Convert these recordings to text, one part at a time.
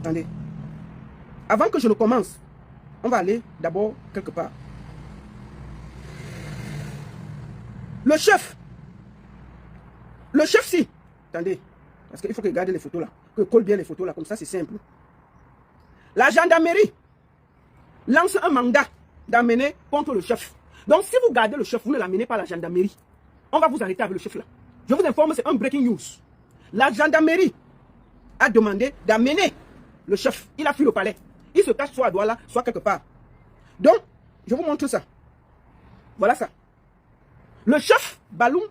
Attendez. Avant que je ne commence, on va aller d'abord quelque part. Le chef, si. Attendez, parce qu'il faut que garder les photos là. Que colle bien les photos là, comme ça c'est simple. La gendarmerie lance un mandat d'amener contre le chef. Donc si vous gardez le chef, vous ne l'amenez pas à la gendarmerie. On va vous arrêter avec le chef là. Je vous informe, c'est un breaking news. La gendarmerie a demandé d'amener le chef. Il a fui le palais. Il se cache soit à Douala, soit quelque part. Donc, je vous montre ça. Voilà ça. Le chef Baloum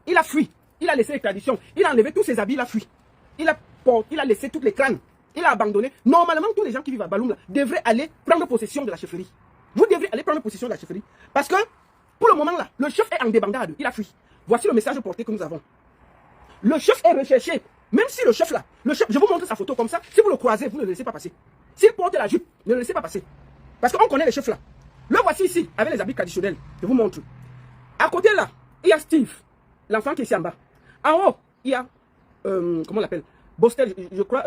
il a fui. Il a laissé l'extradition. Il a enlevé tous ses habits, il a fui. Il a laissé tous les crânes. Il a abandonné. Normalement, tous les gens qui vivent à Baloum là, devraient aller prendre possession de la chefferie. Vous devrez aller prendre possession de la chefferie. Parce que, pour le moment là, le chef est en débandade. Il a fui. Voici le message porté que nous avons. Le chef est recherché. Même si le chef là, je vous montre sa photo comme ça. Si vous le croisez, vous ne le laissez pas passer. S'il porte la jupe, ne le laissez pas passer. Parce qu'on connaît les chefs là. Le voici ici, avec les habits traditionnels. Je vous montre. À côté là, il y a Steve, l'enfant qui est ici en bas. En haut, il y a, comment on l'appelle, Bostel, je crois,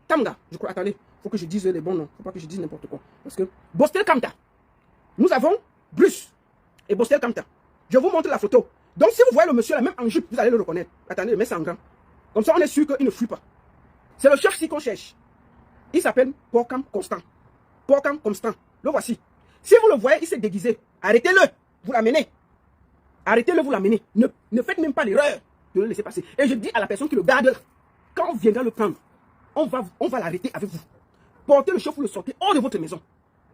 Tamga, je crois. Attendez, il faut que je dise les bons noms. Il ne faut pas que je dise n'importe quoi. Parce que Bostel Kamta. Nous avons Bruce et Bostel Kamta. Je vous montre la photo. Donc si vous voyez le monsieur là, même en jupe, vous allez le reconnaître. Attendez, mais c'est en grand. Comme ça, on est sûr qu'il ne fuit pas. C'est le chef-ci qu'on cherche. Il s'appelle Porcam Constant. Porcam Constant. Le voici. Si vous le voyez, il s'est déguisé. Arrêtez-le. Vous l'amenez. Arrêtez-le, vous l'amenez. Ne faites même pas l'erreur de le laisser passer. Et je dis à la personne qui le garde là, quand on viendra le prendre, on va l'arrêter avec vous. Portez le chef, vous le sortez hors de votre maison.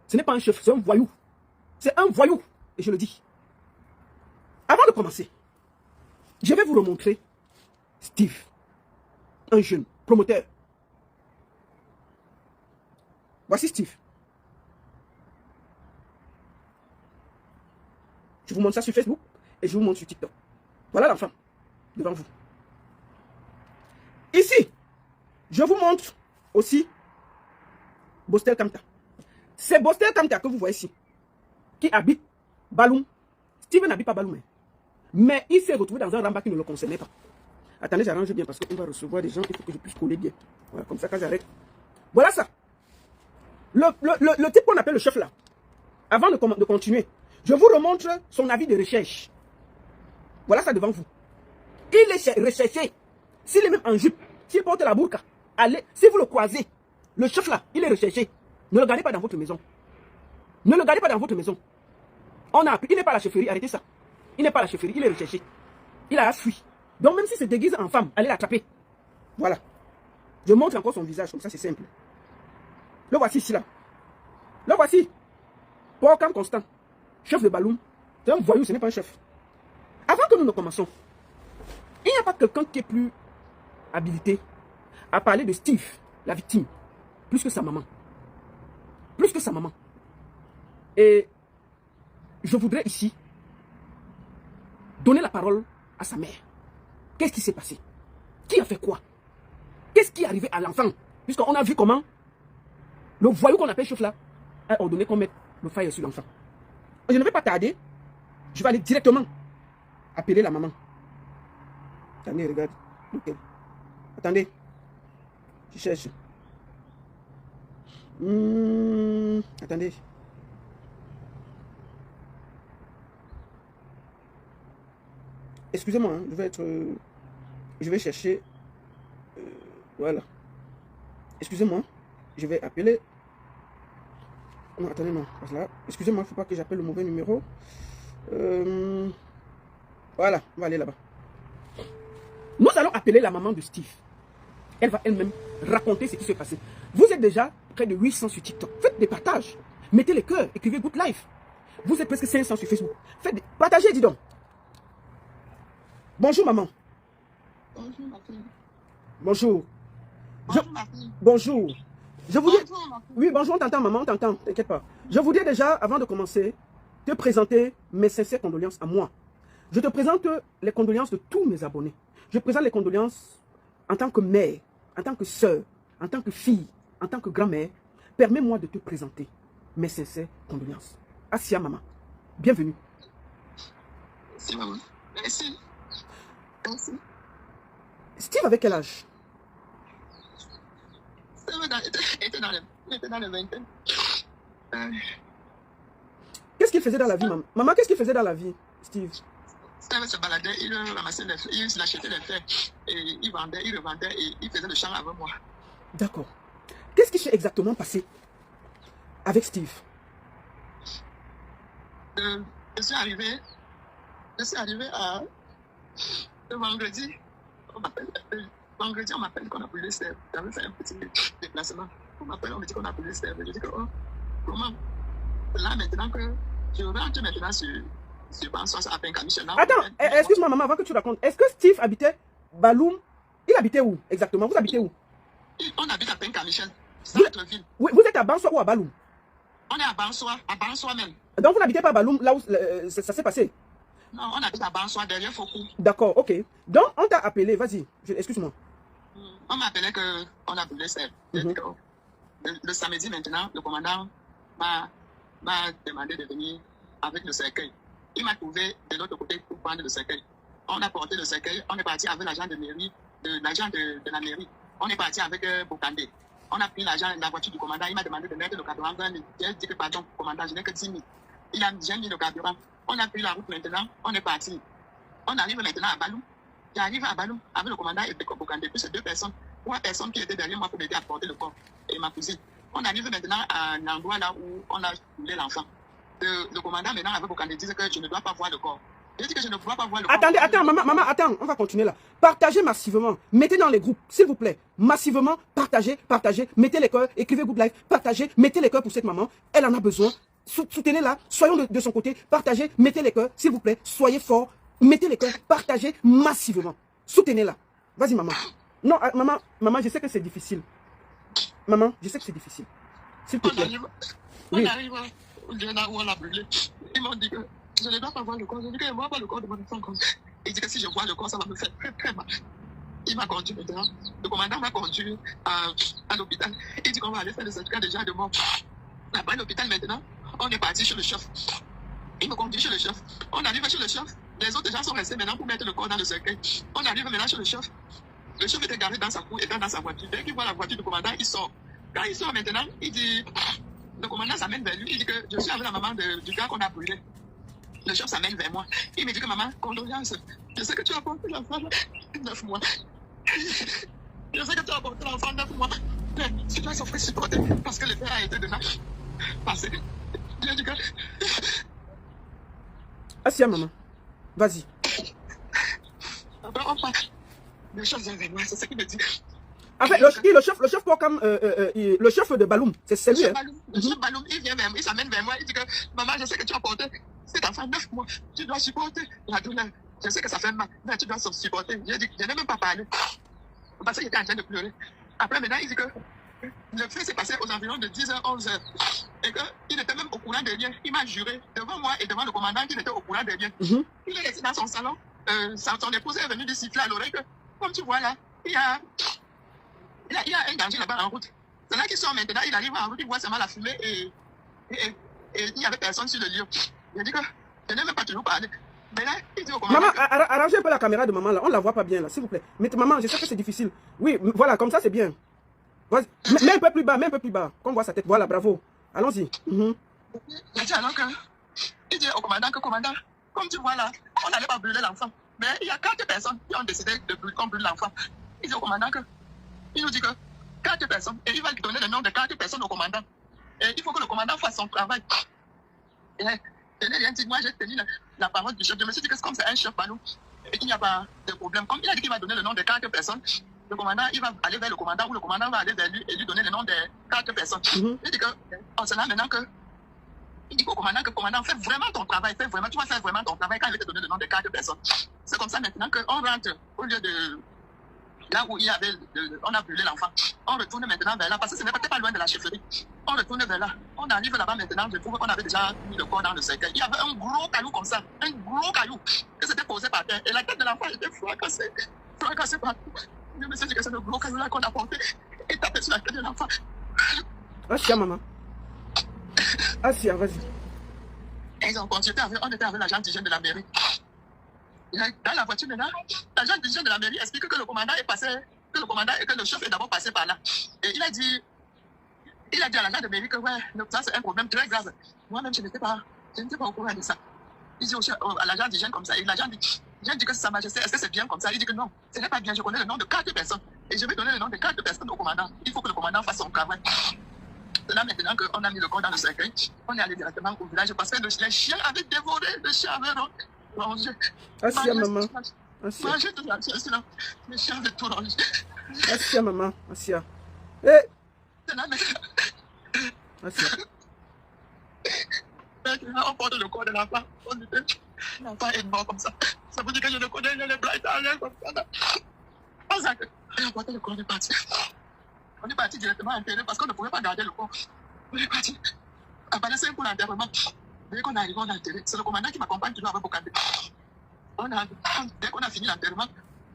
Ce n'est pas un chef, c'est un voyou. C'est un voyou. Et je le dis. Avant de commencer, je vais vous remontrer Steve, un jeune promoteur. Voici Steve. Je vous montre ça sur Facebook et je vous montre sur TikTok. Voilà l'enfant devant vous. Ici, je vous montre aussi Bostel Kamta. C'est Bostel Kamta que vous voyez ici, qui habite Baloum. Steve n'habite pas Baloum, mais il s'est retrouvé dans un ramba qui ne le concernait pas. Attendez, j'arrange bien parce qu'on va recevoir des gens, il faut que je puisse coller bien. Voilà, comme ça, quand j'arrête. Voilà ça. Le type qu'on appelle le chef là, avant de continuer, je vous remontre son avis de recherche. Voilà ça devant vous. Il est recherché. S'il est même en jupe, s'il porte la burqa, allez, si vous le croisez, le chef là, il est recherché. Ne le gardez pas dans votre maison. Ne le gardez pas dans votre maison. Il n'est pas à la chefferie, arrêtez ça. Il n'est pas à la chefferie, il est recherché. Il a fui. Donc même s'il se déguise en femme, allez l'attraper. Voilà. Je montre encore son visage, comme ça c'est simple. Le voici ici là. Le voici. Porcam Constant. Chef de Baloum. C'est un voyou, ce n'est pas un chef. Avant que nous ne commençons, il n'y a pas quelqu'un qui est plus habilité à parler de Steve, la victime, plus que sa maman. Plus que sa maman. Et je voudrais ici donner la parole à sa mère. Qu'est-ce qui s'est passé? Qui a fait quoi? Qu'est-ce qui est arrivé à l'enfant? Puisqu'on a vu comment le voyou qu'on appelle chef là a ordonné qu'on mette le fire sur l'enfant. Je ne vais pas tarder. Je vais aller directement appeler la maman. Attendez, regarde. Okay. Attendez. Je cherche. Attendez. Excusez-moi, hein, je vais chercher. Voilà. Excusez-moi. Je vais appeler. Non, attendez, non. Excusez-moi, il ne faut pas que j'appelle le mauvais numéro. Voilà, on va aller là-bas. Nous allons appeler la maman de Steve. Elle va elle-même raconter ce qui s'est passé. Vous êtes déjà près de 800 sur TikTok. Faites des partages. Mettez les cœurs. Écrivez Good Life. Vous êtes presque 500 sur Facebook. Partagez, dis donc. Bonjour, maman. Bonjour, ma fille. Bonjour. Bonjour, ma fille. Bonjour. Je vous dis... Bonjour, ma fille. Oui, bonjour, on t'entend, maman, on t'entend. T'inquiète pas. Je voudrais déjà, avant de commencer, te présenter mes sincères condoléances à moi. Je te présente les condoléances de tous mes abonnés. Je présente les condoléances en tant que mère, en tant que soeur, en tant que fille, en tant que grand-mère. Permets-moi de te présenter mes sincères condoléances. Assia, maman. Bienvenue. Merci, maman. Merci. Merci. Steve avait quel âge? était dans le vingtaine. Qu'est-ce qu'il faisait dans la vie, maman? Maman, qu'est-ce qu'il faisait dans la vie, Steve? Steve se baladait, il ramassait les feuilles, il achetait les feuilles, et il vendait, il revendait, et il faisait le champ avec moi. D'accord. Qu'est-ce qui s'est exactement passé avec Steve? Je suis arrivé à le vendredi. Vendredi, on m'appelle qu'on a brûlé Steve. J'avais fait un petit déplacement. On m'appelle, on me dit qu'on a brûlé Steve. Je dis que, oh, comment? Là, maintenant que je rentre maintenant sur Bansois à Pencamichel. Attends, excuse-moi, maman, avant que tu racontes. Est-ce que Steve habitait Baloum? Il habitait où exactement? Vous habitez où? On habite à Pencamichel, c'est notre ville. Oui, vous êtes à Bansois ou à Baloum? On est à Bansois même. Donc vous n'habitez pas à Baloum, là où ça s'est passé? Non, on habite à Bansois, derrière Foucault. D'accord, ok. Donc on t'a appelé, vas-y, excuse-moi. On m'a appelé qu'on a brûlé Steve. Le samedi maintenant, le commandant m'a demandé de venir avec le cercueil. Il m'a trouvé de l'autre côté pour prendre le cercueil. On a porté le cercueil, on est parti avec l'agent de mairie, l'agent de la mairie. On est parti avec Bokandé. On a pris la voiture du commandant, il m'a demandé de mettre le carburant 20 000. J'ai dit que pardon, commandant, je n'ai que 10 000. J'ai mis le carburant. On a pris la route maintenant, on est parti. On arrive maintenant à Baloum. J'arrive à Baloum avec le commandant et Bokandé, plus 2 personnes, 3 personnes qui étaient derrière moi pour m'aider à porter le corps et ma cousine. On arrive maintenant à un endroit là où on a brûlé l'enfant. Le commandant maintenant avec Bokandé disait que je ne dois pas voir le corps. J'ai dit que je ne dois pas voir le corps. Attendez, maman, attends, on va continuer là. Partagez massivement, mettez dans les groupes, s'il vous plaît. Massivement, partagez, mettez les cœurs, écrivez Good Life, partagez, mettez les cœurs pour cette maman. Elle en a besoin. Soutenez-la, soyons de son côté, partagez, mettez les cœurs, s'il vous plaît, soyez forts, mettez les cœurs, partagez massivement. Soutenez-la. Vas-y, maman. Non, maman, je sais que c'est difficile. Maman, je sais que c'est difficile. S'il te plaît. On arrive au lieu là où on l'a brûlé. Ils m'ont dit que je ne dois pas voir le corps. Je dis que je ne vois pas le corps de mon enfant comme ça. Il dit que si je vois le corps, ça va me faire très très mal. Il m'a conduit maintenant. Le commandant m'a conduit à l'hôpital. Il dit qu'on va aller faire le certificat déjà de mort. Après l'hôpital maintenant, on est parti chez le chef. Il me conduit chez le chef. On arrive chez le chef. Les autres gens sont restés maintenant pour mettre le corps dans le cercueil. On arrive maintenant chez le chef. Le chef était garé dans sa cour et dans sa voiture. Dès qu'il voit la voiture du commandant, il sort. Quand il sort maintenant, il dit, le commandant s'amène vers lui. Il dit que je suis avec la maman du gars qu'on a brûlé. Le chef s'amène vers moi. Il me dit que maman, condoléances. Je sais que tu as porté l'enfant 9 mois. Je sais que tu as porté l'enfant 9 mois. Mais tu dois s'offrir supporter parce que le père a été dedans. Passé. Je dis que. Assia, maman. Vas-y. Après, on parle. Le chef vient vers moi, c'est ce qu'il me dit. En fait, le chef pour comme le chef de Baloum, c'est lui. Le chef Baloum, il vient vers moi, il s'amène vers moi, il dit que maman, je sais que tu as porté cet enfant 9 mois, tu dois supporter la douleur. Je sais que ça fait mal, mais tu dois supporter. J'ai dit, je n'ai même pas parlé. Parce qu'il était en train de pleurer. Après, maintenant, il dit que le fait s'est passé aux environs de 10h, 11h. Et qu'il n'était même au courant de rien. Il m'a juré devant moi et devant le commandant qu'il était au courant de rien. Il est resté dans son salon. Son épouse est venue lui siffler à l'oreille que, comme tu vois là, il y a un danger là-bas en route. C'est là qu'il sort maintenant, il arrive en route, il voit seulement la fumée et il n'y avait personne sur le lieu. Il a dit que je n'ai même pas toujours parlé. Mais là, il dit au commandant. Maman, arrangez un peu la caméra de maman là, on ne la voit pas bien là, s'il vous plaît. Mais maman, je sais que c'est difficile. Oui, voilà, comme ça c'est bien. Mets un peu plus bas, qu'on voit sa tête. Voilà, bravo. Allons-y. Il a dit alors que, il dit au commandant que, commandant, comme tu vois là, on n'allait pas brûler l'enfant. Mais il y a 4 personnes qui ont décidé qu'on brûle l'enfant. Il dit au commandant que, il nous dit que 4 personnes, et il va donner le nom de 4 personnes au commandant. Et il faut que le commandant fasse son travail. Et je n'ai rien dit, moi j'ai tenu la parole du chef. Je me suis dit que comme c'est un chef Balou, et qu'il n'y a pas de problème. Comme il a dit qu'il va donner le nom de 4 personnes, le commandant, il va aller vers le commandant, ou le commandant va aller vers lui et lui donner le nom de 4 personnes. Il dit qu'on se l'a maintenant que, il dit au commandant que, commandant, fais vraiment ton travail, tu vas faire vraiment ton travail quand il va te donner le nom de 4 personnes. C'est comme ça maintenant qu'on rentre au lieu de là où il y avait, on a brûlé l'enfant. On retourne maintenant vers là, parce que ce n'est pas loin de la chefferie. On retourne vers là. On arrive là-bas maintenant, je trouve qu'on avait déjà mis le corps dans le cercueil. Il y avait un gros caillou comme ça, un gros caillou, que c'était posé par terre. Et la tête de l'enfant était fracassée partout. Je me suis dit que c'est le gros caillou là qu'on a porté et tapé sur la tête de l'enfant. Assia, maman. Assia, vas-y. Ils ont continué, on était avec l'agent d'hygiène de la mairie. Dans la voiture maintenant, l'agent d'hygiène de la mairie explique que le commandant est passé, que le chef est d'abord passé par là. Et il a dit Il a dit à l'agent de mairie que ouais, ça c'est un problème très grave. Moi-même, je n'étais pas au courant de ça. Il dit à l'agent d'hygiène comme ça. Et l'agent dit, j'ai dit que Sa Majesté, est-ce que c'est bien comme ça? Il dit que non, ce n'est pas bien. Je connais le nom de 4 personnes. Et je vais donner le nom de 4 personnes au commandant. Il faut que le commandant fasse son travail. C'est là maintenant qu'on a mis le corps dans le cercueil. On est allé directement au village parce que les chiens avaient dévoré, les chiens avaient rongé. Assia, maman. Assia. Mangé toute la chaise là. Les chiens avaient tout rongé. Assia, maman. Assia. Hé! C'est là maintenant. Assia. On porte le corps de l'enfant. L'enfant est mort comme ça. Ça veut dire que je le connais, il a les bras italiens comme ça. C'est ça que on a porté le corps, on est parti. On est parti directement enterrer parce qu'on ne pouvait pas garder le corps. On est parti. À Balassé pour l'enterrement. Dès qu'on est arrivé, on a enterré. C'est le commandant qui m'accompagne toujours avec Bokande. Dès qu'on a fini l'enterrement,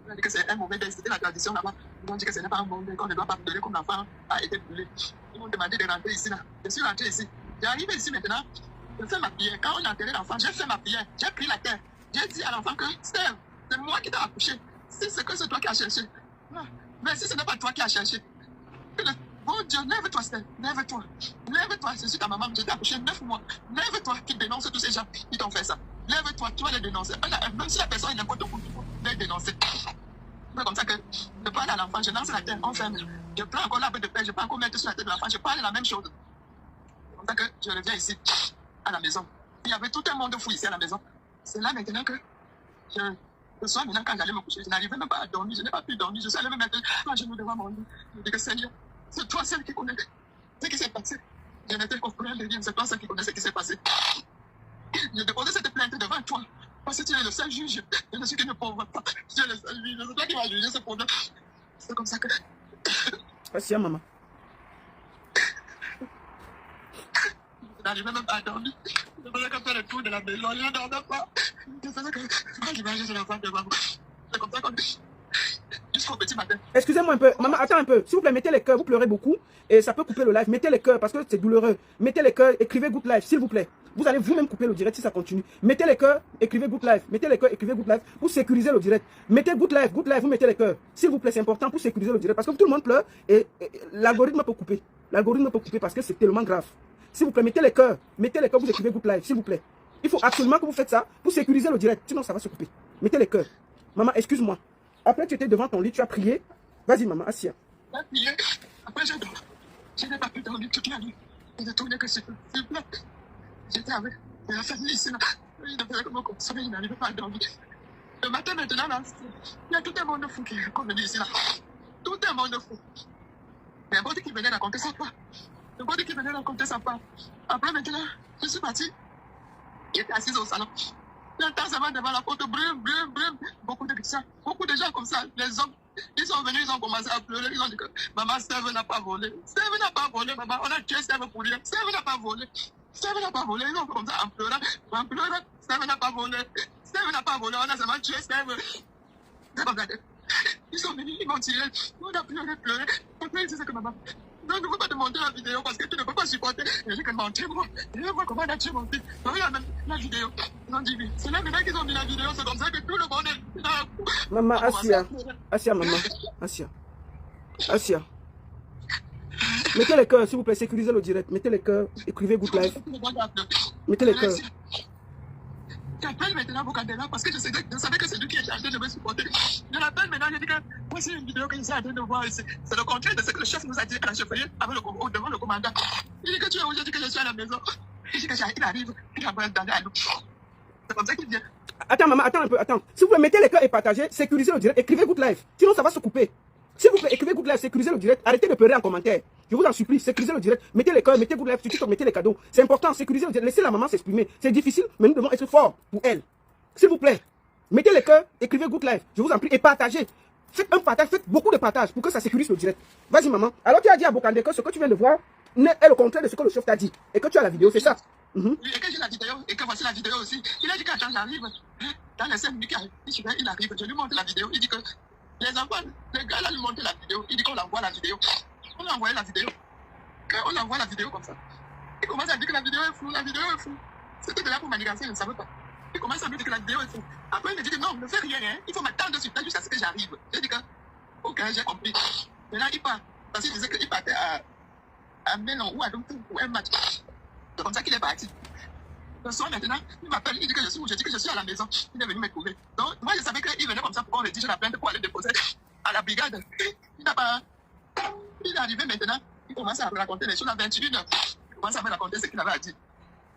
on a dit que c'est un mauvais deuil. C'était la tradition là-bas. Ils ont dit que ce n'est pas un bon deuil, qu'on ne doit pas brûler comme l'enfant a été brûlé. Ils m'ont demandé de rentrer ici. Là. Je suis rentré ici. J'arrive ici maintenant. Je fais ma prière. Quand on a enterré l'enfant, j'ai fait ma prière. J'ai pris la terre. J'ai dit à l'enfant que Steve, c'est moi qui t'ai accouché. Si c'est que c'est toi qui as cherché. Mais si ce n'est pas toi qui as cherché. Bon Dieu, lève-toi, Steve. Lève-toi. Lève-toi. Je suis ta maman. Je t'ai accouché 9 mois. Lève-toi qui dénonce tous ces gens qui t'ont fait ça. Lève-toi. Tu vas les dénoncer. Même si la personne est n'importe où, il faut les dénoncer. C'est comme ça que je parle à l'enfant. Je lance la terre. On ferme. Je prends encore l'arbre de paix. Je prends encore mettre sur la tête de l'enfant. Je parle la même chose. C'est comme ça que je reviens ici. À la maison. Il y avait tout un monde fou ici à la maison. C'est là maintenant que le soir, maintenant, quand j'allais me coucher, je n'arrivais même pas à dormir. Je n'ai pas pu dormir. Je suis allé me mettre à genoux devant mon lit. Je dis que Seigneur, c'est toi seul qui connais ce qui s'est passé. Je n'étais qu'au courant de rien. C'est toi seul qui connais ce qui s'est passé. J'ai déposé cette plainte devant toi. Parce que tu es le seul juge. Je ne suis qu'une pauvre femme. Tu es le seul juge. C'est toi qui vas juger ce problème. C'est comme ça que. Assia, maman. Je n'arrivais même pas à dormir. Je faisais que faire le tour de la maison. Je ne dormais pas. Je faisais que. Moi, j'imagine sur la femme de maman. C'est comme ça qu'on. Jusqu'au petit matin. Excusez-moi un peu. Maman, attends un peu. S'il vous plaît, mettez les cœurs. Vous pleurez beaucoup. Et ça peut couper le live. Mettez les cœurs parce que c'est douloureux. Mettez les cœurs. Écrivez Good Life, s'il vous plaît. Vous allez vous-même couper le direct si ça continue. Mettez les cœurs. Écrivez Good Life. Mettez les cœurs. Écrivez Good Life. Pour sécuriser le direct. Mettez Good Life. Good Life. Vous mettez les cœurs. S'il vous plaît, c'est important pour sécuriser le direct. Parce que tout le monde pleure. Et l'algorithme peut couper. L'algorithme peut couper parce que c'est tellement grave. S'il vous plaît, mettez les cœurs. Mettez les cœurs. Vous écrivez Good Life, s'il vous plaît. Il faut absolument que vous faites ça pour sécuriser le direct. Sinon, ça va se couper. Mettez les cœurs. Maman, excuse-moi. Après, tu étais devant ton lit, tu as prié. Vas-y, maman, Assia. J'ai prié. Après, j'ai dormi. Je n'ai pas pu dormir toute la nuit. Je ne tournais que sur le plat. J'étais avec la famille ici. Là. Il ne faisait que me consoler. Il n'arrivait pas à dormir. Le matin, maintenant, là, il y a tout un monde fou qui est venu ici. Là. Tout un monde fou. Il y a un monde qui venait raconter sa part. Le monde qui venait raconter sa part. Après, maintenant, je suis partie. Il était assis au salon. J'entends seulement devant la porte, brûle. Beaucoup de gens comme ça, les hommes, ils sont venus, ils ont commencé à pleurer. Ils ont dit que maman, Steve n'a pas volé. Steve n'a pas volé, maman. On a tué Steve pour rien. Steve n'a pas volé. Steve n'a pas volé. Ils ont fait comme ça en pleurant. Steve n'a pas volé. Steve n'a pas volé. On a seulement tué Steve. Ils sont venus, ils m'ont tiré. On a pleuré. Après, ils disaient que maman. Donc, je ne peux pas te montrer la vidéo parce que tu ne peux pas supporter. Je dis que montrez-moi. Je vais voir comment on a tué mon fils. Regarde même la vidéo. Ils ont dit oui. C'est là maintenant qu'ils ont mis la vidéo. C'est comme ça que tout le monde est là. Maman, Assia. Assia, maman. Assia. Mettez les cœurs, s'il vous plaît. Sécurisez le direct. Mettez les cœurs. Écrivez Good Life. Mettez les cœurs. J'appelle maintenant Bokandela parce que je savais que c'est lui qui est chargé de me supporter. Je l'appelle maintenant, je dis que voici une vidéo que je suis en train de voir ici. C'est le contraire de ce que le chef nous a dit à la chefferie devant le commandant. Il dit que tu es où? Je dis que je suis à la maison. Il dit que il arrive, il a besoin d'aller à nous. C'est comme ça qu'il vient. Attends, maman, attends un peu, attends. S'il vous plaît, mettez les cœurs et partagez, sécurisez le direct, écrivez Good Life. Sinon, ça va se couper. S'il vous plaît, écrivez Good Life, sécurisez le direct. Arrêtez de pleurer en commentaire. Je vous en supplie, sécurisez le direct. Mettez les cœurs, mettez Good Life, surtout mettez les cadeaux. C'est important, sécurisez le direct. Laissez la maman s'exprimer. C'est difficile, mais nous devons être forts pour elle. S'il vous plaît, mettez les cœurs, écrivez Good Life. Je vous en prie, et partagez. Faites un partage, faites beaucoup de partage pour que ça sécurise le direct. Vas-y, maman. Alors, tu as dit à Bokande que ce que tu viens de voir est le contraire de ce que le chef t'a dit. Et que tu as la vidéo, c'est ça? Et que j'ai la vidéo, et que voici la vidéo aussi. Il a dit quand j'arrive, dans les 5 minutes il arrive, je lui montre la vidéo. Il dit que les enfants, les gars là lui montrent la vidéo. Il dit qu'on envoie la vidéo. On a envoyé la vidéo. On envoie la vidéo comme ça. Il commence à dire que la vidéo est floue, la vidéo est floue. C'était de là pour manigancer, je ne savais pas. Il commence à me dire que la vidéo est floue. Après, il me dit que non, ne fais rien, hein. Il faut m'attendre sur place jusqu'à ce que j'arrive. J'ai dit que, ok, j'ai compris. Maintenant, il part. Parce qu'il disait qu'il partait à à Melon ou à Doutou pour un match. C'est comme ça qu'il est parti. Le soir maintenant, il m'appelle, il dit que je suis où? Je dis que je suis à la maison. Il est venu me trouver. Donc, moi, je savais qu'il venait comme ça pour qu'on rédige la plainte pour aller déposer à la brigade. Il n'a pas. Il est arrivé maintenant, il commence à me raconter les choses à 21h. Il commence à me raconter ce qu'il avait à dire.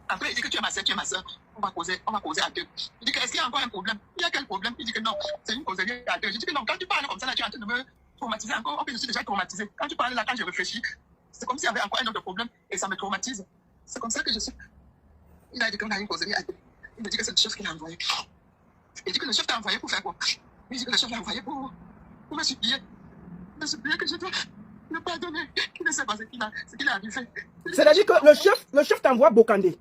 Après, il dit que tu es ma soeur, tu es ma soeur. On va causer à deux. Il dit que est-ce qu'il y a encore un problème? Il y a quel problème? Il dit que non, c'est une causerie à deux. Je dis que non, quand tu parles comme ça, là, tu es en train de me traumatiser encore. En plus, je suis déjà traumatisé. Quand tu parles là, quand je réfléchis, c'est comme s'il y avait encore un autre problème et ça me traumatise. C'est comme ça que je suis. Il a dit qu'on a une causerie à deux. Il me dit que c'est le chef qui l'a envoyé. Il dit que le chef t'a envoyé pour faire quoi? Il dit que le chef l'a envoyé pour me supplier. Me supplier que je dois ne pas donner. Il ne sait pas ce qu'il a fait. C'est-à-dire que le chef t'envoie Bokandé.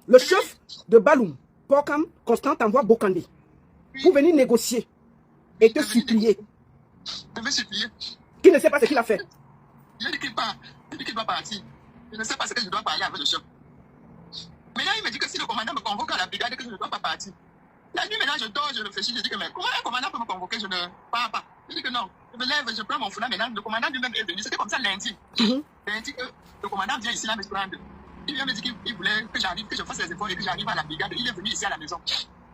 Le chef de Baloum, Porkam, Constant t'envoie Bokandé. Pour venir négocier et te supplier. Je vais supplier. Qui ne sait pas ce qu'il a fait. Il a dit qu'il part. Il dit qu'il doit partir. Je ne sais pas ce que je dois parler avec le chef. Maintenant, il me dit que si le commandant me convoque à la brigade, que je ne dois pas partir. La nuit, maintenant, je dors, je réfléchis, je dis que mais comment un commandant peut me convoquer, je ne pars pas. Il dit que non, je me lève, je prends mon foulard, maintenant, le commandant lui-même est venu. C'était comme ça lundi. Lundi, que le commandant vient ici là me prendre. Il vient me dire qu'il voulait que j'arrive, que je fasse les efforts et que j'arrive à la brigade. Il est venu ici à la maison.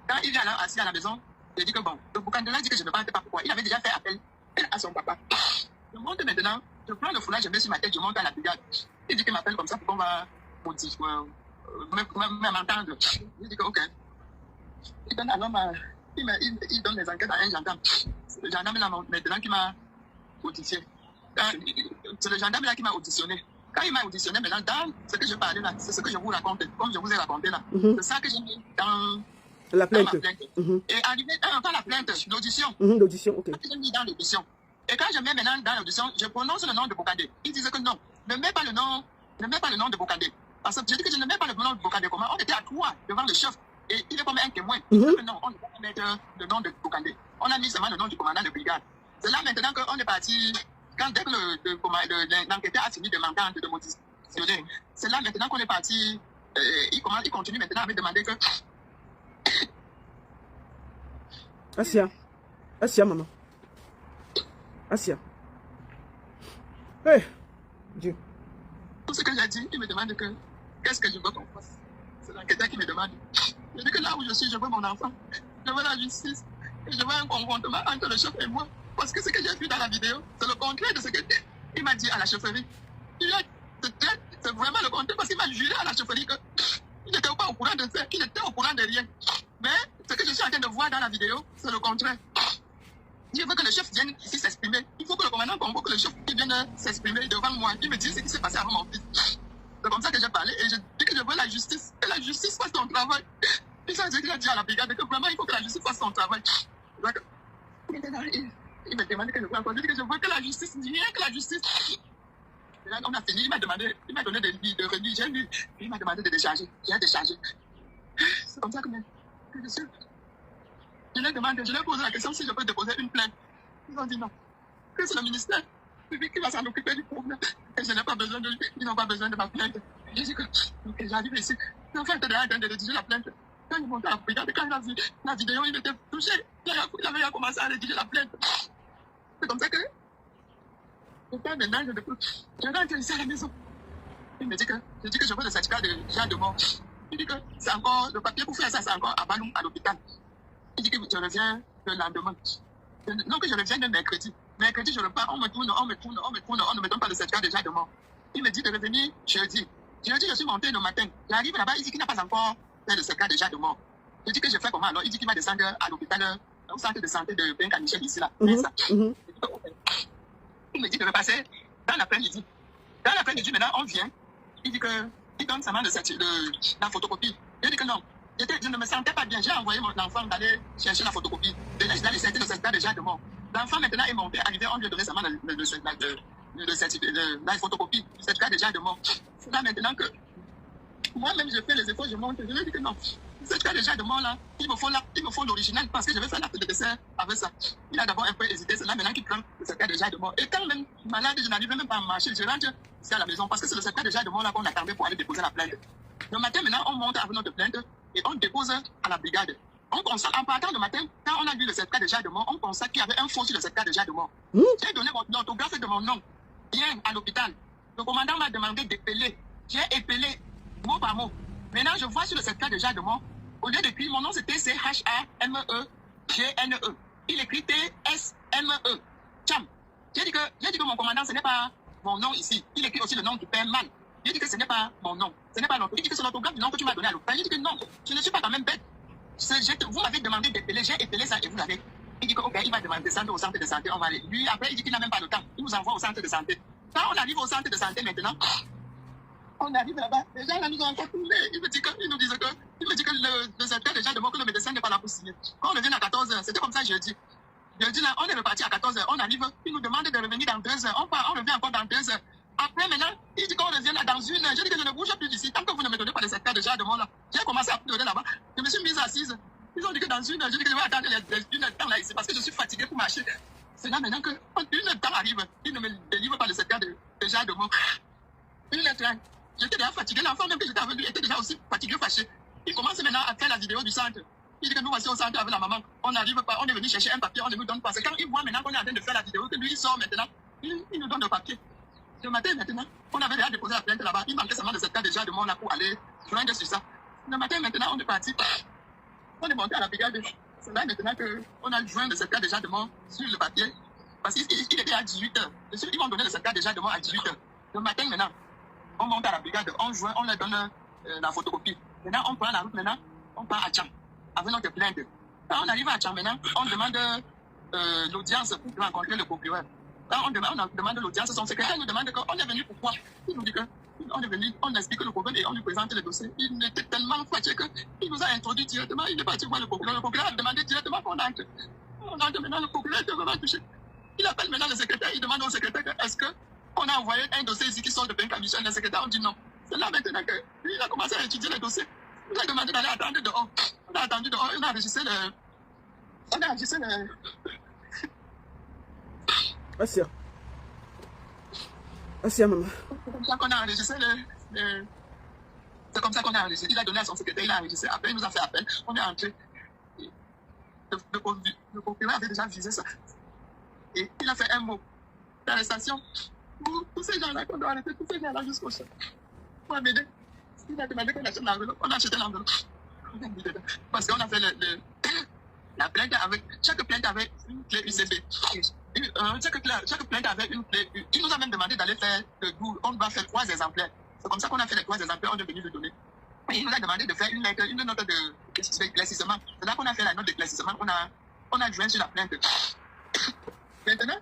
Quand il vient là, assis à la maison, je dis que bon, le Bokandela dit que je ne parle pas pourquoi. Il avait déjà fait appel à son papa. Je monte maintenant, je prends le foulard, je mets sur ma tête, je monte à la brigade. Il dit qu'il m'appelle comme ça pour qu'on va m'entendre. Il dit que ok. Il donne à l'homme, il donne les enquêtes à un gendarme. C'est le gendarme là maintenant qui m'a auditionné. C'est le gendarme là qui m'a auditionné. Quand il m'a auditionné, maintenant, dans ce que je parlais là, c'est ce que je vous raconte, comme je vous ai raconté là. C'est ça que j'ai mis dans la plainte. Dans ma plainte. Et arrivé dans la plainte, l'audition. L'audition, ok. J'ai mis dans l'audition. Et quand je mets maintenant dans l'audition, je prononce le nom de Bokandé. Il disait que non, ne mets pas le nom de Bokandé. Parce que je dis que je ne mets pas le nom de Bokandé. Comment on était à trois devant le chef. Et il est comme un témoin. Il dit que non, on ne peut pas mettre le nom de Bokandé. On a mis seulement le nom du commandant de brigade. C'est là maintenant qu'on est parti. Quand dès que l'enquêteur a fini de m'entendre, de m'auditionner, c'est là maintenant qu'on est parti. Il continue maintenant à me demander que. Assia, maman. Assia. Hey, Dieu. Tout ce que j'ai dit, il me demande que qu'est-ce que je veux qu'on fasse. C'est l'enquêteur qui me demande. Je dis que là où je suis, je veux mon enfant. Je veux la justice. Et je veux un confrontement entre le chef et moi. Parce que ce que j'ai vu dans la vidéo, c'est le contraire de ce qu'il m'a dit à la chefferie. C'est vraiment le contraire parce qu'il m'a juré à la chefferie qu'il n'était pas au courant de ça, qu'il était au courant de rien. Mais ce que je suis en train de voir dans la vidéo, c'est le contraire. Je veux que le chef vienne ici s'exprimer. Il faut que le commandant convoque le chef qui vienne s'exprimer devant moi. Il me dit ce qui s'est passé avant mon fils. C'est comme ça que j'ai parlé et je dis que je veux la justice. Que la justice fasse son travail. Et ça, je l'ai dit à la brigade que vraiment il faut que la justice fasse son travail. Il me demande que je veux encore. Je dis que je veux que la justice, rien que la justice. Et là, on a fini, il m'a donné des livres de remis, j'ai lu. Il m'a demandé de décharger. J'ai déchargé. C'est comme ça que je suis. Je leur ai posé la question si je peux déposer une plainte. Ils ont dit non. Que c'est le ministère public qui va s'en occuper du problème. Et je n'ai pas besoin de lui. Ils n'ont pas besoin de ma plainte. J'ai dit que j'arrive ici. L'enfant était déjà en train de rédiger la plainte. Quand il montait à la brigade, quand il a vu la vidéo, il était touché. Il avait commencé à rédiger la plainte. C'est comme ça que maintenant, je rentre ici à la maison. Il me dit que je veux le certificat de genre de mort. Il dit que c'est encore, le papier pour faire ça, c'est encore à Baloum, à l'hôpital. Il dit que je reviens le lendemain. Non, que je reviens le mercredi. Mercredi, je repars, on me tourne, on ne me donne pas le certificat de genre de mort. Il me dit de revenir jeudi. Jeudi, je suis monté le matin. J'arrive là-bas, il dit qu'il n'a pas encore fait le certificat de genre de mort. Je dis que je fais comment alors? Il dit qu'il va descendre à l'hôpital, au centre de santé de Ben-Canichel ici là. Il me dit de repasser dans l'après-midi. Dans l'après-midi, maintenant, on vient. Il dit qu'il donne seulement la photocopie. Je dis que non. Je ne me sentais pas bien. J'ai envoyé mon enfant d'aller chercher la photocopie. D'aller chercher le certificat de genre de mort. L'enfant maintenant est monté, arrivé, on lui a donné seulement la photocopie du certificat de genre de mort. C'est là maintenant que moi-même je fais les efforts, je monte. Je lui ai dit que non. Le certificat de genre de mort là, il me faut l'original parce que je vais faire l'acte de décès avec ça. Il a d'abord un peu hésité, c'est là maintenant qu'il prend le certificat de genre de mort. Et quand même malade, je n'arrivais même pas à marcher. Je rentre ici à la maison parce que c'est le certificat de genre de mort là qu'on attendait pour aller déposer la plainte. Le matin maintenant, on monte avec notre plainte et on dépose à la brigade. On constate, en partant le matin, quand on a vu le certificat de genre de mort, on constate qu'il y avait un faux sur le certificat de genre de mort. J'ai donné l'autographe de mon nom, bien à l'hôpital. Le commandant m'a demandé d'épeler. J'ai épelé mot par mot. Maintenant, je vois sur le certificat de Jademont, au lieu d'écrire mon nom, c'était C-H-A-M-E-G-N-E. Il écrit T-S-M-E. Cham. J'ai dit que mon commandant, ce n'est pas mon nom ici. Il écrit aussi le nom du père Man. J'ai dit que ce n'est pas mon nom. Ce n'est pas l'orthographe. Il dit que c'est l'autographe du nom que tu m'as donné à l'hôpital. J'ai dit que non, je ne suis pas quand même bête. Vous m'avez demandé d'épeler, j'ai épelé ça et vous l'avez. Il dit que, ok, il va demander ça au centre de santé, on va aller. Lui, après, il dit qu'il n'a même pas le temps. Il nous envoie au centre de santé. Quand on arrive au centre de santé maintenant, on arrive là-bas, les gens là nous ont encore tourné. Il me dit que le certificat déjà de que le médecin n'est pas là pour signer. Quand on revient à 14h, c'était comme ça jeudi. Jeudi là, on est reparti à 14h, on arrive, il nous demande de revenir dans 2 heures. On revient encore dans 2 heures. Après maintenant, il dit qu'on revient là dans 1 heure. Je dis que je ne bouge plus d'ici. Tant que vous ne me donnez pas le certificat déjà de là, j'ai commencé à pleurer là-bas. Je me suis mise assise. Ils ont dit que dans 1 heure, je dis que je vais attendre 1 heure de temps là ici parce que je suis fatiguée pour marcher. C'est là maintenant que 1 heure de temps arrive, il ne me délivre pas le certificat déjà de mot. 1 heure 30. J'étais déjà fatigué. L'enfant même que j'étais avec lui était déjà aussi fatigué, fâché. Il commence maintenant à faire la vidéo du centre. Il dit que nous voici au centre avec la maman. On n'arrive pas, on est venu chercher un papier, on ne nous donne pas. C'est quand il voit maintenant qu'on est en train de faire la vidéo que lui il sort maintenant, il nous donne le papier. Le matin maintenant, on avait déjà déposé la plainte là-bas. Il manquait seulement de certificat déjà de mort là pour aller joindre sur ça. Le matin maintenant, on est parti. On est monté à la brigade. C'est là maintenant qu'on a joint le certificat déjà de mort sur le papier. Parce qu'il était à 18h. Ils vont donner le certificat déjà de mort à 18h. Le matin maintenant, on monte à la brigade, on joint, on leur donne la photocopie. Maintenant, on prend la route maintenant, on part à Tcham avec notre plainte. Quand on arrive à Tcham maintenant, on demande l'audience pour rencontrer le procureur. Quand on demande l'audience, son secrétaire nous demande qu'on est venu pourquoi. Il nous dit qu'on est venu, on explique le problème et on lui présente le dossier. Il était tellement fatigué qu'il nous a introduit directement. Il est parti voir le procureur. Le procureur a demandé directement qu'on entre. On entre maintenant, le procureur est vraiment touché. Il appelle maintenant le secrétaire, il demande au secrétaire est-ce qu'on a envoyé un dossier ici qui sort de Penka Michel. Le secrétaire, on dit non. C'est là maintenant qu'il a commencé à étudier le dossier. Il a demandé d'aller attendre dehors. On a attendu dehors, on a enregistré le... Assia, maman. C'est comme ça qu'on a enregistré C'est comme ça qu'on a enregistré. Il a donné à son secrétaire, il a enregistré. Après, il nous a fait appel. On est entré. Le procureur avait déjà visé ça. Et il a fait un mot d'arrestation. Tous ces gens-là qu'on doit arrêter, tous ces gens-là jusqu'au chef. Pour m'aider. Il a demandé qu'on achète l'enveloppe. On a acheté l'enveloppe. Parce qu'on a fait la plainte avec... Chaque plainte avait une clé UCB. Chaque plainte avait une clé. Il nous a même demandé d'aller faire le double. On doit faire 3 exemplaires. C'est comme ça qu'on a fait les 3 exemplaires. On est venu le donner. Et il nous a demandé de faire une note d'éclaircissement. C'est là qu'on a fait la note d'éclaircissement. On a joint sur la plainte. Maintenant,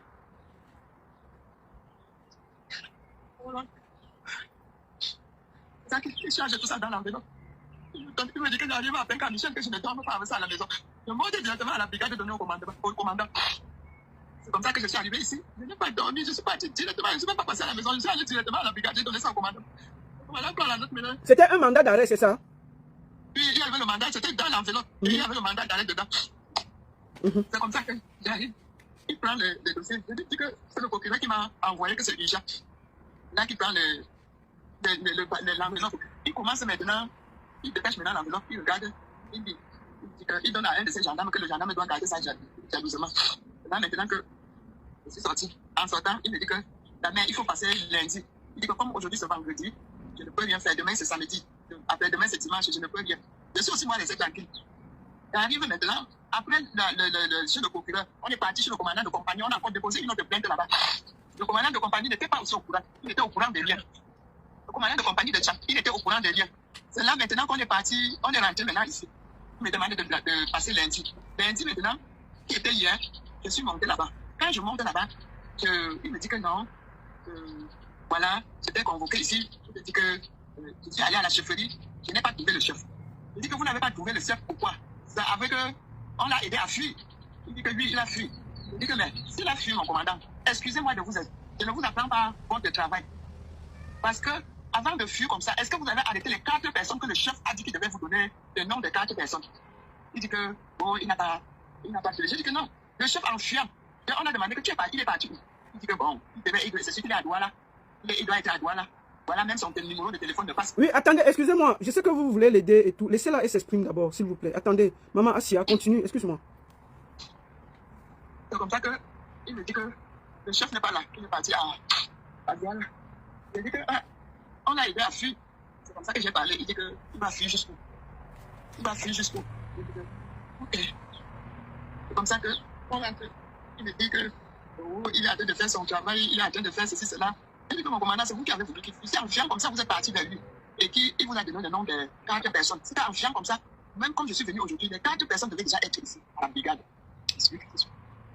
il change tout ça dans l'enveloppe. Il me dit que j'arrive à Penka Michel, que je ne dorme pas avec ça à la maison. Je monte directement à la brigade de donner au commandant. C'est comme ça que je suis arrivé ici. Je n'ai pas dormi, je suis parti directement, je ne suis même pas passé à la maison, je suis allé directement à la brigade, j'ai donné ça au commandant. Voilà encore la note maintenant. C'était un mandat d'arrêt, c'est ça? Oui, il y avait le mandat, c'était dans l'enveloppe. Et il y avait le mandat d'arrêt dedans. C'est comme ça que j'arrive. Il prend le dossier. Je dis que c'est le procureur qui m'a envoyé que c'est Isha. Là, qui prend l'enveloppe. Il commence maintenant, il dépêche maintenant l'enveloppe, il regarde, il donne à un de ses gendarmes que le gendarme doit garder ça jalousement. Là, maintenant que je suis sorti, en sortant, il me dit que la mère, il faut passer lundi. Il dit que comme aujourd'hui c'est vendredi, je ne peux rien faire. Demain c'est samedi. Après demain c'est dimanche, je ne peux rien. Je suis aussi moi laissé tranquille. J'arrive maintenant, après chez le procureur, on est parti chez le commandant de compagnie, on a encore déposé une autre plainte là-bas. Le commandant de compagnie n'était pas aussi au courant, il était au courant des liens. Le commandant de compagnie de Tcham, il était au courant des liens. C'est là maintenant qu'on est parti, on est rentré maintenant ici. Il me demandait de passer lundi. Lundi maintenant, qui était hier, je suis monté là-bas. Quand je monte là-bas, il me dit que non, voilà, j'étais convoqué ici, il me dit que je suis allé à la chefferie, je n'ai pas trouvé le chef. Il dit que vous n'avez pas trouvé le chef, pourquoi? C'est avec on l'a aidé à fuir. Il dit que lui, il a fui. Il dit que mais s'il a fui, mon commandant, excusez-moi de vous aider. Je ne vous apprends pas votre travail. Parce que avant de fuir comme ça, est-ce que vous avez arrêté les 4 personnes que le chef a dit qu'il devait vous donner le nom des 4 personnes? Il dit que bon, il n'a pas tué. J'ai dit que non. Le chef en fuyant, on a demandé que tu es parti, il est parti. Il dit que bon, c'est celui qui est à Douala. Il doit être à Douala. Voilà, même son numéro de téléphone ne passe. Oui, attendez, excusez-moi. Je sais que vous voulez l'aider et tout. Laissez-la, elle s'exprime d'abord, s'il vous plaît. Attendez, maman Assia, continue, excuse-moi. C'est comme ça qu'il me dit que le chef n'est pas là. Il est parti à Douala. J'ai dit que, on a aidé à fuir. C'est comme ça que j'ai parlé. Il dit qu'il va fuir jusqu'où? Il va fuir jusqu'où? Ok. C'est comme ça que, on rentre. Il me dit que, oh, il est en train de faire son travail, il est en train de faire ceci, cela. Je dis que mon commandant, c'est vous qui avez voulu qu'il fuit. C'est en fuyant comme ça, vous êtes parti vers lui. Et qu'il vous a donné le nom de 4 personnes. C'était en fuyant comme ça. Même comme je suis venu aujourd'hui, les 4 personnes devaient déjà être ici, à la brigade.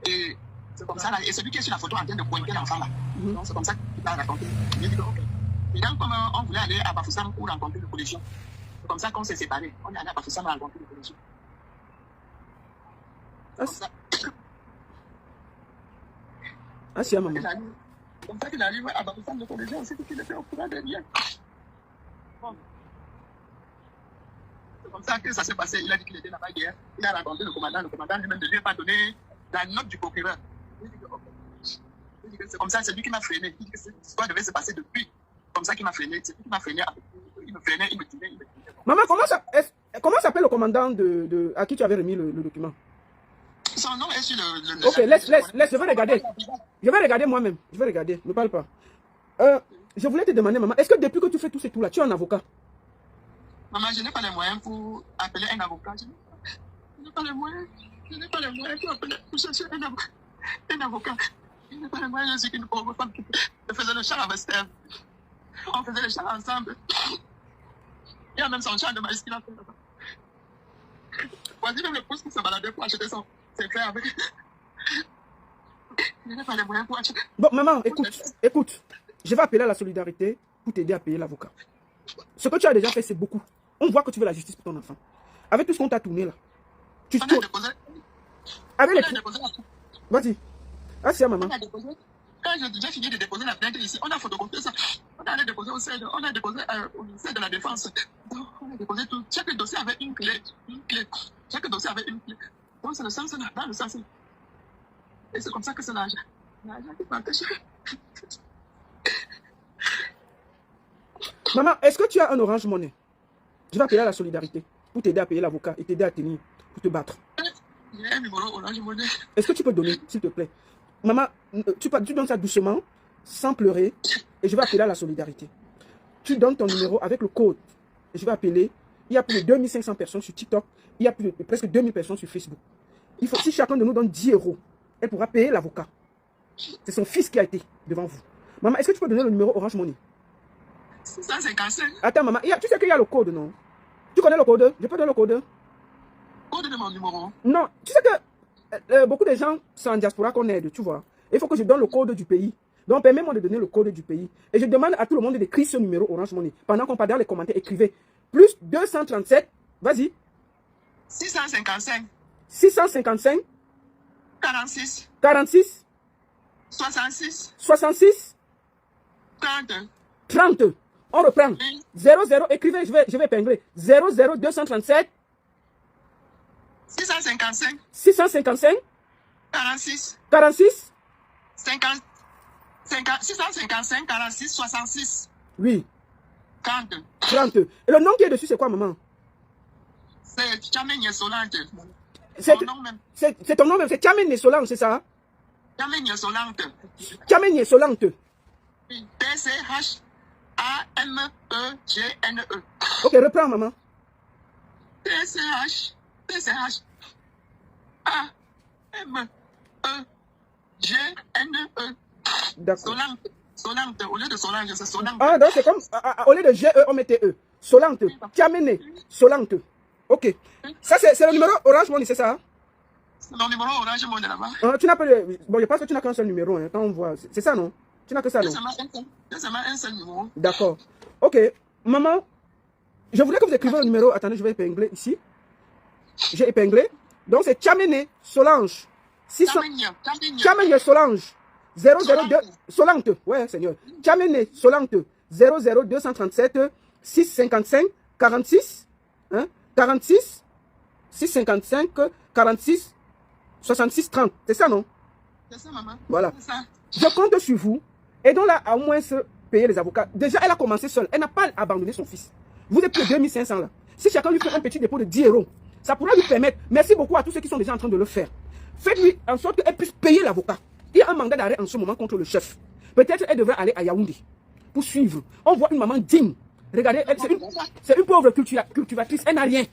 Et c'est comme ça, là. Et celui qui est sur la photo en train de pointer l'enfant là. Donc c'est comme ça qu'il va raconter. J'ai dit que, ok. Et donc, comme on voulait aller à Bafoussam pour rencontrer le collégion, c'est comme ça qu'on s'est séparés. On est allé à Bafoussam rencontrer le collégion. Ah, c'est à maman. Comme ça qu'il arrive à Bafoussam, le collégion aussi, qu'il était au courant de rien. Bon. C'est comme ça que ça s'est passé. Il a dit qu'il était là-bas hier. Il a rencontré le commandant. Le commandant lui-même ne lui a pas donné la note du procureur. Il dit que, okay. Il dit que c'est comme ça, c'est lui qui m'a freiné. Il dit que cette histoire devait se passer depuis. Comme ça qu'il m'a freiné. C'est lui qui m'a freiné. Il me freinait, il me tuait, il me tuait. Maman, comment s'appelle le commandant à qui tu avais remis le document? Son nom est sur le ok, laisse, je vais regarder. Je vais regarder moi-même. Je vais regarder, ne parle pas. Je voulais te demander, maman, est-ce que depuis que tu fais tout ce tout-là, tu es un avocat? Maman, je n'ai pas les moyens pour appeler un avocat. Je n'ai pas les moyens. Je n'ai pas les moyens pour chercher un avocat. Je n'ai pas les moyens. Je suis une pauvre femme qui faisait le char avec Steve. On faisait le char ensemble. Il y a même son char de maïs qu'il a fait là-bas. Voici même le pouce qui se baladait pour acheter ses frères avec. Je n'ai pas les moyens pour acheter. Bon, maman, écoute. Je vais appeler à la solidarité pour t'aider à payer l'avocat. Ce que tu as déjà fait, c'est beaucoup. On voit que tu veux la justice pour ton enfant. Avec tout ce qu'on t'a tourné là. Tu tournes. Avec les... Vas-y. Ah, c'est à maman. Quand j'ai fini de déposer la plainte ici, on a photocopié ça. On a allé déposer au CED, on a déposé au ministère de la Défense. Donc, on a déposé tout. Chaque dossier avait une clé. Chaque dossier avait une clé. Donc, c'est le sens là, dans le sens. Et c'est comme ça que c'est l'argent. L'argent qui m'empêche. Maman, est-ce que tu as un Orange Money? Je vais appeler à la solidarité pour t'aider à payer l'avocat et t'aider à tenir, pour te battre. J'ai un numéro Orange Money. Est-ce que tu peux donner, s'il te plaît? Maman, tu donnes ça doucement, sans pleurer, et je vais appeler à la solidarité. Tu donnes ton numéro avec le code. Et je vais appeler. Il y a plus de 2500 personnes sur TikTok. Il y a plus de presque 2000 personnes sur Facebook. Il faut, si chacun de nous donne 10 €, elle pourra payer l'avocat. C'est son fils qui a été devant vous. Maman, est-ce que tu peux donner le numéro Orange Money? 655. Attends, maman, tu sais qu'il y a le code, non? Tu connais le code? Je peux donner le code? Code de mon numéro? Non, tu sais que beaucoup de gens sont en diaspora qu'on aide, tu vois. Il faut que je donne le code du pays. Donc, permets-moi de donner le code du pays. Et je demande à tout le monde d'écrire ce numéro Orange Money. Pendant qu'on parle dans les commentaires, écrivez. Plus 237, vas-y. 655. 655. 46. 46. 66. 66. 30. 30. On reprend. 00, écrivez, je vais épingler. 00237. 655. 655. 46. 46. 655, 46, 66. Oui. 30. 30. Et le nom qui est dessus, c'est quoi, maman? C'est Tchamenye Solante. C'est ton nom même, c'est Tchamenye Solante, c'est ça? Tchamenye Solante. Tchamenye Solante. T-C-H-A-M-E-G-N-E. Ok, reprends, maman. T-C-H-A-M-E-G-N-E. D'accord. Solante, au lieu de Solange, c'est Solante. Ah, donc c'est comme, au lieu de G-E, on mettait E. Solante. Tchamenye Solante. Ok. Ça, c'est le numéro Orange Money, c'est ça? C'est mon numéro Orange Money là-bas. Tu n'as pas bon, je pense que tu n'as qu'un seul numéro, hein, quand on voit. C'est ça, non? Tu n'as que ça, non? C'est seulement un seul numéro. D'accord. Ok. Maman, je voulais que vous écriviez le numéro. Attendez, je vais épingler ici. J'ai épinglé. Donc, c'est Tchamenye Solange. Tchamenye Solange. 002. Solante. Ouais, Seigneur. Tchamenye Solante. 00237 655 46. Hein? 46. 655 46 66 30. C'est ça, non? C'est ça, maman. Voilà. C'est ça. Je compte sur vous. Aidons-la à au moins se payer les avocats. Déjà, elle a commencé seule. Elle n'a pas abandonné son fils. Vous êtes plus de 2500 là. Si chacun lui fait un petit dépôt de 10 €, ça pourra lui permettre. Merci beaucoup à tous ceux qui sont déjà en train de le faire. Faites-lui en sorte qu'elle puisse payer l'avocat. Il y a un mandat d'arrêt en ce moment contre le chef. Peut-être elle devrait aller à Yaoundé. pour suivre. On voit une maman digne. Regardez, c'est une pauvre cultivatrice. Elle n'a rien.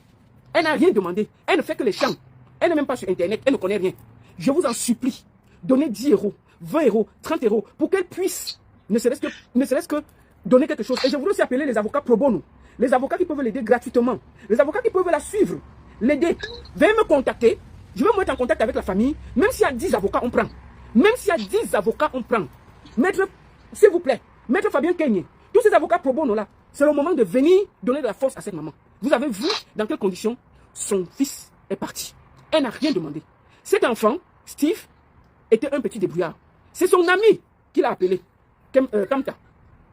Elle n'a rien demandé. Elle ne fait que les champs. Elle n'est même pas sur Internet. Elle ne connaît rien. Je vous en supplie, donnez 10 euros, 20 euros, 30 euros pour qu'elle puisse, ne serait-ce que donner quelque chose. Et je voudrais aussi appeler les avocats pro bono. Les avocats qui peuvent l'aider gratuitement. Les avocats qui peuvent la suivre, l'aider. Veuillez me contacter. Je vais me mettre en contact avec la famille. Même s'il y a 10 avocats, on prend. Même s'il y a 10 avocats, on prend. Maître, s'il vous plaît, Maître Fabien Kenyé, tous ces avocats pro bono là, c'est le moment de venir donner de la force à cette maman. Vous avez vu dans quelles conditions son fils est parti. Elle n'a rien demandé. Cet enfant, Steve, était un petit débrouillard. C'est son ami qui l'a appelé, Kamta,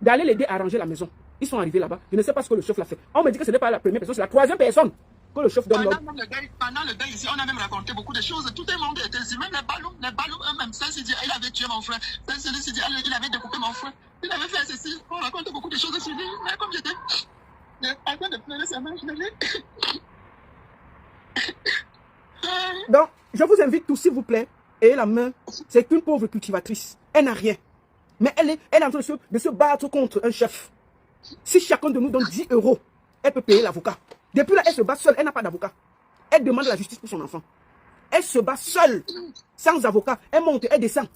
d'aller l'aider à ranger la maison. Ils sont arrivés là-bas. Je ne sais pas ce que le chef l'a fait. On me dit que ce n'est pas la première personne, c'est la troisième personne que le chef donne l'ordre. Pendant le deuil ici, on a même raconté beaucoup de choses. Tout le monde était ici. Même les ballons eux-mêmes. Celle-ci dit, il avait tué mon frère. Celui-ci dit, il avait découpé mon frère. Il avait fait ceci. On raconte beaucoup de choses sur lui. Mais comme j'étais en train de pleurer, ça m'a gelé. Donc, je vous invite tous, s'il vous plaît, et la main, c'est une pauvre cultivatrice. Elle n'a rien. Mais elle est en train de se battre contre un chef. Si chacun de nous donne 10 euros, elle peut payer l'avocat. Depuis là, elle se bat seule, elle n'a pas d'avocat. Elle demande la justice pour son enfant. Elle se bat seule, sans avocat. Elle monte, elle descend.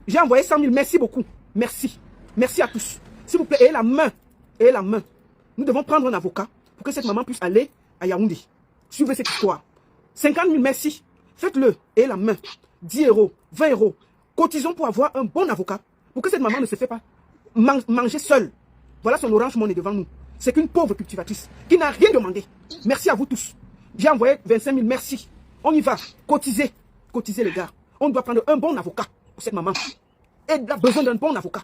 J'ai envoyé 100 000, merci beaucoup. Merci. Merci à tous. S'il vous plaît, ayez la main. Ayez la main. Nous devons prendre un avocat pour que cette maman puisse aller à Yaoundé. Suivez cette histoire. 50 000, merci. Faites-le. Et la main. 10 euros, 20 euros. Cotisons pour avoir un bon avocat. Pour que cette maman ne se fait pas manger seule. Voilà son Orange Money devant nous. C'est qu'une pauvre cultivatrice qui n'a rien demandé. Merci à vous tous. J'ai envoyé 25 000, merci. On y va. Cotisez. Cotisez les gars. On doit prendre un bon avocat pour cette maman. Elle a besoin d'un bon avocat.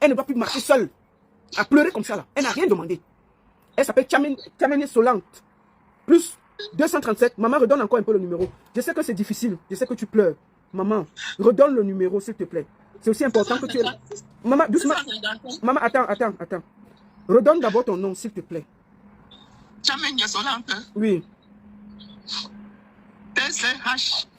Elle ne doit plus marcher seule. À pleurer comme ça là. Elle n'a rien demandé. Elle s'appelle Chamene Solante. Plus 237. Maman, redonne encore un peu le numéro. Je sais que c'est difficile. Je sais que tu pleures. Maman, redonne le numéro, s'il te plaît. C'est aussi important que tu es là. Maman, doucement. Maman, attends. Redonne d'abord ton nom, s'il te plaît. Chamene Solante. Oui. T-C-H-A-M-E-G-N-E.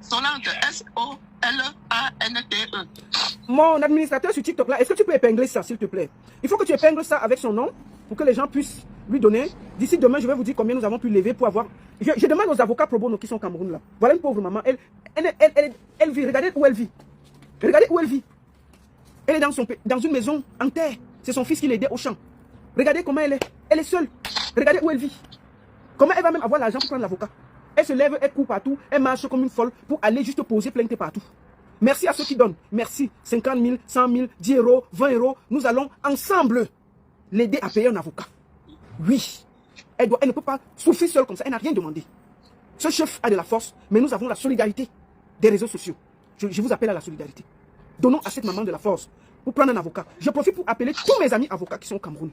Solante, S-O-L-A-N-T-E. Mon administrateur sur TikTok là, est-ce que tu peux épingler ça, s'il te plaît? Il faut que tu épingles ça avec son nom pour que les gens puissent lui donner. D'ici demain, je vais vous dire combien nous avons pu lever pour avoir. Je demande aux avocats pro bono qui sont au Cameroun là. Voilà une pauvre maman. Elle vit. Regardez où elle vit. Regardez où elle vit. Elle est dans une maison en terre. C'est son fils qui l'aidait au champ. Regardez comment elle est. Elle est seule. Regardez où elle vit. Comment elle va même avoir l'argent pour prendre l'avocat? Elle se lève, elle court partout, elle marche comme une folle pour aller juste poser plainte partout. Merci à ceux qui donnent. Merci. 50 000, 100 000, 10 euros, 20 euros. Nous allons ensemble l'aider à payer un avocat. Oui. Elle ne peut pas souffrir seule comme ça. Elle n'a rien demandé. Ce chef a de la force, mais nous avons la solidarité des réseaux sociaux. Je vous appelle à la solidarité. Donnons à cette maman de la force pour prendre un avocat. Je profite pour appeler tous mes amis avocats qui sont au Cameroun.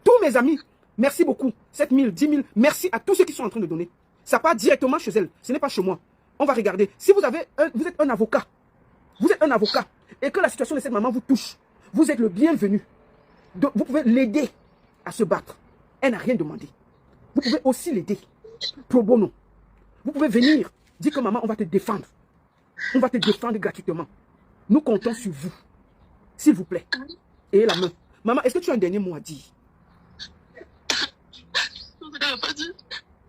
Tous mes amis. Merci beaucoup. 7 000, 10 000. Merci à tous ceux qui sont en train de donner. Ça part directement chez elle. Ce n'est pas chez moi. On va regarder. Si vous êtes un avocat, et que la situation de cette maman vous touche, vous êtes le bienvenu. Vous pouvez l'aider à se battre. Elle n'a rien demandé. Vous pouvez aussi l'aider. Pro bono. Vous pouvez venir dire que maman, on va te défendre. On va te défendre gratuitement. Nous comptons sur vous. S'il vous plaît. Et la main. Maman, est-ce que tu as un dernier mot à dire?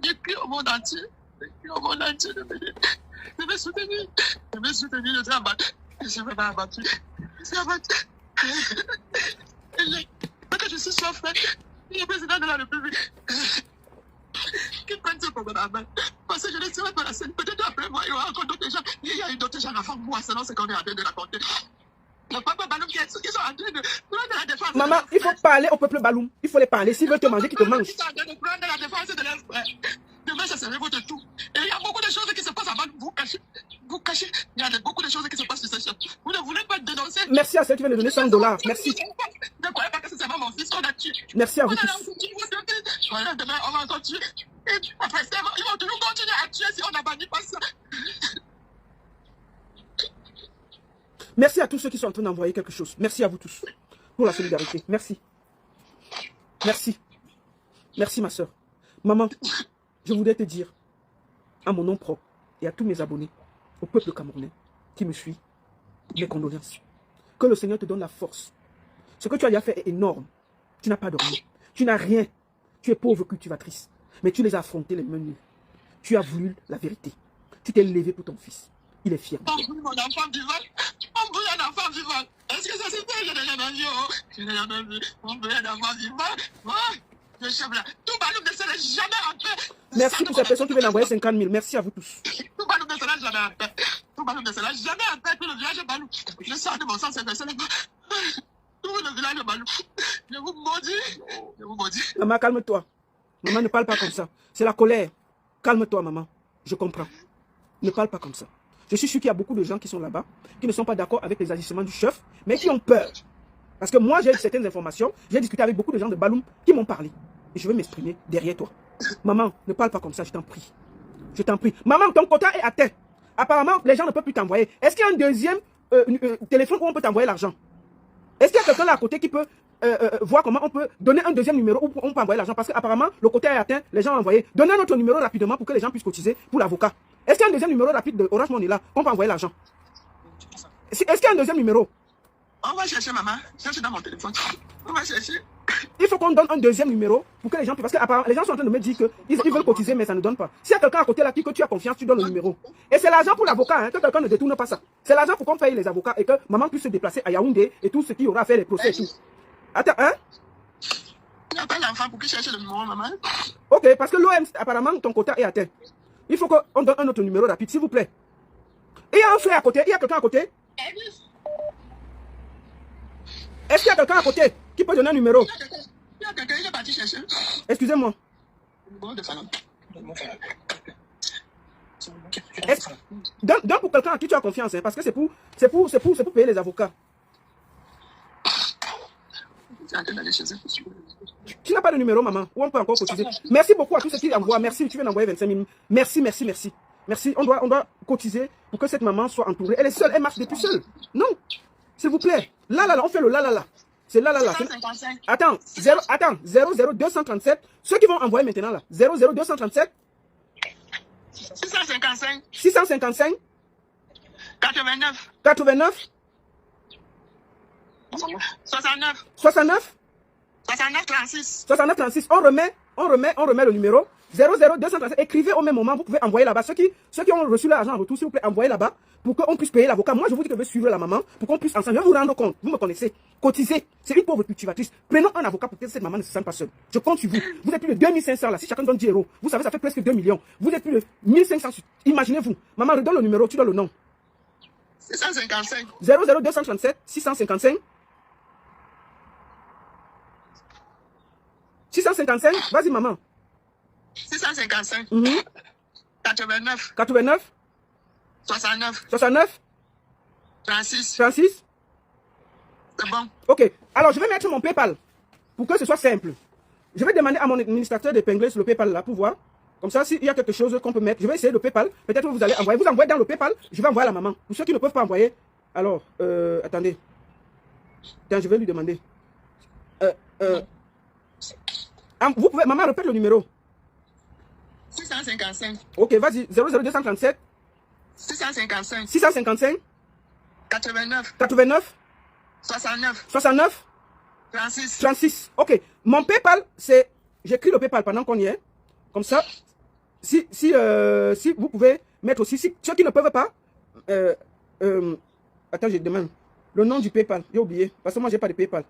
J'ai crié au monde entier. J'ai crié au monde entier de m'aider. Je vais soutenir. Je vais soutenir. Je suis abattu. Je suis vraiment abattu. Je suis abattu. Parce que je suis son frère. Il est président de la République. Qu'il prenne ce problème à main. Parce que je ne serai pas la scène. Peut-être après moi, il y aura encore d'autres gens. Il y a eu d'autres gens avant moi. Sinon, c'est qu'on est en train de raconter. Le peuple Baloum, ils sont en train de prendre la défense. Maman, il faut parler au peuple Baloum. Il faut les parler. S'ils veulent te manger, qu'ils te mangent. Ils sont en train de prendre la défense de leurs frères. Demain, ça serait votre tour. Et il y a beaucoup de choses qui se passent avant de vous cacher. Vous cachez. Il y a beaucoup de choses qui se passent sur ce chef. Vous ne voulez pas dénoncer. Merci à ceux qui viennent de donner $100. Merci. Ne croyez pas que c'est vraiment mon fils qu'on a tué. Merci à vous tous. Voilà, demain, on va encore tuer. Et après ça, ils vont toujours continuer à tuer si on n'a banni pas ça. Merci à tous ceux qui sont en train d'envoyer quelque chose. Merci à vous tous pour la solidarité. Merci. Merci. Merci ma soeur. Maman, je voudrais te dire, à mon nom propre, et à tous mes abonnés, au peuple camerounais qui me suit, mes condoléances. Que le Seigneur te donne la force. Ce que tu as déjà fait est énorme. Tu n'as pas dormi. Tu n'as rien. Tu es pauvre cultivatrice. Mais tu les as affrontés les mains nues. Tu as voulu la vérité. Tu t'es levé pour ton fils. Il est fier. On brûle mon enfant vivant. On brûle un enfant vivant. Est-ce que ça se fait? Je n'ai jamais vu. Je n'ai jamais vu. On brûle un enfant vivant. Ouais. Le chef là. Tout Baloum ne serait jamais en paix. Merci pour ces personnes qui viennent envoyer 50 000. Merci à vous tous. Tout Baloum ne sera jamais en paix. Tout Baloum ne sera jamais en paix. Tout le village de Baloum. Je sors de mon sang, ces personnes. Tout le village de Baloum. Je vous maudis. Je vous maudis. Maman, calme-toi. Maman, ne parle pas comme ça. C'est la colère. Calme-toi, maman. Je comprends. Ne parle pas comme ça. Je suis sûr qu'il y a beaucoup de gens qui sont là-bas, qui ne sont pas d'accord avec les agissements du chef, mais qui ont peur. Parce que moi, j'ai certaines informations. J'ai discuté avec beaucoup de gens de Baloum qui m'ont parlé. Et je vais m'exprimer derrière toi. Maman, ne parle pas comme ça, je t'en prie. Je t'en prie. Maman, ton quota est atteint. Apparemment, les gens ne peuvent plus t'envoyer. Est-ce qu'il y a un deuxième téléphone où on peut t'envoyer l'argent? Est-ce qu'il y a quelqu'un là à côté qui peut voir comment on peut donner un deuxième numéro où on peut envoyer l'argent? Parce qu'apparemment, le quota est atteint, les gens ont envoyé. Donnez un autre numéro rapidement pour que les gens puissent cotiser pour l'avocat. Est-ce qu'il y a un deuxième numéro rapide de Orange Money là qu'on peut envoyer l'argent? Est-ce qu'il y a un deuxième numéro? On va chercher, maman. Cherche dans mon téléphone. On va chercher. Il faut qu'on donne un deuxième numéro pour que les gens puissent... Parce que apparemment, les gens sont en train de me dire qu'ils veulent cotiser, mais ça ne donne pas. S'il y a quelqu'un à côté là qui que tu as confiance, tu donnes le numéro. Et c'est l'argent pour l'avocat, hein, que quelqu'un ne détourne pas ça. C'est l'argent pour qu'on paye les avocats et que maman puisse se déplacer à Yaoundé et tout ce qui aura à faire les procès et tout. Attends, hein? Il n'y a pas l'enfant pour qu'il cherche le numéro, maman. Ok, parce que l'OM, apparemment, ton quota est atteint. Il faut qu'on donne un autre numéro rapide, s'il vous plaît. Et il y a un frère à côté, il y a quelqu'un à côté. Est-ce qu'il y a quelqu'un à côté qui peut donner un numéro? Il y a quelqu'un, il est parti chercher. Excusez-moi. Donne pour quelqu'un à qui tu as confiance, hein, parce que c'est pour payer les avocats. Tu n'as pas de numéro, maman, ou on peut encore cotiser. Merci beaucoup à tous ceux qui envoient. Merci, tu viens d'envoyer 25 000. Merci, merci, merci. Merci, on doit cotiser pour que cette maman soit entourée. Elle est seule, elle marche depuis seule. Non, s'il vous plaît. Là, on fait le là. C'est là. Attends, 00237. Ceux qui vont envoyer maintenant là. 00237. 655. 89. 69. On remet le numéro. 00237. Écrivez au même moment. Vous pouvez envoyer là-bas. Ceux qui ont reçu l'argent en retour, s'il vous plaît, envoyez là-bas pour qu'on puisse payer l'avocat. Moi, je vous dis que je veux suivre la maman pour qu'on puisse ensemble. Je vais vous rendre compte. Vous me connaissez. Cotiser. C'est une pauvre cultivatrice. Prenons un avocat pour que cette maman ne se sente pas seule. Je compte sur vous. Vous êtes plus de 2500 là. Si chacun donne 10 euros, vous savez, ça fait presque 2 millions. Vous êtes plus de 1500. Imaginez-vous. Maman, redonne le numéro. Tu donnes le nom. 655. 00237 655. 655. Vas-y, maman. 655. 89. 69. 36. C'est bon. Ok. Alors, je vais mettre mon PayPal pour que ce soit simple. Je vais demander à mon administrateur d'épingler sur le PayPal là pour voir. Comme ça, s'il y a quelque chose qu'on peut mettre, je vais essayer le PayPal. Peut-être que vous allez envoyer. Vous envoyez dans le PayPal, je vais envoyer à la maman. Pour ceux qui ne peuvent pas envoyer, alors, attendez. Tiens, je vais lui demander. Vous pouvez, maman, répète le numéro. 655. Ok, vas-y, 00237. 655. 89. 69. 36. Ok, mon PayPal, c'est... J'écris le PayPal pendant qu'on y est. Comme ça, si vous pouvez mettre aussi... ceux qui ne peuvent pas... attends, je demande. Le nom du PayPal, j'ai oublié. Parce que moi, j'ai pas de PayPal.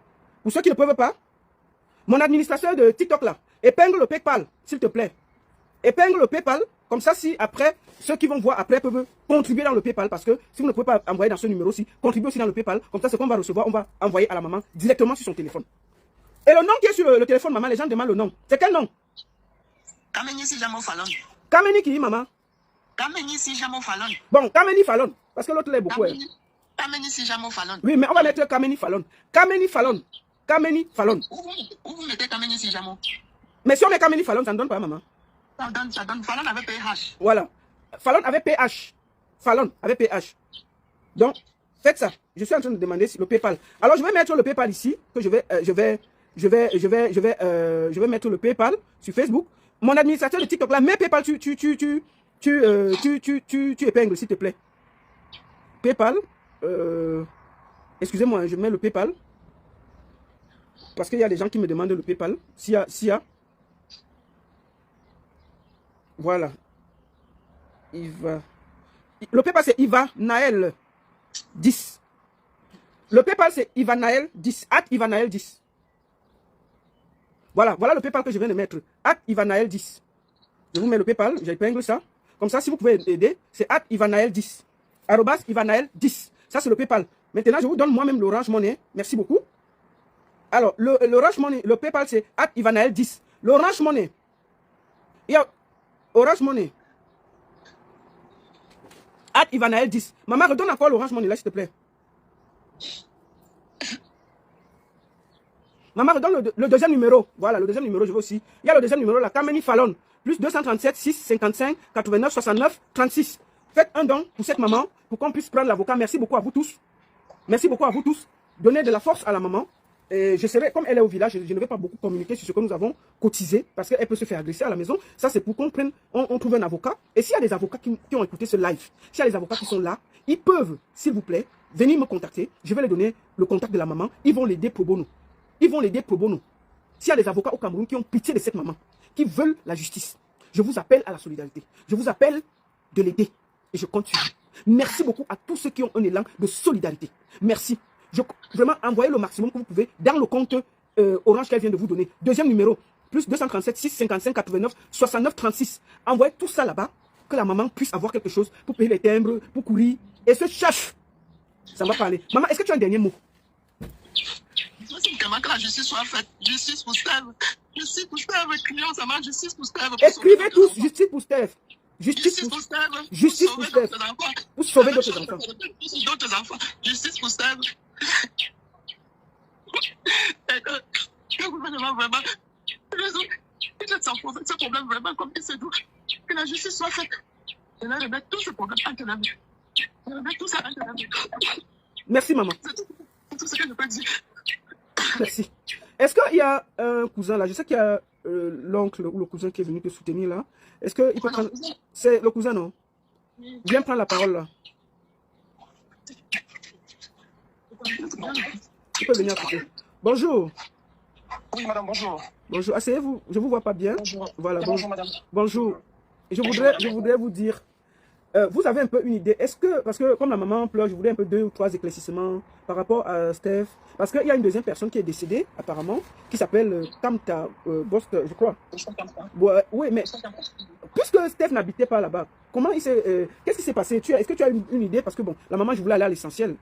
Pour ceux qui ne peuvent pas, mon administrateur de TikTok là, épingle le PayPal, s'il te plaît. Épingle le PayPal, comme ça, si après, ceux qui vont voir après peuvent contribuer dans le PayPal, parce que si vous ne pouvez pas envoyer dans ce numéro-ci, contribuez aussi dans le PayPal, comme ça, ce qu'on va recevoir, on va envoyer à la maman directement sur son téléphone. Et le nom qui est sur le téléphone, maman, les gens demandent le nom. C'est quel nom? Kameni Sijamo Fallon. Kameni qui, maman? Kameni Sijamo Fallon. Bon, Kameni Fallon, parce que l'autre l'est beaucoup. Kameni Sijamo Fallon. Oui, mais on va mettre Kameni Fallon. Kameni Fallon. Où vous mettez Kameni Sijamo? Mais si on met Kameni Fallon, ça ne donne pas, maman. Ça donne. Fallon avec PH. Voilà. Fallon avec PH. Donc, faites ça. Je suis en train de demander le PayPal. Alors, je vais mettre le PayPal ici, que je vais mettre le PayPal sur Facebook. Mon administrateur de TikTok là, mets PayPal, tu épingles, s'il te plaît. PayPal. Excusez-moi, je mets le PayPal. Parce qu'il y a des gens qui me demandent le PayPal. S'il y a. Voilà. Le PayPal, c'est Ivanaël 10. Le PayPal, c'est Ivanaël 10. @Ivanaël 10. Voilà le PayPal que je viens de mettre. @Ivanaël 10. Je vous mets le PayPal, j'épingle ça. Comme ça, si vous pouvez aider, c'est @Ivanaël 10. @Ivanaël 10. Ça, c'est le PayPal. Maintenant, je vous donne moi-même l'Orange Money. Merci beaucoup. Alors, l'Orange Money, le PayPal, c'est @Ivanaël 10. L'Orange Money. Il y a Orange Money. @Ivanaël 10. Maman, redonne encore l'Orange Money, là, s'il te plaît. Maman, redonne le deuxième numéro. Voilà, le deuxième numéro, je veux aussi. Il y a le deuxième numéro, la Kameni Fallon. Plus 237 6 55 89 69 36. Faites un don pour cette maman, pour qu'on puisse prendre l'avocat. Merci beaucoup à vous tous. Merci beaucoup à vous tous. Donnez de la force à la maman. Et je serai, comme elle est au village, je ne vais pas beaucoup communiquer sur ce que nous avons cotisé, parce qu'elle peut se faire agresser à la maison. Ça, c'est pour qu'on prenne, on trouve un avocat. Et s'il y a des avocats qui ont écouté ce live, s'il y a des avocats qui sont là, ils peuvent, s'il vous plaît, venir me contacter. Je vais leur donner le contact de la maman. Ils vont l'aider pro bono. Ils vont l'aider pro bono. S'il y a des avocats au Cameroun qui ont pitié de cette maman, qui veulent la justice, je vous appelle à la solidarité. Je vous appelle de l'aider. Et je compte sur vous. Merci beaucoup à tous ceux qui ont un élan de solidarité. Merci. Vraiment, envoyez le maximum que vous pouvez dans le compte Orange qu'elle vient de vous donner. Deuxième numéro, plus 237 6 55 89 69 36. Envoyez tout ça là-bas, que la maman puisse avoir quelque chose pour payer les timbres, pour courir. Et ce chef, ça va parler. Maman, est-ce que tu as un dernier mot? C'est vraiment que la justice soit faite. Justice pour Steve. Justice pour Steve. Crions, ça marche. Justice pour Steve. Écrivez tous, justice pour Steve. Justice pour Steve. Justice pour Steve. Pour sauver d'autres enfants. D'autres enfants. Justice pour Steve. Et que le gouvernement vraiment résout ce problème vraiment comme il se doit. Que la justice soit faite. Et là, remettre tout ce problème entre la main. Remettre tout ça entre la main. Merci, maman. C'est tout ce que je peux dire. Merci. Est-ce qu'il y a un cousin là? Je sais qu'il y a l'oncle ou le cousin qui est venu te soutenir là. Est-ce qu'il peut prendre... C'est le cousin, non? Viens prendre la parole là. Tu peux venir à côté. Bonjour. Oui, madame, bonjour. Bonjour. Asseyez-vous. Je ne vous vois pas bien. Bonjour. Voilà, Bonjour, madame. Bonjour. Je voudrais vous dire, vous avez un peu une idée. Est-ce que, parce que comme la maman pleure, je voulais un peu 2 ou 3 éclaircissements par rapport à Steph. Parce qu'il y a une deuxième personne qui est décédée, apparemment, qui s'appelle Kamta Bost, je crois. Oui, mais puisque Steph n'habitait pas là-bas, comment il s'est... qu'est-ce qui s'est passé? Est-ce que tu as une idée? Parce que bon, la maman, je voulais aller à l'essentiel.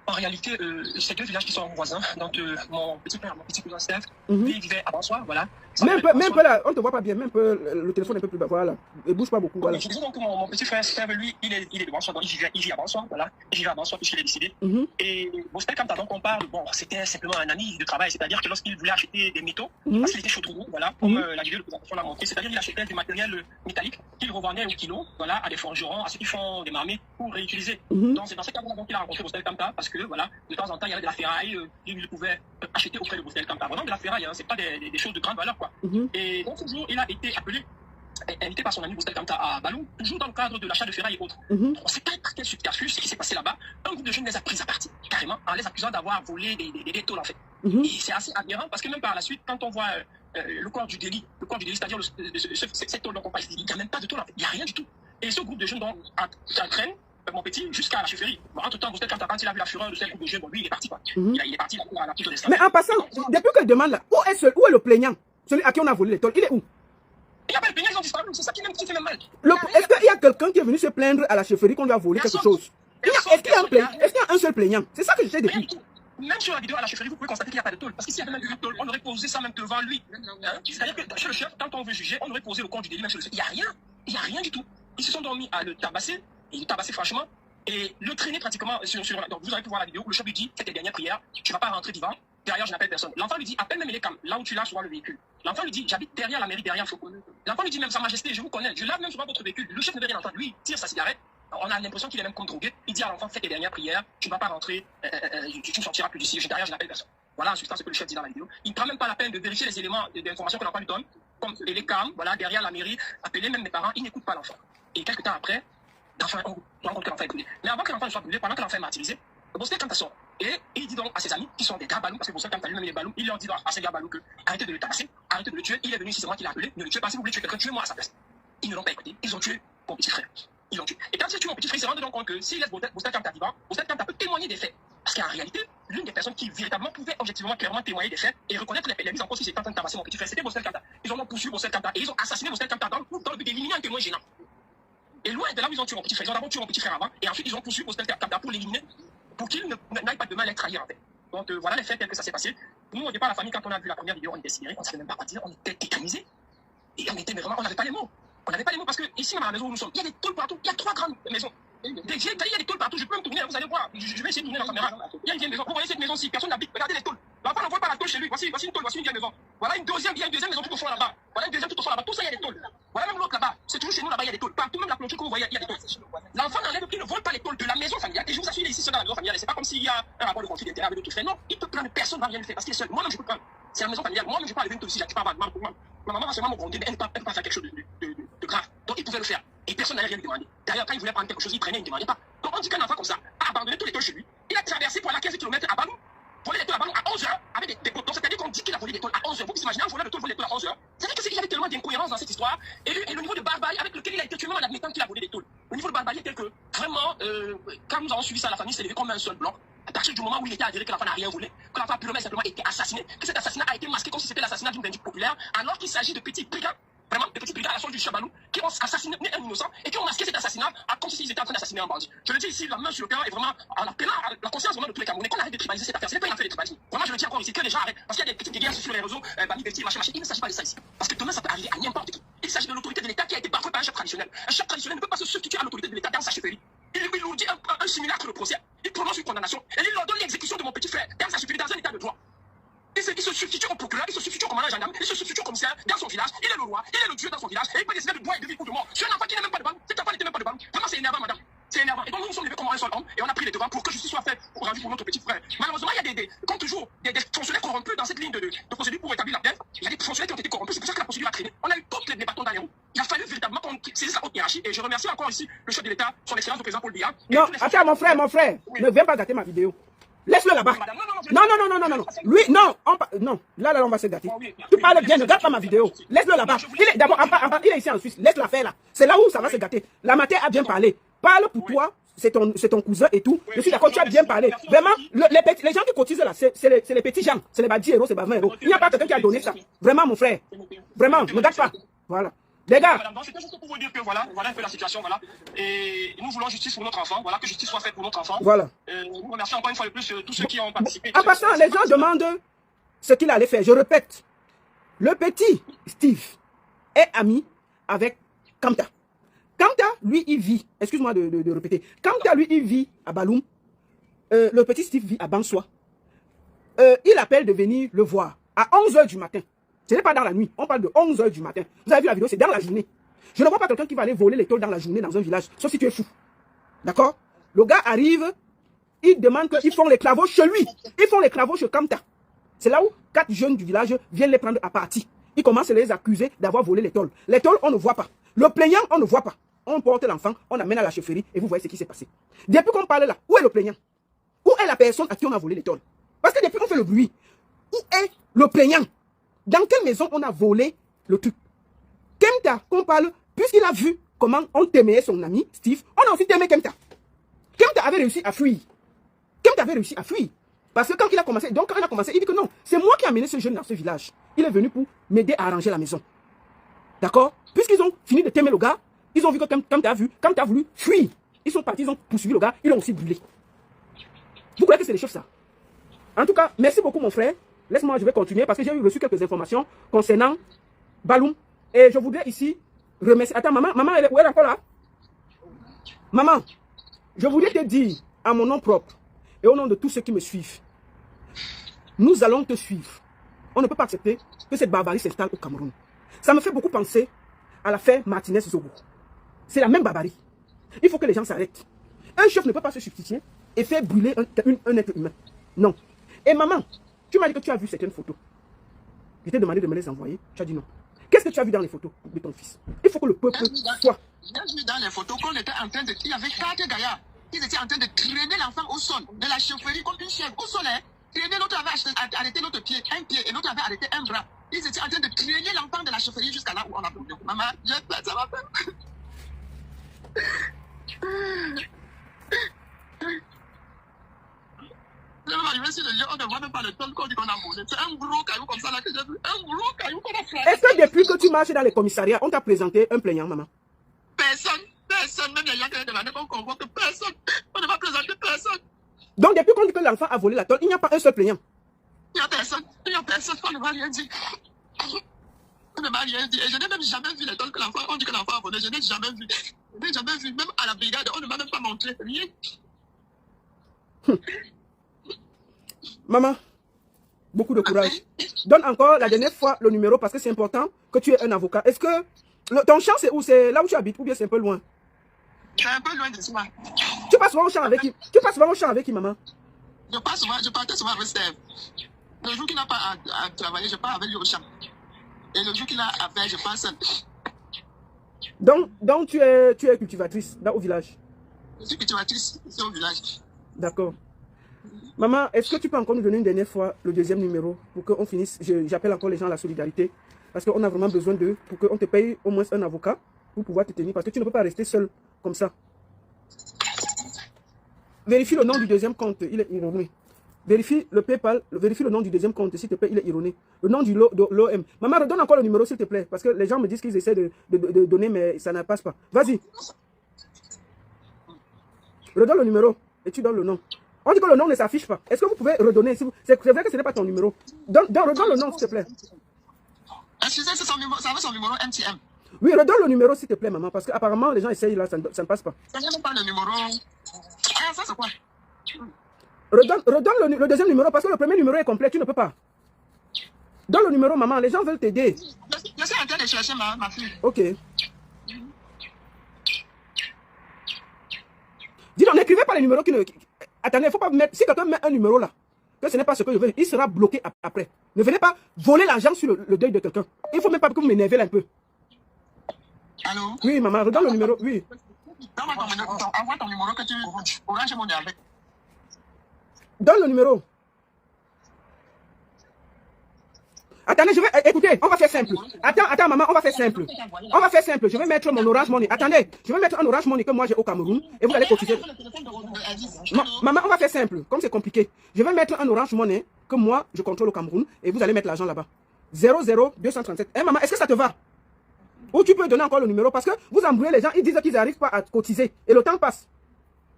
En réalité, c'est 2 villages qui sont voisins. Donc, mon petit père, mon petit cousin Steph, lui, il vivait à Bonsoir, voilà. Même un peu là, on ne te voit pas bien, même un peu, le téléphone est un peu plus bas, voilà. Il ne bouge pas beaucoup, voilà. Je disais donc que mon petit frère Steph, lui, il est de Bonsoir, donc il vit à Bonsoir, voilà. Il vit à Bonsoir puisqu'il est décédé. Et bon, Steph, quand on parle, bon, c'était simplement un ami de travail, c'est-à-dire que lorsqu'il voulait acheter des métaux, parce qu'il était chaudron, voilà, comme la vidéo de présentation l'a montré, c'est-à-dire qu'il achetait du matériel métallique qu'il revendait au kilo, voilà, à des forgerons, à ceux qui font des marmées pour réutiliser. Donc, c'est dans ce cadre-là qu'il a rencontré Bostel Kamta, parce que, voilà, de temps en temps, il y avait de la ferraille qu'il pouvait acheter auprès de Bostel Kamta. Vraiment de la ferraille, hein, c'est pas des choses de grande valeur, quoi. Et donc, ce jour, il a été appelé, invité par son ami Bostel Kamta à Balou, toujours dans le cadre de l'achat de ferraille et autres. On ne sait pas par quel subterfuge ce qui s'est passé là-bas. Un groupe de jeunes les a pris à partie, carrément, en les accusant d'avoir volé des tôles, en fait. Et c'est assez aberrant, parce que même par la suite, quand on voit le corps du délit, c'est-à-dire cette tôle dont on parle, il n'y a même pas de tôle, en fait. Il n'y a rien du tout. Et ce groupe de jeunes entraîne mon petit jusqu'à la chefferie. Bon, entre-temps, Bostel Kamta, quand il a vu la fureur de ce groupe de jeunes, bon, lui, il est parti, quoi. Il est parti à la prise de l'esclavage. Mais en passant, depuis que je demande là, où est le plaignant? Celui à qui on a volé les tôles, il est où? Il n'y a pas de plaignant, ils ont disparu, c'est ça qui fait même mal. Est-ce qu'il y a quelqu'un qui est venu se plaindre à la chefferie qu'on lui a volé quelque chose? Est-ce qu'il y a un seul plaignant? C'est ça que je sais depuis. Même sur la vidéo à la chefferie, vous pouvez constater qu'il n'y a pas de tôle. Parce que s'il y avait même eu une tôle, on aurait posé ça même devant lui. C'est-à-dire que chez le chef, quand on veut juger, on aurait posé le compte du délit même chez le chef. Il n'y a rien. Il n'y a rien du tout. Ils se sont dormis à le tabasser, et le tabasser franchement, et le traîner pratiquement donc vous allez pu voir la vidéo où le chef lui dit, c'était dernière prière, tu ne vas pas rentrer vivant, derrière je n'appelle personne. L'enfant lui dit, appelle même les cams, là où tu l'as sur le véhicule. L'enfant lui dit, j'habite derrière la mairie, derrière Foucault. L'enfant lui dit même, Sa Majesté, je vous connais, je lave même sur votre véhicule. Le chef ne veut rien entendre. Lui, il tire sa cigarette. On a l'impression qu'il est même comme drogué. Il dit à l'enfant, fais tes dernières prières, tu ne vas pas rentrer, tu ne sortiras plus d'ici, derrière je n'appelle personne. Voilà en substance ce que le chef dit dans la vidéo. Il ne prend même pas la peine de vérifier les éléments d'information que l'enfant lui donne, comme les cams, voilà, derrière la mairie, appeler même mes parents, il n'écoute pas l'enfant. Et quelques temps après, l'enfant, on rencontre que l'enfant est brûlé. Mais avant que l'enfant ne soit brûlé, pendant que l'enfant est martyrisé, Bostel Kanta sort. Et il dit donc à ses amis, qui sont des gars Balou, parce que Bostel Kanta lui-même il est Balou, il leur dit à ces gars Balou que arrêtez de le tabasser, arrêtez de le tuer. Il est venu ici, c'est moi qui l'ai appelé, ne le tuez pas. Si vous voulez tuer quelqu'un, tuez-moi à sa place. Ils ne l'ont pas écouté, ils ont tué mon petit frère. Ils l'ont tué. Et quand ils tuent mon petit frère, ils se rendent donc compte que s'il laisse Bostel Kanta vivant, Bostel Kanta peut témoigner des faits. Parce qu'en réalité, l'une des personnes qui véritablement pouvait objectivement, clairement témoigner des faits et reconnaître les mises en cause qui étaient en train de tabasser mon petit frère, c'était Bostel Kanta. Ils ont donc poursuivi Bostel Kanta et ils ont assassiné Bostel Kanta dans le but d'éliminer un témoin gênant. Et loin de là où ils ont tué mon petit frère, ils ont d'abord tué mon petit frère avant et ensuite ils ont poursuivi Bostel Kanta pour l'éliminer, pour qu'il n'aille pas demain les trahir en fait. Donc voilà les faits tels que ça s'est passé. Nous, au départ, la famille, quand on a vu la première vidéo, on était sidérés, on ne savait même pas quoi dire, on était tétanisés. Et on était, mais vraiment, on n'avait pas les mots. On n'avait pas les mots parce que ici, dans la maison où nous sommes, il y a des tôles partout, il y a 3 grandes maisons. Il y a des tôles partout, je peux me tourner, vous allez voir, je vais essayer de tourner dans la caméra. Il y a une vieille maison, vous voyez cette maison-ci, personne n'habite, regardez les tôles. L'enfant ne voit pas la tôle chez lui, voici une tôle, voici une vieille maison. Voilà il y a une deuxième maison tout au fond là-bas. Voilà une deuxième tout au fond là-bas, tout ça il y a des tôles. Voilà même l'autre là-bas, c'est toujours chez nous là-bas, il y a des tôles. Partout, même la clôture que vous voyez, il y a des tôles. L'enfant n'enlève, il ne vole pas les tôles de la maison familiale. Et je vous assure, il est ici seul dans la maison familiale. C'est pas comme s'il y a un rapport de conflit d'intérêt avec d'autres frères. Non, il peut prendre, personne ne va rien lui faire parce qu'il est seul. Moi-même, je peux prendre. C'est la maison familiale. Moi-même, je peux enlever une tôle ici, je peux avoir ma maman va seulement me gronder, mais elle ne peut pas faire quelque chose de grave. Donc il pouvait le faire. Et personne n'allait rien lui demander. D'ailleurs, quand il voulait prendre quelque chose, il prenait, il ne demandait pas. Donc on dit qu'un enfant comme ça a abandonné tous les tôles chez lui. Il a traversé pour aller à 15 km à Balou, voler les tôles à Balou à 11h avec des potes. C'est-à-dire qu'on dit qu'il a volé des tôles à 11h. Vous imaginez un voleur de tôles voler des tôles à 11h? C'est-à-dire qu'il y avait tellement d'incohérences dans cette histoire. Et le niveau de barbarie avec lequel il a été tué, même en admettant qu'il a volé des tôles. Le niveau de barbarie est tel que, vraiment, quand nous avons suivi ça, la famille s'est levée comme un seul bloc. À partir du moment où il était avéré que l'enfant n'a rien volé, que l'enfant a purement et simplement été assassiné, que cet assassinat a été masqué comme si c'était l'assassinat d'une vindicte populaire, alors qu'il s'agit de petits brigands, vraiment de petits brigands à la solde du Chabalou, qui ont assassiné un innocent et qui ont masqué cet assassinat comme s'ils étaient en train d'assassiner un bandit. Je le dis ici, la main sur le cœur et vraiment en appelant à la conscience vraiment de tous les Camerounais qu'on arrête de tribaliser cette affaire. Ce n'est pas une affaire de tribalisme. Vraiment, je le dis encore ici, que les gens arrêtent. Parce qu'il y a des petites guerres sur les réseaux, Bani Belti, machin. Il ne s'agit pas de ça ici. Parce que demain, ça peut arriver à n'importe qui. Il s'agit de l'autorité de l'État qui a été bafouée par un chef traditionnel. Un chef traditionnel ne peut pas se substituer à l'autorité de l'État dans sa chefferie. Il nous dit un simulacre de procès. Il prononce une condamnation et il leur donne l'exécution de mon petit frère dans sa chefferie, dans un état de droit. Il se substitue au procureur, il se substitue au commandant gendarme, il se substitue au commissaire dans son village. Il est le roi, il est le dieu dans son village et il peut décider de boire et de vivre ou de mort. Sur un enfant qui n'a même pas de banque, cet enfant n'était même pas de banque. Vraiment, c'est énervant, madame. C'est énervant. Et donc, nous nous sommes levés comme un seul homme et on a pris les devants pour que justice soit faite rendue pour notre petit frère. Malheureusement, il y a comme toujours, des fonctionnaires corrompus dans cette ligne de procédure pour établir la paix. Il y a des fonctionnaires qui ont été corrompus, c'est pour ça que la procédure a traîné. On a eu toutes les bâtons dans les roues. Il a fallu véritablement qu'on saisisse la haute hiérarchie et je remercie encore ici le chef de l'État, son excellence, le président Paul Biya. Non, attends, mon frère, oui. Ne viens pas gâter ma vidéo. Laisse-le là-bas. Non. Lui, non. Non. Là, on va se gâter. Tu parles bien, ne gâte pas ma vidéo. Laisse-le là-bas. D'abord, il est ici en Suisse. Laisse-la faire là. C'est là où ça va se gâter. La matière a bien parlé. Parle pour toi. C'est ton cousin et tout. Je suis d'accord, tu as bien parlé. Vraiment, les gens qui cotisent là, c'est les petits gens. C'est les badis héros, c'est pas 20 euros. Il n'y a pas quelqu'un qui a donné ça. Vraiment, mon frère. Vraiment, ne gâte pas. Voilà. Les gars. C'était juste pour vous dire que voilà un peu la situation, voilà. Et nous voulons justice pour notre enfant, voilà, que justice soit faite pour notre enfant. Voilà. Nous remercions encore une fois de plus tous ceux qui ont participé. En passant, les gens demandent ce qu'il allait faire. Je répète, le petit Steve est ami avec Kamta. Kamta, lui, il vit, excuse-moi de répéter, Kamta, lui, il vit à Baloum. Le petit Steve vit à Bansoa. Il appelle de venir le voir à 11h du matin. Ce n'est pas dans la nuit, on parle de 11h du matin. Vous avez vu la vidéo, c'est dans la journée. Je ne vois pas quelqu'un qui va aller voler les tôles dans la journée dans un village, sauf si tu es fou. D'accord? Le gars arrive, il demande qu'ils font les travaux chez lui. Ils font les travaux chez Kamta. C'est là où 4 jeunes du village viennent les prendre à partie. Ils commencent à les accuser d'avoir volé les tôles. Les tôles, on ne voit pas. Le plaignant, on ne voit pas. On porte l'enfant, on amène à la chefferie et vous voyez ce qui s'est passé. Depuis qu'on parle là, où est le plaignant? Où est la personne à qui on a volé les tôles? Parce que depuis qu'on fait le bruit, où est le plaignant? Dans quelle maison on a volé le truc? Kemta, qu'on parle, puisqu'il a vu comment on témait son ami Steve, on a aussi témé Kemta. Kemta avait réussi à fuir. Parce que quand il a commencé, donc quand il a commencé, il dit que non, c'est moi qui ai amené ce jeune dans ce village. Il est venu pour m'aider à arranger la maison. D'accord? Puisqu'ils ont fini de témer le gars, ils ont vu que Kemta a voulu fuir. Ils sont partis, ils ont poursuivi le gars, ils l'ont aussi brûlé. Vous croyez que c'est des choses ça? En tout cas, merci beaucoup mon frère. Laisse-moi, je vais continuer parce que j'ai reçu quelques informations concernant Baloum. Et je voudrais ici remercier. Attends, maman, où est encore là? Maman, je voudrais te dire à mon nom propre et au nom de tous ceux qui me suivent, nous allons te suivre. On ne peut pas accepter que cette barbarie s'installe au Cameroun. Ça me fait beaucoup penser à l'affaire Martinez-Zogo. C'est la même barbarie. Il faut que les gens s'arrêtent. Un chef ne peut pas se substituer et faire brûler un être humain. Non. Et maman, tu m'as dit que tu as vu certaines photos. Je t'ai demandé de me les envoyer. Tu as dit non. Qu'est-ce que tu as vu dans les photos de ton fils? Il faut que le peuple soit J'ai vu dans les photos qu'on était en train de... Il y avait 4 gaillards. Ils étaient en train de traîner l'enfant au sol, de la chefferie comme une chèvre, au sol. Hein. Traîner, l'autre avait arrêté l'autre pied, un pied, et l'autre avait arrêté un bras. Ils étaient en train de traîner l'enfant de la chefferie jusqu'à là où on a pris. Maman, ça va faire. Je vais arriver sur le lieu, on ne voit même pas le tonne qu'on dit qu'on a mangé. C'est un gros caillou comme ça là que j'ai vu. Un gros caillou qu'on a fait. Est-ce que depuis que tu marches dans les commissariats, on t'a présenté un plaignant, maman? Personne, même les gens qui ont demandé qu'on convoque personne. On ne va présenter personne. Donc depuis qu'on dit que l'enfant a volé la tôle, il n'y a pas un seul plaignant? Il n'y a personne, on ne va rien dire. On ne m'a rien dit. Et je n'ai même jamais vu les tôles que l'enfant, on dit que l'enfant a volé. Je n'ai jamais vu. Je n'ai jamais vu. Même à la brigade, on ne m'a même pas montré. Rien. Maman, beaucoup de courage. Donne encore la dernière fois le numéro parce que c'est important que tu aies un avocat. Est-ce que ton champ c'est où? C'est là où tu habites ou bien c'est un peu loin? C'est un peu loin de soi. Tu passes souvent au champ avec qui? Tu passes souvent au champ avec qui, maman? Je partais souvent avec Steve. Le jour qu'il n'a pas à travailler, je pars avec lui au champ. Et le jour qu'il a à faire, je pars seul. Donc tu es cultivatrice au village? Je suis cultivatrice ici au village. D'accord. Maman, est-ce que tu peux encore nous donner une dernière fois le deuxième numéro pour qu'on finisse? J'appelle encore les gens à la solidarité parce qu'on a vraiment besoin d'eux pour qu'on te paye au moins un avocat pour pouvoir te tenir parce que tu ne peux pas rester seul comme ça. Vérifie le nom du deuxième compte, il est erroné. Vérifie le PayPal, vérifie le nom du deuxième compte, s'il te plaît, il est erroné. Le nom de l'OM. Maman, redonne encore le numéro, s'il te plaît, parce que les gens me disent qu'ils essaient de donner, mais ça ne passe pas. Vas-y. Redonne le numéro et tu donnes le nom. On dit que le nom ne s'affiche pas. Est-ce que vous pouvez redonner? C'est vrai que ce n'est pas ton numéro. Redonne le nom, s'il te plaît. Excusez, ça avait son numéro MTM. Oui, redonne le numéro, s'il te plaît, maman, parce qu'apparemment, les gens essayent là, ça ne passe pas. Ça n'a même pas le numéro. Ah, ça, c'est quoi? Redonne le deuxième numéro, parce que le premier numéro est complet, tu ne peux pas. Donne le numéro, maman, les gens veulent t'aider. Je suis en train de chercher ma fille. Ok. Dis donc, n'écrivez pas les numéros qui ne... Attendez, il ne faut pas mettre... Si quelqu'un met un numéro là, que ce n'est pas ce que je veux, il sera bloqué après. Ne venez pas voler l'argent sur le deuil de quelqu'un. Il ne faut même pas que vous m'énervez là un peu. Allô? Oui, maman, redonne le numéro, oui. Envoie ton numéro que tu orange mon avec. Donne le numéro. Attendez, je vais... Écoutez, on va faire simple. Attends, maman, on va faire simple. On va faire simple. Je vais mettre mon Orange Money. Attendez, je vais mettre un Orange Money que moi j'ai au Cameroun. Et vous allez cotiser. Maman, on va faire simple. Comme c'est compliqué. Je vais mettre un Orange Money que moi je contrôle au Cameroun. Et vous allez mettre l'argent là-bas. 00237. Eh maman, est-ce que ça te va? Ou tu peux donner encore le numéro parce que vous embrouillez les gens. Ils disent qu'ils n'arrivent pas à cotiser. Et le temps passe.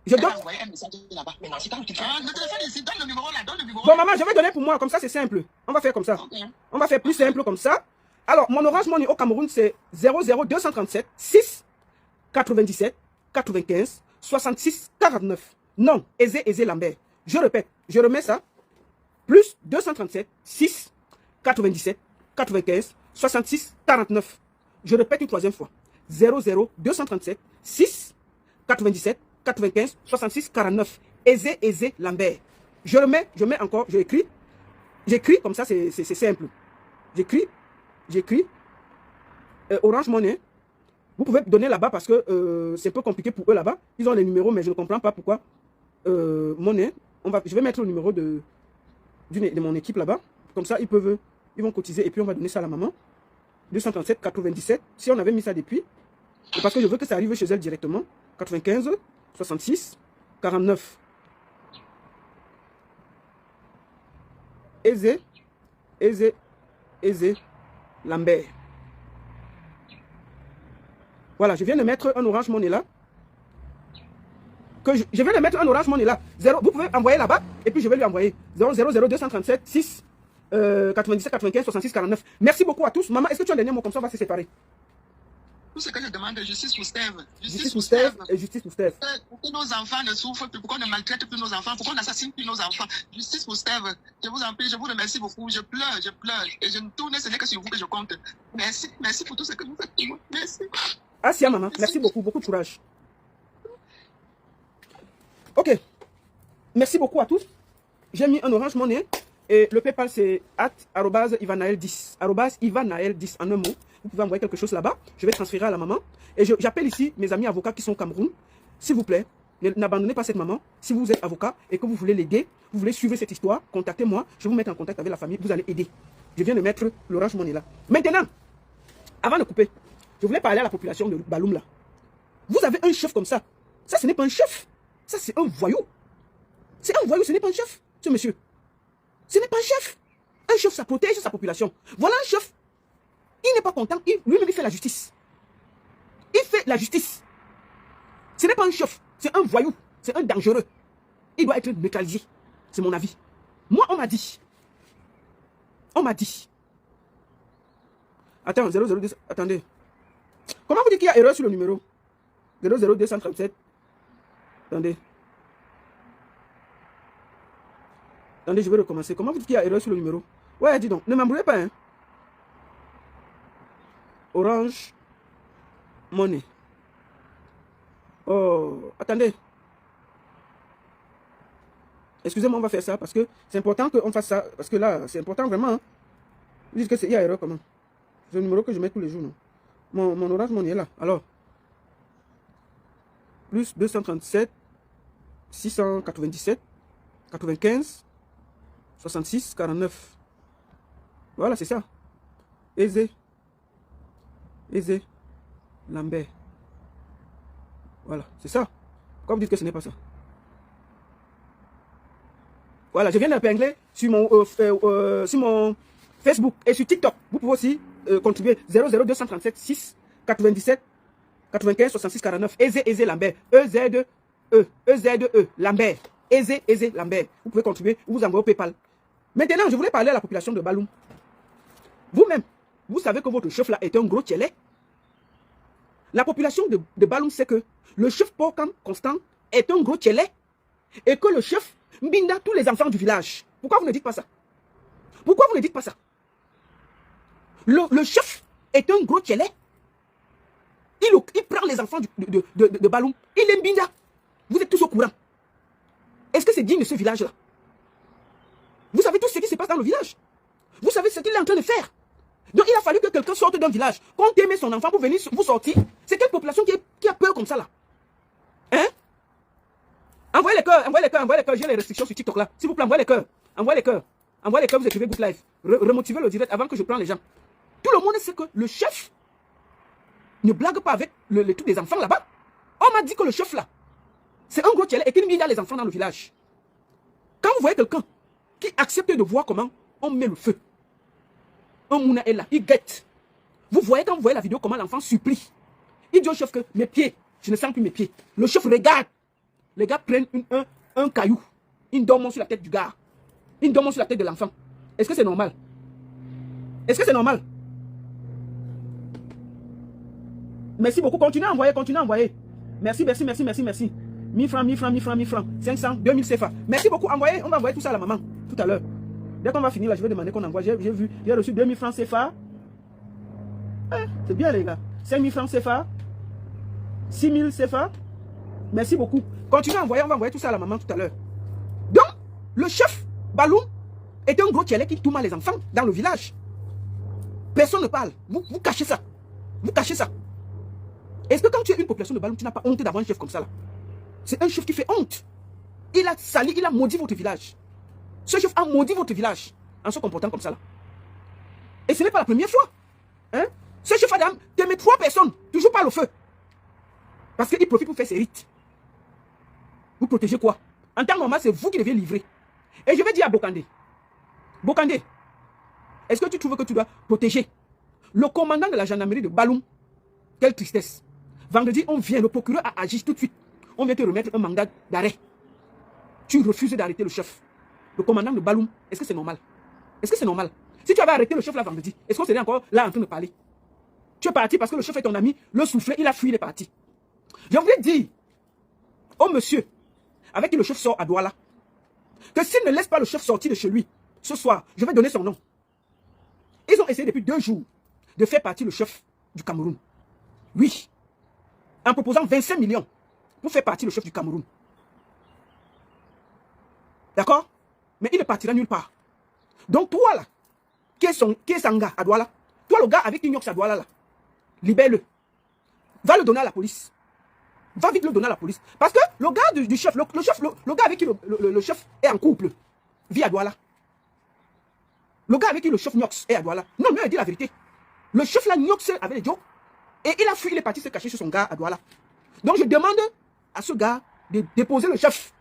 Je donne... Bon, maman, je vais donner pour moi. Comme ça, c'est simple. On va faire comme ça. On va faire plus simple comme ça. Alors, mon Orange Money au Cameroun, c'est 00237 6 97 95 66 49. Non, Aizé Lambert. Je répète, je remets ça. Plus 237 6 97 95 66 49. Je répète une troisième fois. 00237 6 97 95 66 49. Aizé Lambert. Je mets encore, j'écris comme ça, c'est simple. J'écris Orange Money. Vous pouvez donner là-bas parce que c'est un peu compliqué pour eux là-bas. Ils ont les numéros, mais je ne comprends pas pourquoi. Money, je vais mettre le numéro de mon équipe là-bas. Comme ça, ils vont cotiser et puis on va donner ça à la maman. 237 97. Si on avait mis ça depuis, parce que je veux que ça arrive chez elle directement. 95 66 49. Aizé Lambert. Voilà, je viens de mettre un Orange Money là. Je viens de mettre un Orange Money là. Vous pouvez envoyer là-bas et puis je vais lui envoyer 00237 6 97 95 66 49. Merci beaucoup à tous. Maman, est-ce que tu as un dernier mot comme ça on va se séparer? Tout ce que je demande, justice pour Steve. Justice pour Steve et justice pour Steve. Pour que nos enfants ne souffrent plus, pour qu'on ne maltraite plus nos enfants, pour qu'on n'assassine plus nos enfants. Justice pour Steve. Je vous en prie, je vous remercie beaucoup. Je pleure. Et je ne tourne, ce n'est que sur vous que je compte. Merci pour tout ce que vous faites pour moi. Merci. Asia, maman, merci beaucoup de courage. Ok. Merci beaucoup à tous. J'ai mis un Orange Money. Et le PayPal, c'est @ivanael10. @ivanael10 en un mot. vous pouvez envoyer quelque chose là-bas. Je vais transférer à la maman. Et j'appelle ici mes amis avocats qui sont au Cameroun. S'il vous plaît, n'abandonnez pas cette maman. Si vous êtes avocat et que vous voulez l'aider, vous voulez suivre cette histoire, contactez-moi. Je vais vous mettre en contact avec la famille. Vous allez aider. Je viens de mettre l'Orange Money là. Maintenant, avant de couper, je voulais parler à la population de Baloum là. Vous avez un chef comme ça. Ça, ce n'est pas un chef. Ça, c'est un voyou. C'est un voyou, ce n'est pas un chef, ce monsieur. Ce n'est pas un chef. Un chef, ça protège sa population. Voilà un chef. Il n'est pas content. Lui-même, il fait la justice. Il fait la justice. Ce n'est pas un chef. C'est un voyou. C'est un dangereux. Il doit être neutralisé. C'est mon avis. Moi, on m'a dit. On m'a dit. Attends, 002. Attendez. Comment vous dites qu'il y a erreur sur le numéro 00237. Attendez. Attendez, je vais recommencer. Comment vous dites qu'il y a erreur sur le numéro? Ouais, dis donc. Ne m'embrouillez pas, hein. Orange Money. Oh, attendez. Excusez-moi, on va faire ça parce que c'est important qu'on fasse ça. Parce que là, c'est important vraiment. Hein. Vous dites que il y a erreur comment? C'est le numéro que je mets tous les jours, non? Mon Orange Money est là. Alors, plus 237 697 95 66 49. Voilà, c'est ça. Aisé Lambert. Voilà, c'est ça. Pourquoi vous dites que ce n'est pas ça? Voilà, je viens d'épingler sur mon Facebook et sur TikTok. Vous pouvez aussi contribuer 00237 6 97 95 66 49. Aisé Lambert. EZE Lambert. Aisé Lambert. Vous pouvez contribuer, vous envoyez au PayPal. Maintenant, je voulais parler à la population de Baloum. Vous-même, vous savez que votre chef là est un gros tchelé. La population de Baloum sait que le chef Porkam Constant est un gros tchelé et que le chef mbinda tous les enfants du village. Pourquoi vous ne dites pas ça? Pourquoi vous ne dites pas ça? Le chef est un gros tchelé. Il prend les enfants de Baloum. Il les mbinda. Vous êtes tous au courant. Est-ce que c'est digne de ce village-là? Vous savez tout ce qui se passe dans le village. Vous savez ce qu'il est en train de faire. Donc il a fallu que quelqu'un sorte d'un village, qu'on aime son enfant pour venir vous sortir. C'est quelle population qui a peur comme ça là? Hein? Envoyez les cœurs, envoyez les cœurs, envoyez les cœurs. J'ai les restrictions sur TikTok là. S'il vous plaît, envoyez les cœurs. Envoyez les cœurs. Envoyez les cœurs, vous écrivez Good Life. Remotivez le direct avant que je prenne les gens. Tout le monde sait que le chef ne blague pas avec le truc des enfants là-bas. On m'a dit que le chef là, c'est un gros tchelé et qu'il met les enfants dans le village. Quand vous voyez quelqu'un qui accepte de voir comment on met le feu, un mouna est là, il guette. Vous voyez quand vous voyez la vidéo comment l'enfant supplie. Il dit au chef que mes pieds, je ne sens plus mes pieds. Le chef regarde. Les gars prennent un caillou. Ils dorment sur la tête du gars. Ils dorment sur la tête de l'enfant. Est-ce que c'est normal? Est-ce que c'est normal? Merci beaucoup. Continuez à envoyer, continuez à envoyer. Merci. 1000 francs, 1000 francs, 1000 francs, 1000 francs. 500, 2000 CFA. Merci beaucoup. Envoyez, on va envoyer tout ça à la maman tout à l'heure. Dès qu'on va finir là, je vais demander qu'on envoie. J'ai reçu 2000 francs CFA. C'est bien les gars. 5000 francs CFA. 6000 CFA. Merci beaucoup. Continuez à envoyer, on va envoyer tout ça à la maman tout à l'heure. Donc, le chef Baloum est un gros tchelé qui tourne les enfants dans le village. Personne ne parle. Vous cachez ça. Vous cachez ça. Est-ce que quand tu es une population de Baloum, tu n'as pas honte d'avoir un chef comme ça là? C'est un chef qui fait honte. Il a sali, il a maudit votre village. Ce chef a maudit votre village en se comportant comme ça là. Et ce n'est pas la première fois. Hein? Ce chef Adam te met 3 personnes, toujours pas le feu. Parce qu'il profite pour faire ses rites. Vous protégez quoi? En temps normal, c'est vous qui devez livrer. Et je vais dire à Bokandé. Bokandé, est-ce que tu trouves que tu dois protéger le commandant de la gendarmerie de Baloum? Quelle tristesse. Vendredi, on vient, le procureur a agi tout de suite. On vient te remettre un mandat d'arrêt. Tu refuses d'arrêter le chef. Le commandant de Baloum, est-ce que c'est normal? Est-ce que c'est normal? Si tu avais arrêté le chef là vendredi, est-ce qu'on serait encore là en train de parler? Tu es parti parce que le chef est ton ami, le soufflet, il a fui, il est parti. Je voulais dire au monsieur avec qui le chef sort à Douala que s'il ne laisse pas le chef sortir de chez lui ce soir, je vais donner son nom. Ils ont essayé depuis 2 jours de faire partir le chef du Cameroun. Oui. En proposant 25 millions pour faire partir le chef du Cameroun. D'accord? Mais il ne partira nulle part. Donc toi là, qui est Sanga à Douala, Toi, le gars avec qui Nyox à Douala, là, libère-le. Va le donner à la police. Va vite le donner à la police. Parce que le gars du chef, le gars avec qui le chef est en couple, vit à Douala. Le gars avec qui le chef Nyox est à Douala. Non, mais il dit la vérité. Le chef là, Nyox avec les Joe, et il a fui, il est parti se cacher sur son gars à Douala. Donc je demande à ce gars de déposer le chef.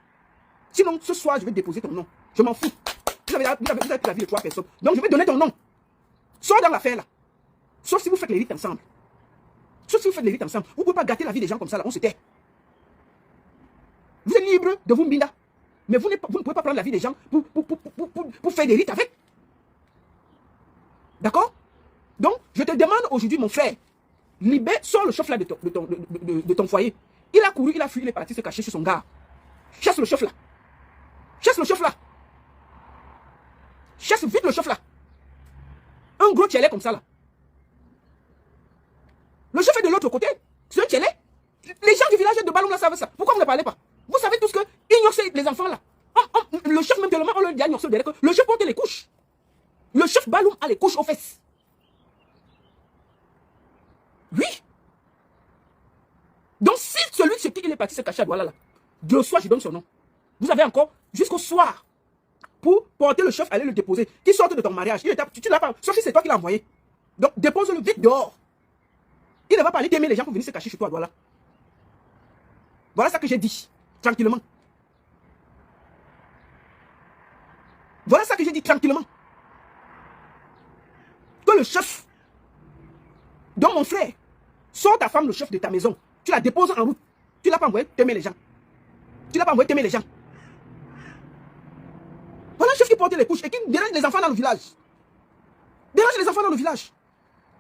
Sinon, ce soir, je vais déposer ton nom. Je m'en fous. Vous avez pris la vie de 3 personnes. Donc je vais donner ton nom. Sors dans l'affaire là. Sauf si vous faites les rites ensemble. Sauf si vous faites les rites ensemble. Vous ne pouvez pas gâter la vie des gens comme ça là. On se tait. Vous êtes libre de vous mbinda. Mais vous ne pouvez pas prendre la vie des gens pour faire des rites avec. D'accord? Donc, je te demande aujourd'hui, mon frère, libère, sors le chef là de ton foyer. Il a couru, il a fui, il est parti se cacher sur son gars. Chasse le chef là. Chasse le chef là. Chasse vite le chef là. Un gros tchelé comme ça là. Le chef est de l'autre côté. C'est un tchelé. Les gens du village de Baloum là savent ça. Pourquoi vous ne parlez pas? Vous savez tous que ignorer les enfants là. Le chef même tellement on leur dit à que le chef porte les couches. Le chef Baloum a les couches aux fesses. Oui. Donc si celui chez qui il est parti se cacher à Douala là, le soir je donne son nom. Vous avez encore jusqu'au soir pour porter le chef, aller le déposer. Qu'il sorte de ton mariage. Tu l'as pas. Sauf si c'est toi qui l'as envoyé. Donc dépose-le vite dehors. Il ne va pas aller t'aimer les gens pour venir se cacher chez toi à Douala. Voilà ça que j'ai dit. Tranquillement. Voilà ça que j'ai dit tranquillement. Que le chef, donc mon frère, sors ta femme, le chef de ta maison. Tu la déposes en route. Tu ne l'as pas envoyé t'aimer les gens. Tu ne l'as pas envoyé t'aimer les gens. Voilà un chef qui porte les couches et qui dérange les enfants dans le village. Dérange les enfants dans le village.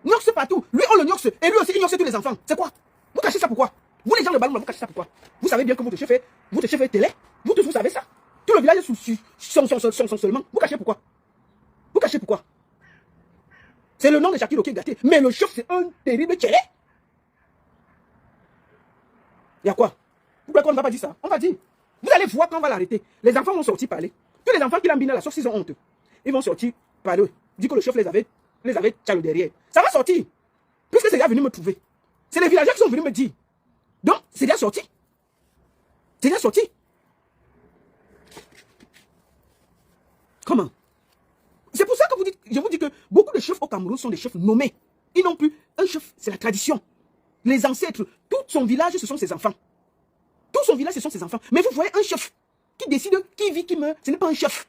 Nyox partout. Lui, on le Nyox. Et lui aussi, il Nyox tous les enfants. C'est quoi? Vous cachez ça pourquoi? Vous, les gens de Baloum, vous cachez ça pourquoi? Vous savez bien que votre chef est télé. Vous tous, vous savez ça. Tout le village est sous seulement. Vous cachez pourquoi? Vous cachez pourquoi? C'est le nom de Shakiro qui est gâté. Mais le chef, c'est un terrible télé. Il y a quoi? Pourquoi on ne va pas dire ça? On va dire. Vous allez voir quand on va l'arrêter. Les enfants vont sortir parler. Tous les enfants qui l'ont mis là, sauf s'ils ont honte. Ils vont sortir parler. Dit que le chef les avait tchalou derrière. Ça va sortir. Puisque c'est déjà venu me trouver. C'est les villageois qui sont venus me dire. Donc, c'est déjà sorti. C'est déjà sorti. Comment? C'est pour ça que je vous dis que beaucoup de chefs au Cameroun sont des chefs nommés. Ils n'ont plus un chef, c'est la tradition. Les ancêtres, tout son village, ce sont ses enfants. Tout son village, ce sont ses enfants. Mais vous voyez un chef qui décide, qui vit, qui meurt, ce n'est pas un chef.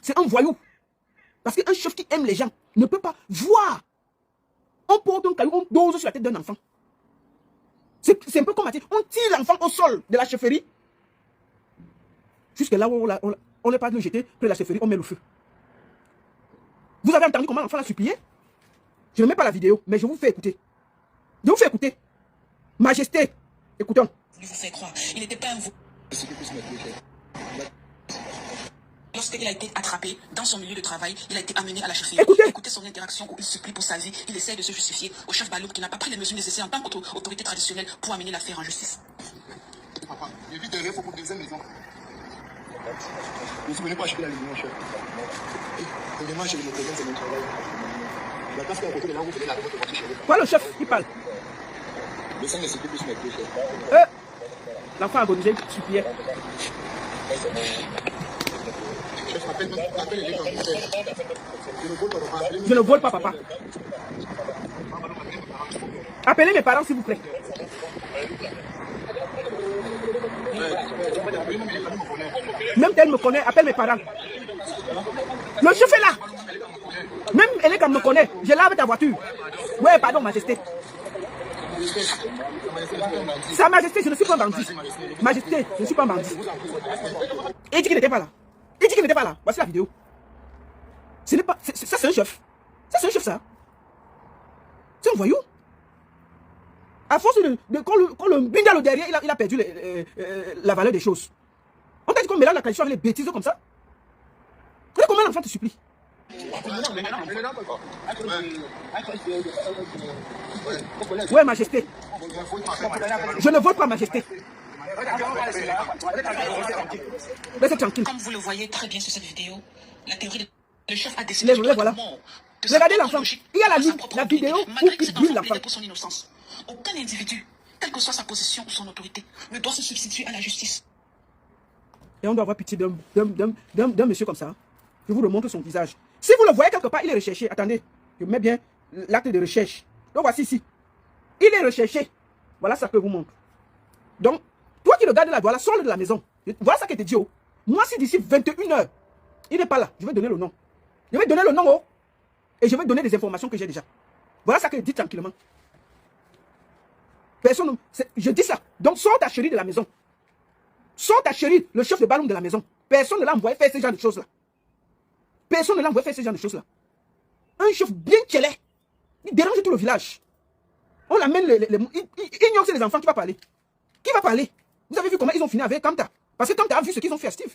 C'est un voyou. Parce qu'un chef qui aime les gens ne peut pas voir. On porte un caillou, on dose sur la tête d'un enfant. C'est un peu comme on tire l'enfant au sol de la chefferie. Jusque là où on n'est pas de le jeter près de la chefferie, on met le feu. Vous avez entendu comment l'enfant l'a supplié? Je ne mets pas la vidéo, mais je vous fais écouter. Je vous fais écouter. Majesté, écoutons. Je vous fais croire, il n'était pas un veau. Lorsqu'il a été attrapé dans son milieu de travail, il a été amené à la chefferie. Écoutez son interaction où il supplie pour sa vie. Il essaie de se justifier au chef Baloum qui n'a pas pris les mesures nécessaires en tant qu'autorité traditionnelle pour amener l'affaire en justice. Papa, il vit derrière pour deuxième maison. Je suis venu pour acheter la lumière, chef. Et demain, je vais me présenter, c'est mon travail. La place qui est à côté de là, vous venez la remettre chez vous. Quoi le chef qui parle? Le sang ne s'est plus mettre, chef. L'enfant agonisé suppliait. Chef, appelle les gens. Je ne vole pas, papa. Appelez mes parents, s'il vous plaît. Même elle me connaît, appelle mes parents. Le chef est là. Même elle me connaît. Je lave ta voiture. Ouais, pardon, majesté. Sa majesté, je ne suis pas bandit. Majesté, je ne suis pas bandit. Et il dit qu'il n'était pas là. Il dit qu'il n'était pas là. Voici la vidéo. Ce n'est pas. Ça, c'est un chef. Ça, c'est un chef, ça. C'est un voyou. À force quand le bindalo derrière, il a perdu la valeur des choses. On t'a dit qu'on mélange la tradition avec les bêtises comme ça. Regarde comment l'enfant te supplie. Ouais, majesté. Je ne vole pas, majesté. Laissez tranquille. Comme vous le voyez très bien sur cette vidéo, la théorie de le chef a décidé de voilà. Regardez l'enfant. Il y a la vidéo où il brûle l'enfant. Pour son innocence. Aucun individu, quelle que soit sa position ou son autorité, ne doit se substituer à la justice. Et on doit avoir pitié d'un monsieur comme ça. Je vous remontre son visage. Si vous le voyez quelque part, il est recherché. Attendez, je mets bien l'acte de recherche. Donc voici ici. Il est recherché. Voilà ça que je vous montre. Donc, toi qui regardes la voilà, sors de la maison. Voilà ça qui te dit. Oh. Moi, si d'ici 21h, il n'est pas là, je vais donner le nom. Je vais donner le nom. Oh. Et je vais donner des informations que j'ai déjà. Voilà ça que je dis tranquillement. Personne, je dis ça. Donc, sors ta chérie de la maison. Sors ta chérie, le chef de ballon de la maison. Personne ne l'a envoyé faire ce genre de choses-là. Personne ne l'a envoyé faire ce genre de choses-là. Un chef bien qu'elle est. Il dérange tout le village. On l'amène, il ignore les enfants qui va parler. Qui va parler? Vous avez vu comment ils ont fini avec Kamta? Parce que Kamta a vu ce qu'ils ont fait à Steve.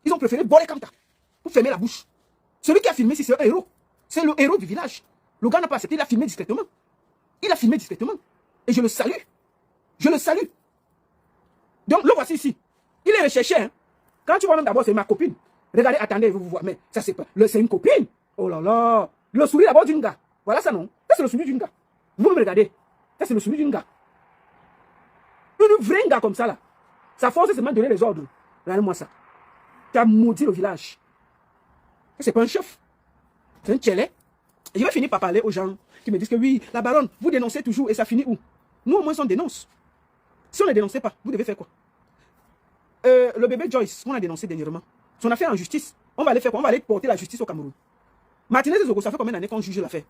Ils ont préféré voler Kamta pour fermer la bouche. Celui qui a filmé, c'est un héros. C'est le héros du village. Le gars n'a pas accepté, il a filmé discrètement. Il a filmé discrètement. Et je le salue. Je le salue. Donc, le voici ici. Il est recherché. Hein. Quand tu vois même d'abord, c'est ma copine. Regardez, attendez, vous voyez. Mais ça, c'est pas. C'est une copine. Oh là là. Le sourire d'abord d'une gars. Voilà ça, non? Ça, c'est le sourire d'une gars. Vous me regardez. Ça, c'est le sourire d'une gars. Une vraie gars comme ça, là. Sa force, c'est seulement de donner les ordres. Regardez-moi ça. Tu as maudit le village. C'est pas un chef. C'est un tchelé. Et je vais finir par parler aux gens qui me disent que oui, la baronne, vous dénoncez toujours et ça finit où? Nous, au moins, on dénonce. Si on ne dénonçait pas, vous devez faire quoi? Le bébé Joyce, qu'on a dénoncé dernièrement, son affaire en justice, on va aller faire quoi? On va aller porter la justice au Cameroun. Martinez et Zogo, ça fait combien d'années qu'on juge l'affaire?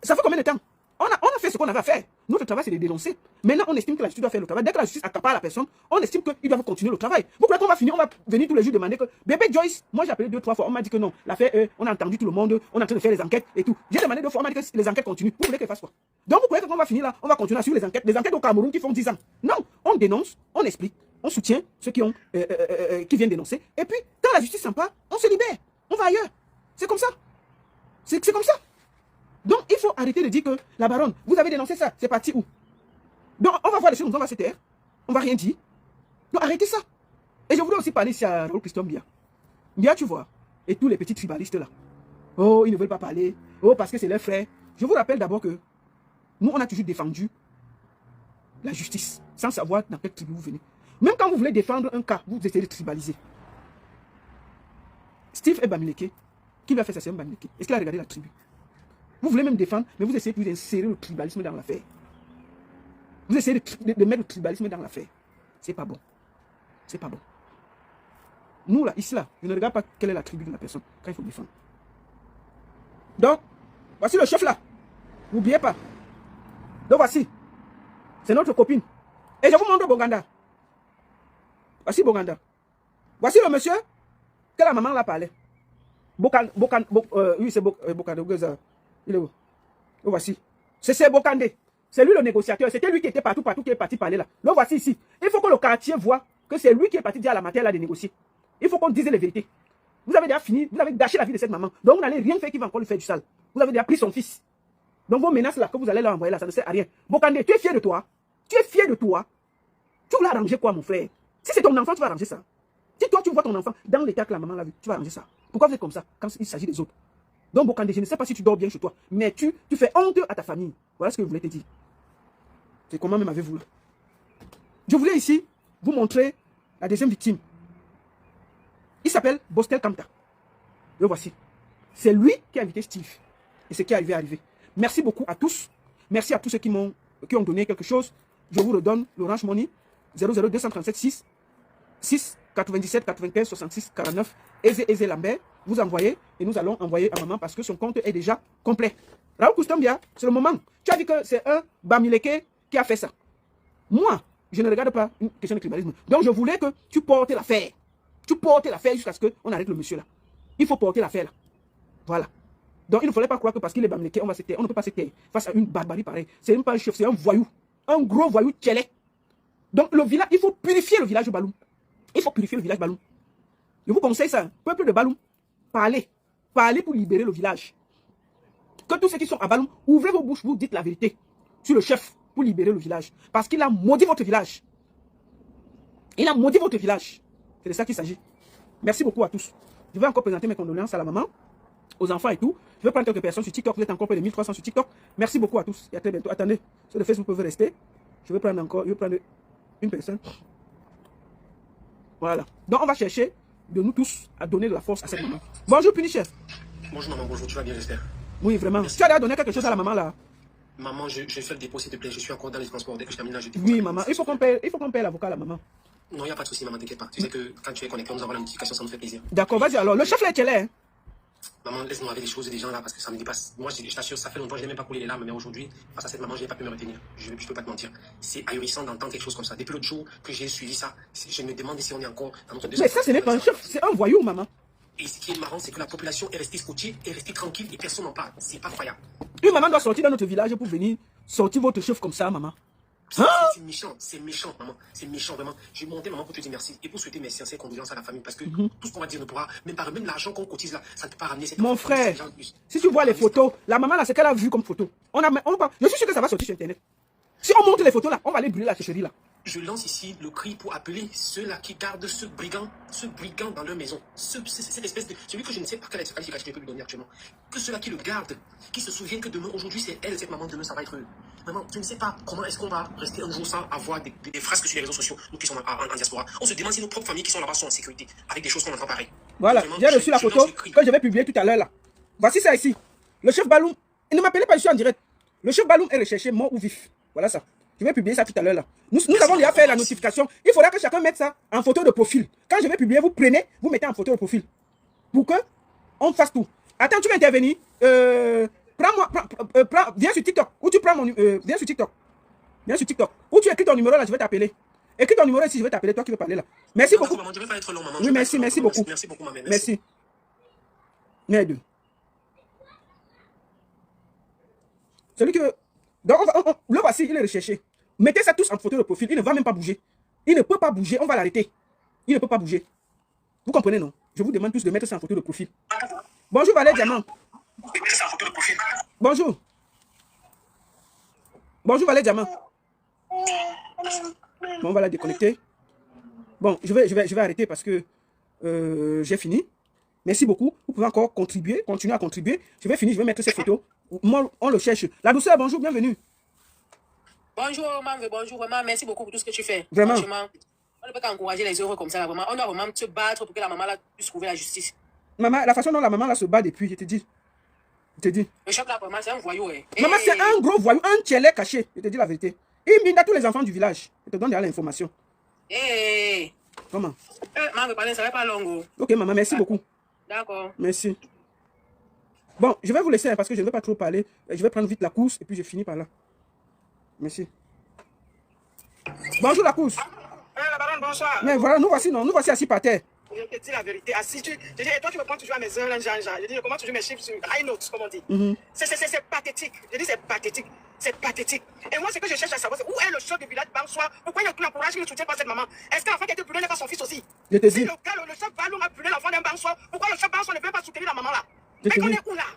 Ça fait combien de temps? On a fait ce qu'on avait à faire. Notre travail, c'est de dénoncer. Maintenant, on estime que la justice doit faire le travail. Dès que la justice accapare la personne, on estime qu'ils doivent continuer le travail. Vous croyez qu'on va finir, on va venir tous les jours demander que bébé Joyce, moi j'ai appelé 2-3 fois, on m'a dit que non. L'affaire, on a entendu tout le monde, on est en train de faire les enquêtes et tout. J'ai demandé 2 fois, on m'a dit que les enquêtes continuent. Vous voulez qu'elles fassent quoi? Donc vous croyez qu'on va finir là, on va continuer à suivre les enquêtes au Cameroun qui font 10 ans. Non, on dénonce, on explique, on soutient ceux qui viennent dénoncer. Et puis, quand la justice s'en part, on se libère. On va ailleurs. C'est comme ça. C'est comme ça. Donc, il faut arrêter de dire que la baronne, vous avez dénoncé ça, c'est parti où? Donc, on va voir les choses, on va se taire. On va rien dire. Donc, arrêtez ça. Et je voulais aussi parler ici à Raoul Christian Bia. Bia, tu vois, et tous les petits tribalistes là. Oh, ils ne veulent pas parler. Oh, parce que c'est leur frère. Je vous rappelle d'abord que nous, on a toujours défendu la justice, sans savoir dans quelle tribu vous venez. Même quand vous voulez défendre un cas, vous essayez de tribaliser. Steve et Bamileke, qui lui a fait ça, c'est un Bamileke. Est-ce qu'il a regardé la tribu? Vous voulez même défendre, mais vous essayez plus d'insérer le tribalisme dans l'affaire. Vous essayez de mettre le tribalisme dans l'affaire. C'est pas bon. C'est pas bon. Nous, là, ici, là, je ne regarde pas quelle est la tribu de la personne quand il faut défendre. Donc, voici le chef là. N'oubliez pas. Donc, voici. C'est notre copine. Et je vous montre Bonganda. Voici Bonganda. Voici le monsieur que la maman l'a parlé. Oui, c'est Bokanda. Il est où? Le voici. C'est Bokande. C'est lui le négociateur. C'était lui qui était partout qui est parti parler là. Le voici ici. Il faut que le quartier voit que c'est lui qui est parti dire à la matière là de négocier. Il faut qu'on dise les vérités. Vous avez déjà fini, vous avez gâché la vie de cette maman. Donc vous n'allez rien faire qui va encore lui faire du sale. Vous avez déjà pris son fils. Donc vos menaces là que vous allez leur envoyer là, ça ne sert à rien. Bokande, tu es fier de toi. Tu es fier de toi. Tu voulais arranger quoi mon frère? Si c'est ton enfant, tu vas arranger ça. Si toi tu vois ton enfant dans l'état que la maman l'a vu, tu vas arranger ça. Pourquoi vous êtes comme ça quand il s'agit des autres? Donc Bokande, je ne sais pas si tu dors bien chez toi, mais tu fais honte à ta famille. Voilà ce que je voulais te dire. C'est comment même avez-vous là? Je voulais ici vous montrer la deuxième victime. Il s'appelle Bostel Kamta. Le voici. C'est lui qui a invité Steve. Et ce qui est arrivé. Merci beaucoup à tous. Merci à tous ceux qui ont donné quelque chose. Je vous redonne l'Orange Money 00237 6 97 95 66 49. Eze Lambert. Vous envoyez et nous allons envoyer à maman parce que son compte est déjà complet. Raoul Koustambia, c'est le moment. Tu as dit que c'est un Bamileke qui a fait ça. Moi, je ne regarde pas une question de tribalisme. Donc je voulais que tu portes l'affaire. Tu portes l'affaire jusqu'à ce qu'on arrête le monsieur là. Il faut porter l'affaire là. Voilà. Donc il ne fallait pas croire que parce qu'il est Bamileke, on va se taire. On ne peut pas se taire face à une barbarie pareille. C'est même pas un chef, c'est un voyou. Un gros voyou tchelé. Donc le village, il faut purifier le village de Baloum. Il faut purifier le village de Baloum. Je vous conseille ça, peuple de Baloum. Parlez. Parlez pour libérer le village. Que tous ceux qui sont à Baloum, ouvrez vos bouches, vous dites la vérité sur le chef pour libérer le village. Parce qu'il a maudit votre village. Il a maudit votre village. C'est de ça qu'il s'agit. Merci beaucoup à tous. Je vais encore présenter mes condoléances à la maman. aux enfants et tout. Je vais prendre quelques personnes sur TikTok. Vous êtes encore près de 1300 sur TikTok. Merci beaucoup à tous et à très bientôt. Attendez, sur le Facebook, vous pouvez rester. Je vais prendre encore, je vais prendre une personne. Voilà. Donc, on va chercher de nous tous à donner de la force à cette maman. Bonjour, Punichef. Bonjour maman, bonjour, tu vas bien, j'espère. Oui, vraiment. Merci. Tu as donné quelque chose à la maman là? Maman, je fais le dépôt, s'il te plaît. Je suis encore dans les transports. Dès que je termine là, je dépose. Oui, maman. Il faut qu'on paye l'avocat à la maman. Non, il n'y a pas de souci, maman, t'inquiète pas. Tu sais que quand tu es connecté, on nous envoie la notification, ça nous fait plaisir. D'accord, vas-y alors. Le chef là, quel est? Maman, laisse-nous avec les choses des gens là parce que ça me dépasse. Moi, je t'assure, ça fait longtemps que je n'ai même pas coulé les larmes, mais aujourd'hui, face à cette maman, je n'ai pas pu me retenir. Je ne peux pas te mentir. C'est ahurissant d'entendre quelque chose comme ça. Depuis l'autre jour que j'ai suivi ça, je me demande si on est encore dans notre deuxième. Mais ça, ce n'est pas un chef, c'est un voyou, maman. Et ce qui est marrant, c'est que la population est restée scotchée, est restée tranquille et personne n'en parle. C'est pas croyable. Une maman doit sortir dans notre village pour venir sortir votre chef comme ça, maman. C'est méchant, maman. C'est méchant, vraiment. Je vais monter, maman, pour te dire merci et pour souhaiter mes sincères condoléances à la famille parce que tout ce qu'on va dire ne pourra, même l'argent qu'on cotise là, ça ne peut pas ramener cette. Mon frère, si tu vois les photos, la maman là, c'est qu'elle a vu comme photo. Je suis sûr que ça va sortir sur Internet. Si on montre les photos là, on va aller brûler la chefferie là. Je lance ici le cri pour appeler ceux-là qui gardent ce brigand dans leur maison. Cette espèce de. Celui que je ne sais pas quelle qualification je peux lui donner actuellement. Que ceux-là qui le gardent, qui se souviennent que demain, aujourd'hui, c'est elle, cette maman, demain, ça va être eux. Maman, tu ne sais pas comment est-ce qu'on va rester un jour sans avoir des frasques sur les réseaux sociaux, nous qui sommes en diaspora. On se demande si nos propres familles qui sont là-bas sont en sécurité, avec des choses qu'on entend pareil. Voilà, j'ai reçu la photo que je vais publier tout à l'heure là. Voici ça ici. Le chef Baloum, ne m'appelez pas, je suis en direct. Le chef Baloum est recherché mort ou vif. Voilà ça. Je vais publier ça tout à l'heure là. Nous avons déjà fait la notification. Il faudra que chacun mette ça en photo de profil. Quand je vais publier, vous prenez, vous mettez en photo de profil. Pour que on fasse tout. Attends, tu veux intervenir. Viens sur TikTok. Ou tu prends mon viens sur TikTok. Viens sur TikTok. Ou tu écris ton numéro là, je vais t'appeler. Écris ton numéro ici, je vais t'appeler. Toi qui veux parler là. Merci beaucoup. Maman, je vais pas être long, maman. Oui, merci beaucoup. Merci beaucoup, maman. Merci. Merde. Celui que. Donc, le voici, il est recherché. Mettez ça tous en photo de profil. Il ne va même pas bouger. Il ne peut pas bouger. On va l'arrêter. Il ne peut pas bouger. Vous comprenez, non? Je vous demande tous de mettre ça en photo de profil. Bonjour, Valet Diamant. Bonjour. Bonjour, Valet Diamant. Bon, on va la déconnecter. Bon, je vais arrêter parce que j'ai fini. Merci beaucoup. Vous pouvez encore contribuer, continuer à contribuer. Je vais finir, je vais mettre ces photos. Moi, on le cherche. La douceur, bonjour, bienvenue. Bonjour, maman, bonjour, vraiment, merci beaucoup pour tout ce que tu fais. Vraiment. Franchement, on ne peut qu'encourager les heureux comme ça, là, vraiment. On doit vraiment se battre pour que la maman là, puisse trouver la justice. Maman, la façon dont la maman là se bat depuis, je te dis. Le chef là, vraiment, c'est un voyou. Maman, c'est un gros voyou, un tchelé caché. Je te dis la vérité. Il mine à tous les enfants du village. Je te donne déjà l'information. Comment? Maman, parler, ça va pas long. Ok, maman, merci beaucoup. D'accord. Merci. Bon, je vais vous laisser parce que je ne vais pas trop parler. Je vais prendre vite la course et puis je finis par là. Merci. Bonjour la course. La baronne, bonsoir. Mais voilà, nous voici assis par terre. Je te dis la vérité. Assis, et toi, tu me prends toujours à mes heures, je dis, je commence toujours mes chiffres sur high notes, comme on dit. C'est pathétique. Je dis, c'est pathétique. C'est pathétique. Et moi, ce que je cherche à savoir, c'est où est le chef du village Bansoir? Pourquoi il n'encourage, il ne soutient pas cette maman? Est-ce que l'enfant qui a été brûlé n'est pas son fils aussi? Je te dis. Si le chef Baloum a brûlé l'enfant d'un Bansoir, pourquoi le chef Bansoir ne veut pas soutenir la maman là? Mais on est où là?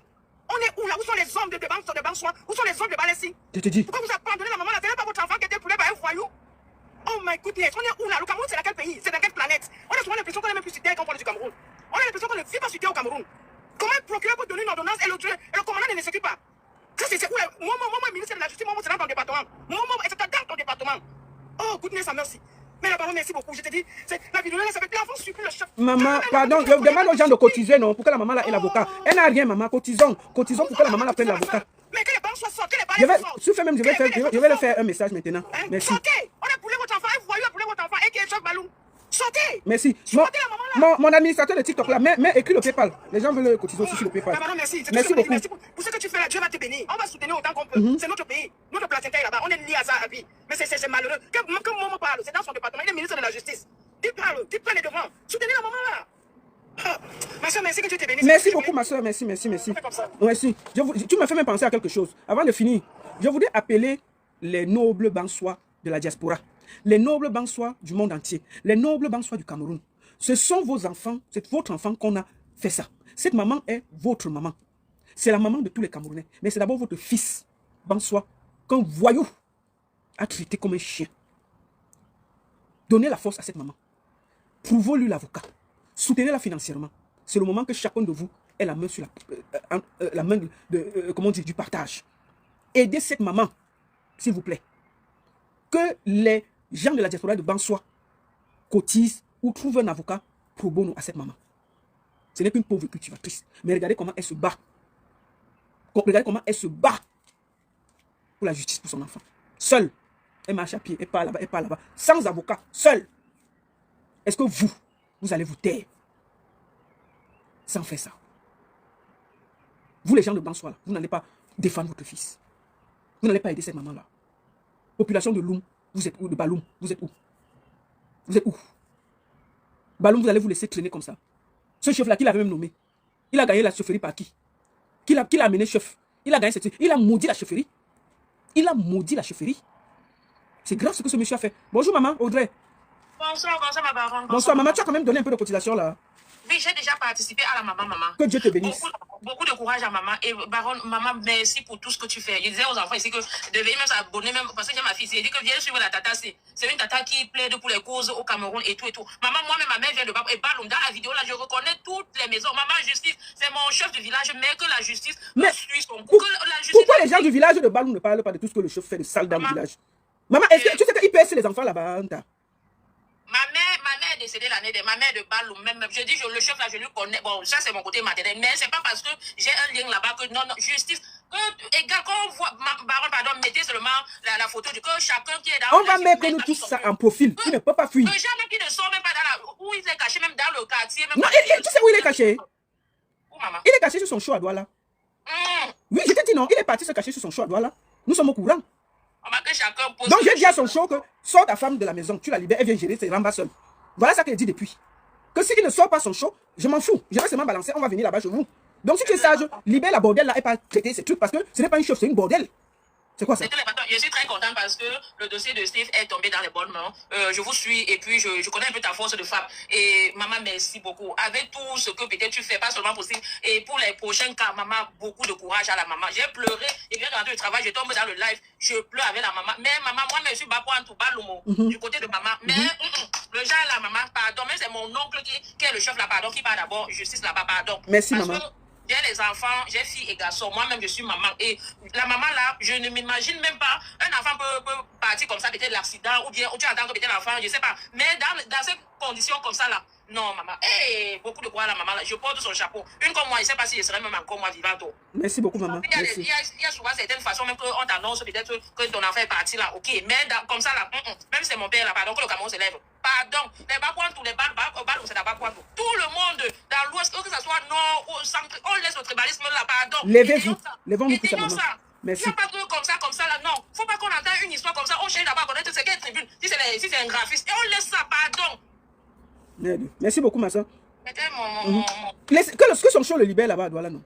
On est où là? Où sont les hommes de Bansoir? Où sont les hommes de Balessi? Je te dis. Pourquoi vous abandonnez la maman là? Ce n'est pas votre enfant qui a été brûlé par un voyou? Oh my goodness, on est où là? Le Cameroun, c'est dans quel pays? C'est dans quelle planète? On a souvent l'impression qu'on est même plus sur terre quand on parle du Cameroun. On a l'impression qu'on ne vit pas sur terre au Cameroun. Comment un procureur peut donner une ordonnance et le commandant ne l'exécute pas? Ça, c'est où? Moi, ministre de la Justice, moi, c'est dans ton département. Moi, c'est dans ton département. Oh, goodness, merci. Mais la parole, merci beaucoup. Je te dis, la vidéo là, ça fait l'enfant supplie le chef. Maman, pardon, je demande aux gens de cotiser, non, pour que la maman là ait l'avocat. Elle n'a rien, maman. Cotisons pour que la maman là prenne l'avocat. Mais que les banques soient sorties, les balais sortent. Je vais le faire un message maintenant. Merci. Sortez. On a brûlé votre enfant, un voyou a brûlé votre enfant, et qui est chef Baloum. Sortez. Merci. Mon administrateur de TikTok là, mais écrit le PayPal. Les gens veulent cotiser aussi sur le PayPal. Merci beaucoup. Merci pour ce que tu fais là. Dieu va te bénir. On va soutenir autant qu'on peut. C'est notre pays. Notre placenta est là-bas. On est liés à ça à vie. Mais c'est malheureux. Que Momo parle, c'est dans son département. Il est ministre de la Justice. Tu parles, tu prends les devants. Soutenez la maman là. Ma soeur, merci que tu te bénisses. Merci beaucoup, ma soeur. Merci. Merci. Tu me fais même penser à quelque chose. Avant de finir, je voudrais appeler les nobles Bansois de la diaspora. Les nobles Bansois du monde entier. Les nobles Bansois du Cameroun. Ce sont vos enfants, c'est votre enfant qu'on a fait ça. Cette maman est votre maman. C'est la maman de tous les Camerounais. Mais c'est d'abord votre fils, Bansois, qu'un voyou a traité comme un chien. Donnez la force à cette maman. Prouvez-lui l'avocat. Soutenez-la financièrement. C'est le moment que chacun de vous ait la main sur la main comment dire, du partage. Aidez cette maman, s'il vous plaît. Que les gens de la diaspora de Bansoa cotisent ou trouvent un avocat pro bono à cette maman. Ce n'est qu'une pauvre cultivatrice. Mais regardez comment elle se bat. Regardez comment elle se bat pour la justice pour son enfant. Seule. Elle marche à pied, elle part là-bas, elle part là-bas. Sans avocat, seule. Est-ce que vous allez vous taire sans faire ça? Vous, les gens de Bansoa, vous n'allez pas défendre votre fils. Vous n'allez pas aider cette maman-là. Population de Loum, vous êtes où? De Baloum, vous êtes où? Vous êtes où? Baloum, vous allez vous laisser traîner comme ça. Ce chef-là, qui l'avait même nommé, il a gagné la chefferie par qui? Qui l'a amené chef? Il a gagné cette... Il a maudit la chefferie. Il a maudit la chefferie. C'est grave ce que ce monsieur a fait. Bonjour maman, Audrey. Bonsoir, bonsoir ma baronne. Bonsoir maman, tu as quand même donné un peu de cotisation là. Oui, j'ai déjà participé à la maman. Que Dieu te bénisse. Beaucoup de courage à maman. Et baronne, maman, merci pour tout ce que tu fais. Je disais aux enfants ici que je devais même s'abonner, même parce que j'ai ma fille. Elle dit que viens suivre la tata. C'est une tata qui plaide pour les causes au Cameroun et tout et tout. Maman, moi-même, ma mère vient de Baloum. Et Baloum, dans la vidéo là, je reconnais toutes les maisons. Maman, justice, c'est mon chef du village, mais que la justice suit son cours. Pourquoi les gens du village de Baloum ne parlent pas de tout ce que le chef fait de sale dans le village? Maman, est-ce que tu sais qu'il pèse les enfants là-bas? Ma mère est décédée l'année dernière, ma mère de Baloum, même, je dis, le chef là, je lui connais, bon, ça c'est mon côté maternel, mais c'est pas parce que j'ai un lien là-bas que, non, justice, égal, quand on voit, baronne, pardon, mettez seulement la photo du que chacun qui est dans... On va mettre nous tous ça en profil, il ne peut pas fuir. Jamais qui ne sort même pas dans la... Où il est caché, même dans le quartier, même... Non, tu sais où il est caché? Où, maman? Il est caché sur son choix à Douala. Oui, je t'ai dit non, il est parti se cacher sur son choix à Douala. Nous sommes au courant. Donc j'ai dit à son show que sors ta femme de la maison, tu la libères, elle vient gérer ses rambas seule. Voilà ça qu'elle dit depuis. Que s'il ne sort pas son show, je m'en fous. Je vais seulement balancer, on va venir là-bas chez vous. Donc si tu es sage, libère la bordelle là et pas traiter ces trucs parce que ce n'est pas une chef, c'est une bordelle. C'est quoi ça? Je suis très contente parce que le dossier de Steve est tombé dans les bonnes mains. Je vous suis et puis je connais un peu ta force de femme. Et maman, merci beaucoup. Avec tout ce que peut-être tu fais, pas seulement possible. Et pour les prochains cas, maman, beaucoup de courage à la maman. J'ai pleuré et bien rendu au travail, je tombe dans le live, je pleure avec la maman. Mais maman, moi, je suis Bapoan tout Baloum, du côté de maman. Mais le genre la maman, pardon, mais c'est mon oncle qui est le chef là, pardon, qui parle d'abord justice là-bas, pardon. Merci parce maman. J'ai les enfants, j'ai filles et garçons. Moi-même, je suis maman. Et la maman là, je ne m'imagine même pas. Un enfant peut partir comme ça, peut-être l'accident, ou bien tu entends que peut-être l'enfant, je ne sais pas. Mais dans ces conditions comme ça là, non, maman. Hey, beaucoup de quoi la maman là. Je porte son chapeau. Une comme moi, je ne sais pas si je serais même encore moi vivante. Merci beaucoup, maman. Il y a souvent certaines façons, même qu'on t'annonce peut-être que ton enfant est parti là. Ok, mais comme ça là, même c'est mon père là, pardon, que le Cameroun se lève. Pardon, les Bakwantou, les Baloum, c'est la Bakwantou. Tout le monde dans l'ouest, que ce soit nord ou centre, on laisse le tribalisme là, pardon. Levez-vous, levons-nous pour ça, maman. Merci. Il n'y a pas de comme ça là, non. Il ne faut pas qu'on entende une histoire comme ça, on cherche d'abord à connaître c'est quelle tribune, si c'est un graphiste, et on laisse ça, pardon. Merci beaucoup, ma soeur. Que son show le libère là-bas, voilà, non.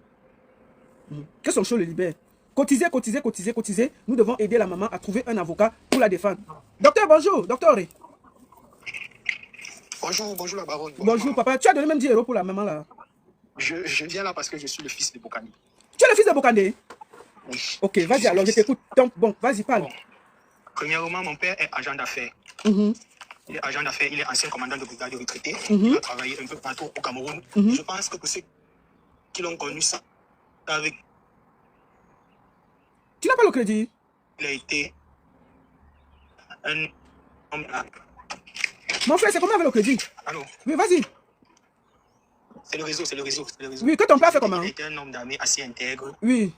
Que son show le libère. Cotisez, cotisez, cotisez, cotisez. Nous devons aider la maman à trouver un avocat pour la défendre. Docteur, bonjour, docteur. Bonjour la baronne. Bonjour papa, tu as donné même 10 € pour la maman là. Je viens là parce que je suis le fils de Bokandé. Tu es le fils de Bokandé? Oui. Ok, vas-y alors, je t'écoute. Bon, vas-y, parle. Bon. Premièrement, mon père est agent d'affaires. Il est agent d'affaires, il est ancien commandant de brigade retraité. Il a travaillé un peu partout au Cameroun. Je pense que pour ceux qui l'ont connu ça, avec... Tu n'as pas le crédit? Il a été un homme là. Mon frère, c'est comment avec le crédit? Allô? Oui, vas-y. C'est le réseau. Oui, que ton père fait comment? Il était un homme d'armée assez intègre. Oui.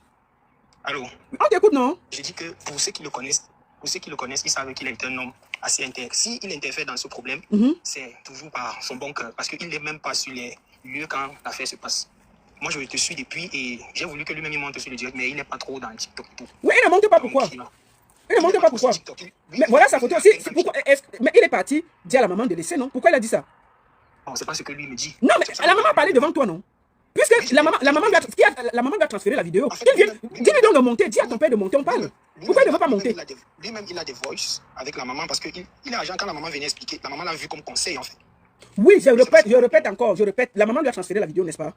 Allô? On t'écoute, non? Je dis que pour ceux qui le connaissent, ils savent qu'il est un homme assez intègre. S'il interfère dans ce problème, c'est toujours par son bon cœur. Parce qu'il n'est même pas sur les lieux quand l'affaire se passe. Moi, je te suis depuis et j'ai voulu que lui-même monte sur le direct, mais il n'est pas trop dans TikTok. Oui, il ne monte pas pourquoi? Il ne monte pas pourquoi? Mais voilà sa photo. Mais il est parti dire à la maman de laisser, non? Pourquoi il a dit ça? Non, c'est pas ce que lui me dit. Non, mais la maman a parlé devant toi, non? Puisque la maman lui a transféré la vidéo. Dis-lui donc de monter, dis à ton père de monter, on parle. Pourquoi il ne veut pas monter? Lui-même, il a des voices avec la maman parce qu'il est agent quand la maman venait expliquer. La maman l'a vu comme conseil, en fait. Oui, je répète encore, la maman lui a transféré la vidéo, n'est-ce pas?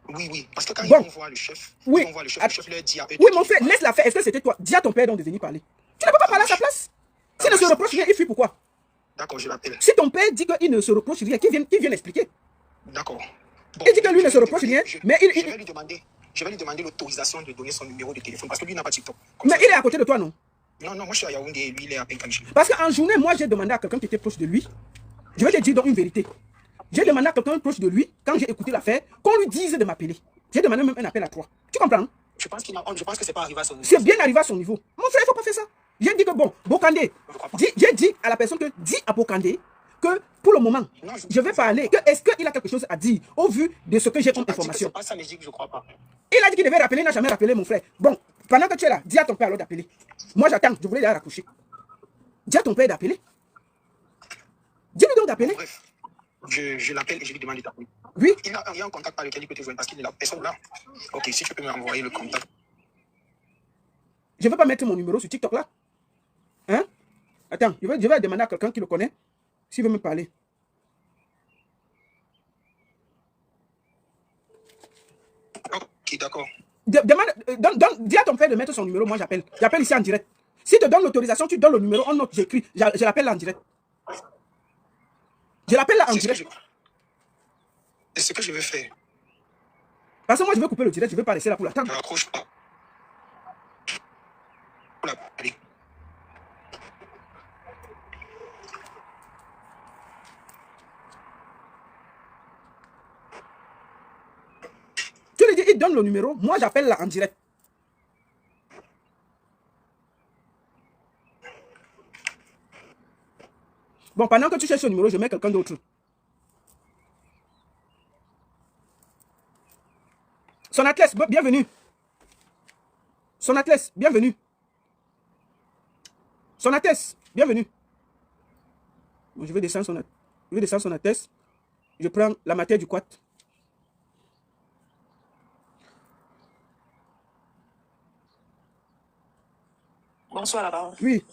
Oui, parce que quand ils vont voir le chef, le chef leur dit à eux... Oui, mon frère, laisse-la faire. Est-ce que c'était toi? Dis à ton père donc de venir parler. Tu ne peux pas parler à sa place? S'il ne se reproche rien, il fuit pourquoi? D'accord, je l'appelle. Si ton père dit qu'il ne se reproche rien, qu'il vienne expliquer. D'accord. Bon, il dit que lui ne se reproche rien, mais je vais lui demander l'autorisation de donner son numéro de téléphone parce que lui n'a pas TikTok. Mais il est à côté de toi, non? Non, moi je suis à Yaoundé et lui il est à Penkanchi. Parce qu'en journée, moi j'ai demandé à quelqu'un qui était proche de lui. Je vais te dire donc une vérité. J'ai demandé à quelqu'un proche de lui, quand j'ai écouté l'affaire, qu'on lui dise de m'appeler. J'ai demandé même un appel à 3. Tu comprends? Je pense que c'est pas arrivé à son niveau. C'est bien arrivé à son niveau. Mon frère, il ne faut pas faire ça. J'ai dit que bon, Bokandé, j'ai dit à la personne que, dis à Bokandé, que pour le moment, je vais parler, que est-ce qu'il a quelque chose à dire au vu de ce que j'ai comme information. C'est pas ça, mais je dis que je crois pas. Il a dit qu'il devait rappeler, il n'a jamais rappelé mon frère. Bon, pendant que tu es là, dis à ton père alors d'appeler. Moi j'attends, je voulais déjà raccrocher. Dis à ton père d'appeler. Dis-lui donc d'appeler. Bref, je l'appelle et je lui demande d'appeler. Oui. Il y a un contact par lequel il peut te joindre parce qu'il est là. Personne là. Ok, si tu peux me renvoyer le contact. Je ne veux pas mettre mon numéro sur TikTok là. Hein? Attends, je vais demander à quelqu'un qui le connaît s'il veut me parler. Ok, d'accord. Dis à ton père de mettre son numéro, moi j'appelle. J'appelle ici en direct. Si tu te donnes l'autorisation, tu donnes le numéro, on note, j'écris. Je l'appelle là en direct. Je l'appelle là en direct. C'est ce que je vais faire. Parce que moi je vais couper le direct, je ne vais pas rester là pour l'attendre. Ne raccroche pas. Allez. Tu lui dis, il donne le numéro, moi j'appelle là en direct. Bon, pendant que tu cherches ce numéro, je mets quelqu'un d'autre. Son Atlas, bienvenue. Son Atlas, bienvenue. Son Atlas, bienvenue. Bon, je vais descendre son Atlas. Je prends la matière du quad. Bonsoir, la baronne. Oui.